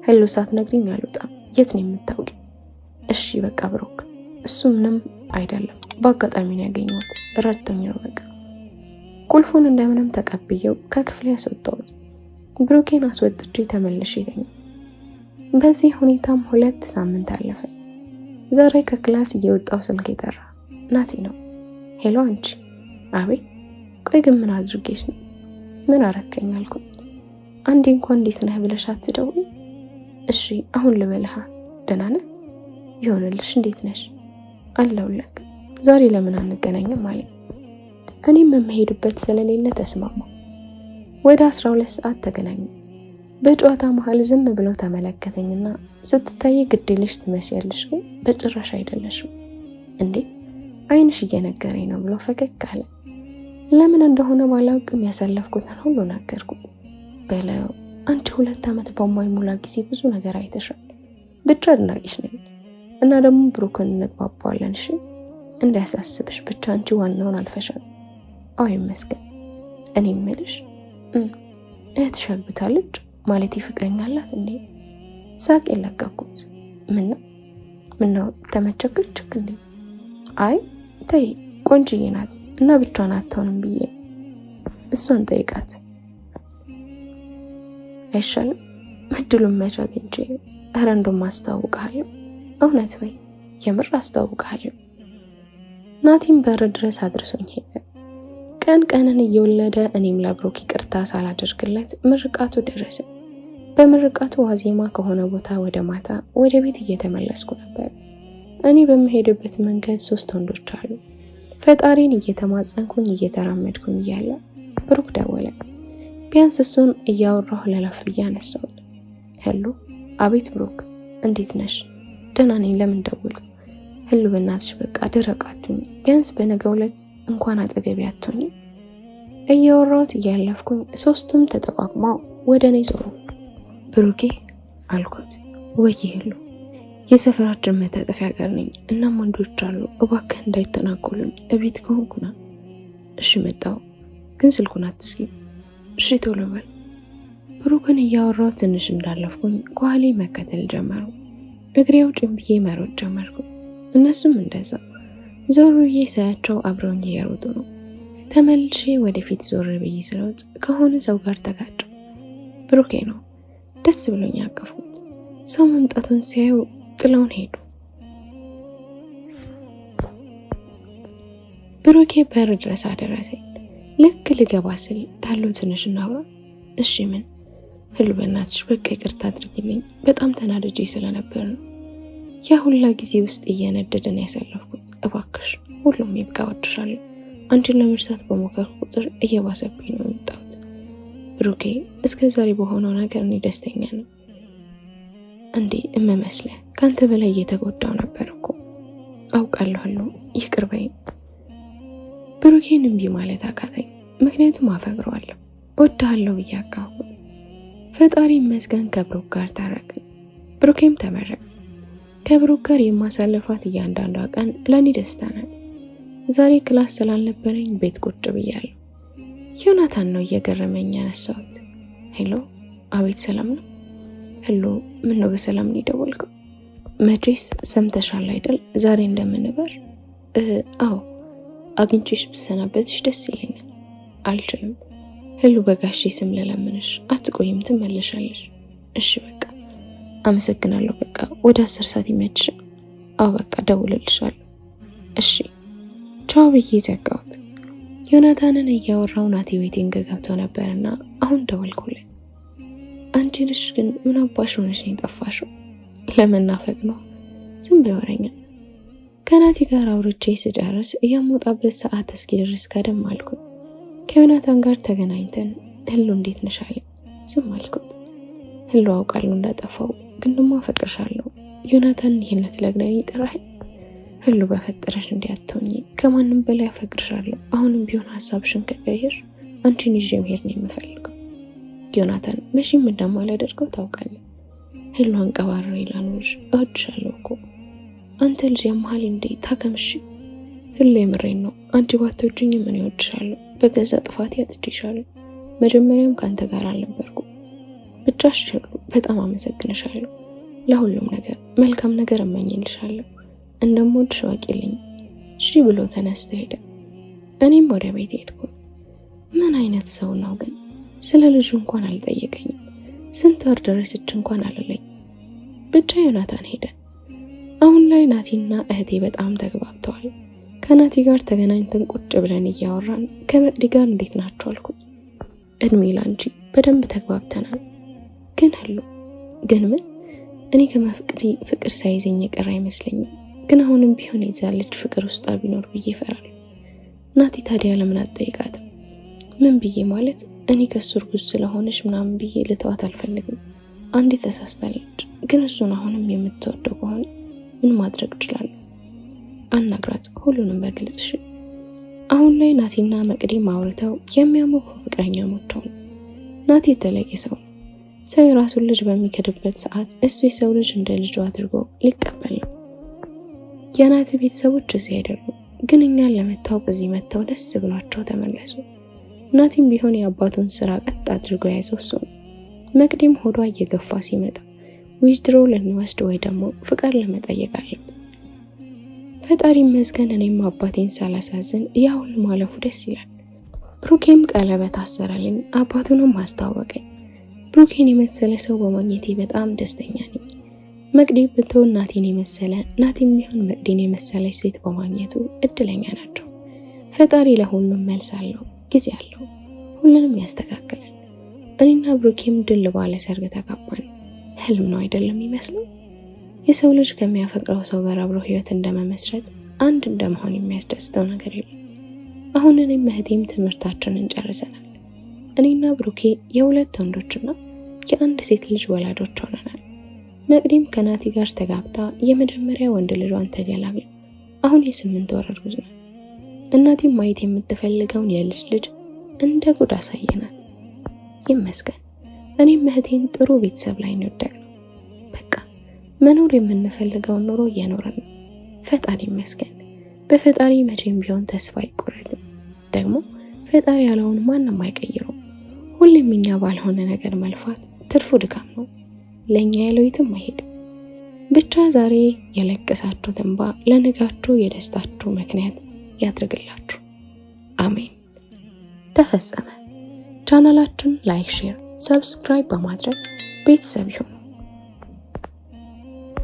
ህሉ ሳትነግሪኝ አልወጣም። የት ነው የምታውቂ? እሺ በቃ ብሩክ፣ እሱ ምንም አይደለም፣ በአጋጣሚ ነው ያገኘሁት። ረድቶኝ ነው በቃ። ቁልፉን እንደምንም ተቀብዬው ከክፍሌ አስወጣሁት። ብሩኬን አስወጥቼ ተመልሼ ተኛሁ። በዚህ ሁኔታም 2 ሳምንት አለፈ። ዛሬ ከክላስ እየወጣው ስልክ የጠራ ናቲ ነው። ሄሎ አንቺ? አቤት። ቆይ ግን ምን አድርጌሽ ነው? ምን አረከኝ አልኩት። አንዴ እንኳን እንዴት ነህ ብለሽ አትደውይ? እሺ አሁን ልበልሃ። ደህና ነህ? ይሆንልሽ። እንዴት ነሽ? አለሁልህ። ዛሬ ለምን አንገናኝም አለኝ። እኔም የምሄድበት ስለሌለ ተስማማ። ወደ 12 ሰዓት ተገናኘ። በጨዋታ መሃል ዝም ብሎ ተመለከተኝና ስትታይ ግዴለሽ ትመስያለሽ፣ ግን በጭራሽ አይደለሽም። እንዴት? አይንሽ እየነገረኝ ነው ብሎ ፈገግ አለ። ለምን እንደሆነ ባላውቅም ያሳለፍኩትን ሁሉ ነገርኩት። በለው አንቺ 2 ዓመት በማይሞላ ጊዜ ብዙ ነገር አይተሻል። ብቻ አድናቂሽ ነኝ እና ደግሞ ብሩክን እንግባባለን። እሺ እንዳያሳስብሽ ብቻ አንቺ ዋናውን አልፈሻል። አዎ ይመስገን። እኔ የምልሽ እህትሽ አግብታለች ማለት ፍቅረኛ አላት እንዴ? ሳቅ የለቀኩት። ምነው ተመቸከችክ እንዴ? አይ ተይ ቆንጅዬ ናት እና ብቻዋን አትሆንም ብዬ እሷን ጠይቃት አይሻልም? እድሉን መቼ አግኝቼ? ኧረ እንደውም አስተዋውቅሃለሁ። እውነት ወይ? የምር አስተዋውቅሃለሁ። ናቲም በር ድረስ አድርሶኝ ሄደ። ቀንን እየወለደ እኔም ለብሩክ ይቅርታ ሳላደርግለት ምርቃቱ ደረሰ። በምርቃቱ ዋዜማ ከሆነ ቦታ ወደ ማታ ወደ ቤት እየተመለስኩ ነበር። እኔ በመሄድበት መንገድ 3 ወንዶች አሉ። ፈጣሪን እየተማጸንኩኝ እየተራመድኩኝ እያለ ብሩክ ደወለ። ቢያንስ እሱን እያወራሁ ለለፍ እያነሳሁት። ሄሎ። አቤት ብሩክ፣ እንዴት ነሽ? ደህና ነኝ። ለምን ደወልክ? ህሉ በእናትሽ በቃ ደረቃቱኝ። ቢያንስ በነገው ዕለት እንኳን አጠገቤ አትሆኝ። እያወራሁት እያለፍኩኝ 3ቱም ተጠቋቁመው ወደ እኔ ዞሩ። ብሩኬ አልኩት። ወይ ህሉ፣ የሰፈራችን መታጠፊያ ጋር ነኝ። እናም ወንዶች አሉ። እባክህ እንዳይተናኮሉኝ እቤት ከሆንኩና። እሺ መጣሁ፣ ግን ስልኩን አትስጊ። እሺ ቶሎ በል። ብሩክን እያወራው ትንሽ እንዳለፍኩኝ ከኋላ መከተል ጀመሩ። እግሬ አውጭኝ ብዬ መሮጥ ጀመርኩ። እነሱም እንደዛ። ዞር ብዬ ሳያቸው አብረውኝ እየሮጡ ነው። ተመልሼ ወደፊት ዞር ብዬ ስሮጥ ከሆነ ሰው ጋር ተጋጨ። ብሩኬ ነው። ደስ ብሎኝ አቀፍኩት። ሰው መምጣቱን ሲያዩ ጥለውን ሄዱ። ብሩኬ በር ድረስ አደረሰኝ። ልክ ልገባ ስል ዳሉ ትንሽ እናውራ። እሺ ምን? ህሉ በእናትሽ በቃ ይቅርታ አድርጊልኝ፣ በጣም ተናድጄ ስለነበር ነው። ያ ሁላ ጊዜ ውስጥ እየነደደን ያሳለፍኩት። እባክሽ ሁሉም ይብቃ፣ እወድሻለሁ። አንቺን ለመርሳት በሞከርኩ ቁጥር እየባሰብኝ ነው የመጣሁት። ብሩኬ እስከ ዛሬ በሆነው ነገር እኔ ደስተኛ ነው እንዴ? እመመስለህ ካንተ በላይ እየተጎዳው ነበር እኮ። አውቃለሁ፣ ይቅር በይኝ። ብሩኬን እምቢ ማለት አቃተኝ። ምክንያቱም አፈቅረዋለሁ፣ እወድሃለሁ ብዬ አካፍኩት። ፈጣሪ ይመስገን ከብሩክ ጋር ታረቅን። ብሩኬም ተመረቀ። ከብሩክ ጋር የማሳለፋት እያንዳንዷ ቀን ለኔ ደስታ ናት። ዛሬ ክላስ ስላልነበረኝ ቤት ቁጭ ብያለሁ። ዮናታን ነው እየገረመኝ ያነሳሁት። ሄሎ፣ አቤት፣ ሰላም ነው? ሄሎ፣ ምን ነው በሰላም ነው የደወልከው? መቼስ ሰምተሻል አይደል ዛሬ እንደምንበር? አዎ፣ አግኝቼሽ ብሰናበትሽ ደስ ይለኛል። አልችልም። ሄሎ፣ በጋሼ ስም ለለምንሽ፣ አትቆይም፣ ትመለሻለሽ። እሺ በቃ አመሰግናለሁ። በቃ ወደ 10 ሰዓት ይመችሽ? አዎ በቃ ደውልልሻለሁ። እሺ ቻው ብዬ ዘጋሁት። ዮናታንን እያወራው ናቲ ዌቲንግ ገብቶ ነበርና አሁን ደወልኩለት። አንቺ ልጅ ግን ምን አባሽ ሆነሽ ነው የጠፋሽው? ለመናፈቅ ነው? ዝም ብሎ ወረኛ። ከናቲ ጋር አውርቼ ስጨርስ የምወጣበት ሰዓት እስኪደርስ ቀደም አልኩት። ከዮናታን ጋር ተገናኝተን ህሉ እንዴት ነሽ አለኝ። ዝም አልኩት። ህሉ አውቃለሁ እንዳጠፋው፣ ግን ደግሞ አፈቅርሻለሁ። ዮናታን ይሄን ለትለግነኝ ይጠራኝ። ህሉ በፈጠረሽ እንዲያትሆኚ፣ ከማንም በላይ አፈቅርሻለሁ። አሁንም ቢሆን ሐሳብሽን ከቀየርሽ አንቺን ይዤ መሄድ ነው የምፈልገው። ዮናታን መቼም እንደማላደርገው ታውቃለህ። ህሉ አንቀባረረ ይላኖሽ፣ እወድሻለሁ እኮ አንተ ልጅ ያመሃል እንዴ? ታከምሽ። ህሉ የምሬን ነው። አንቺ ባትወጂኝ ምን እወድሻለሁ። በገዛ ጥፋቴ አጥቼሻለሁ። መጀመሪያም ካንተ ጋር አልነበርኩም። ብቻሽ ህሉ በጣም አመሰግንሻለሁ። ለሁሉም ነገር መልካም ነገር እመኝልሻለሁ። እንደምወድሽ አውቂልኝ። እሺ ብሎ ተነስቶ ሄደ። እኔም ወደ ቤት ሄድኩ። ምን አይነት ሰው ነው ግን? ስለ ልጁ እንኳን አልጠየቀኝም። ስንት ወር ደረሰች እንኳን አላለኝ። ብቻ ዮናታን ሄደ። አሁን ላይ ናቲና እህቴ በጣም ተግባብተዋል። ከናቲ ጋር ተገናኝተን ቁጭ ብለን እያወራን ከመቅዲ ጋር እንዴት ናችሁ አልኩት። እድሜ ላንቺ፣ በደንብ ተግባብተናል። ግን ህሉ ግን ምን? እኔ ከመፍቅሪ ፍቅር ሳይዘኝ የቀረ አይመስለኝም። ግን አሁንም ቢሆን የዛለች ፍቅር ውስጥ ቢኖር ብዬ እፈራለሁ። ናቲ ታዲያ ለምን አትጠይቃትም? ምን ብዬ ማለት እኔ ከሱ እርጉዝ ስለሆነች ምናምን ብዬ ልተዋት አልፈልግም። አንዴ ተሳስታለች። ግን እሱን አሁንም የምትወደው ከሆነ ምን ማድረግ እችላለሁ? አናግራት፣ ሁሉንም በግልጽ። አሁን ላይ ናቲና መቅዲ ማውርተው የሚያምሩ ፍቅረኛሞች ሆኑ። ናቲ የተለየ ሰው ነው። ሰው የራሱን ልጅ በሚከድበት ሰዓት እሱ የሰው ልጅ እንደ ልጁ አድርጎ ሊቀበል ነው። የናቲ ቤተሰቦች እዚህ አይደሉም፣ ግን እኛን ለመታወቅ እዚህ መጥተው ደስ ብሏቸው ተመለሱ። ናቲም ቢሆን የአባቱን ስራ ቀጥ አድርጎ ያዘው እሱ ነው። መቅዲም ሆዷ እየገፋ ሲመጣ ዊዝድሮ ልንወስድ ወይ ደግሞ ፍቃድ ለመጠየቅ አለብን። ፈጣሪ ይመስገን እኔም አባቴን ሳላሳዝን ያ ሁሉ ማለፉ ደስ ይላል። ብሩኬም ቀለበት አሰራልኝ፣ አባቱንም አስተዋወቀኝ። ብሩኬን የመሰለ ሰው በማግኘቴ በጣም ደስተኛ ነኝ። መቅዲ ብትሆን ናቲን የመሰለ፣ ናቲም ቢሆን መቅዲን የመሰለች ሴት በማግኘቱ እድለኛ ናቸው። ፈጣሪ ለሁሉም መልስ አለው፣ ጊዜ አለው፣ ሁሉንም ያስተካክላል። እኔና ብሩኬም ድል ባለ ሰርግ ተጋባን። ህልም ነው አይደለም ይመስለው? የሰው ልጅ ከሚያፈቅረው ሰው ጋር አብሮ ህይወት እንደመመስረት አንድ እንደመሆን የሚያስደስተው ነገር የለም። አሁን እኔም እህቴም ትምህርታችንን ጨርሰናል። እኔና ብሩኬ የሁለት ወንዶችና የአንድ ሴት ልጅ ወላጆች ሆነናል። መቅዲም ከናቲ ጋር ተጋብታ የመጀመሪያ ወንድ ልጇን ተገላግላ አሁን የ8 ወር እርጉዝ ናት። እናቴም ማየት የምትፈልገውን የልጅ ልጅ እንደ ጉድ አሳየናት። ይመስገን እኔም እህቴን ጥሩ ቤተሰብ ላይ ነው ያደግነው። በቃ መኖር የምንፈልገውን ኑሮ እየኖርን ነው። ፈጣሪ ይመስገን። በፈጣሪ መቼም ቢሆን ተስፋ አይቆረጥም። ደግሞ ፈጣሪ ያለውን ማንም አይቀይረውም። ሁሌም እኛ ባልሆነ ነገር መልፋት ትርፉ ድካም ነው። ለኛ ያለው የትም አይሄድም። ብቻ ዛሬ የለቀሳችሁት እንባ ለነጋችሁ የደስታችሁ ምክንያት ያድርግላችሁ። አሜን። ተፈጸመ። ቻናላችንን ላይክ፣ ሼር፣ ሰብስክራይብ በማድረግ ቤተሰብ ይሁኑ።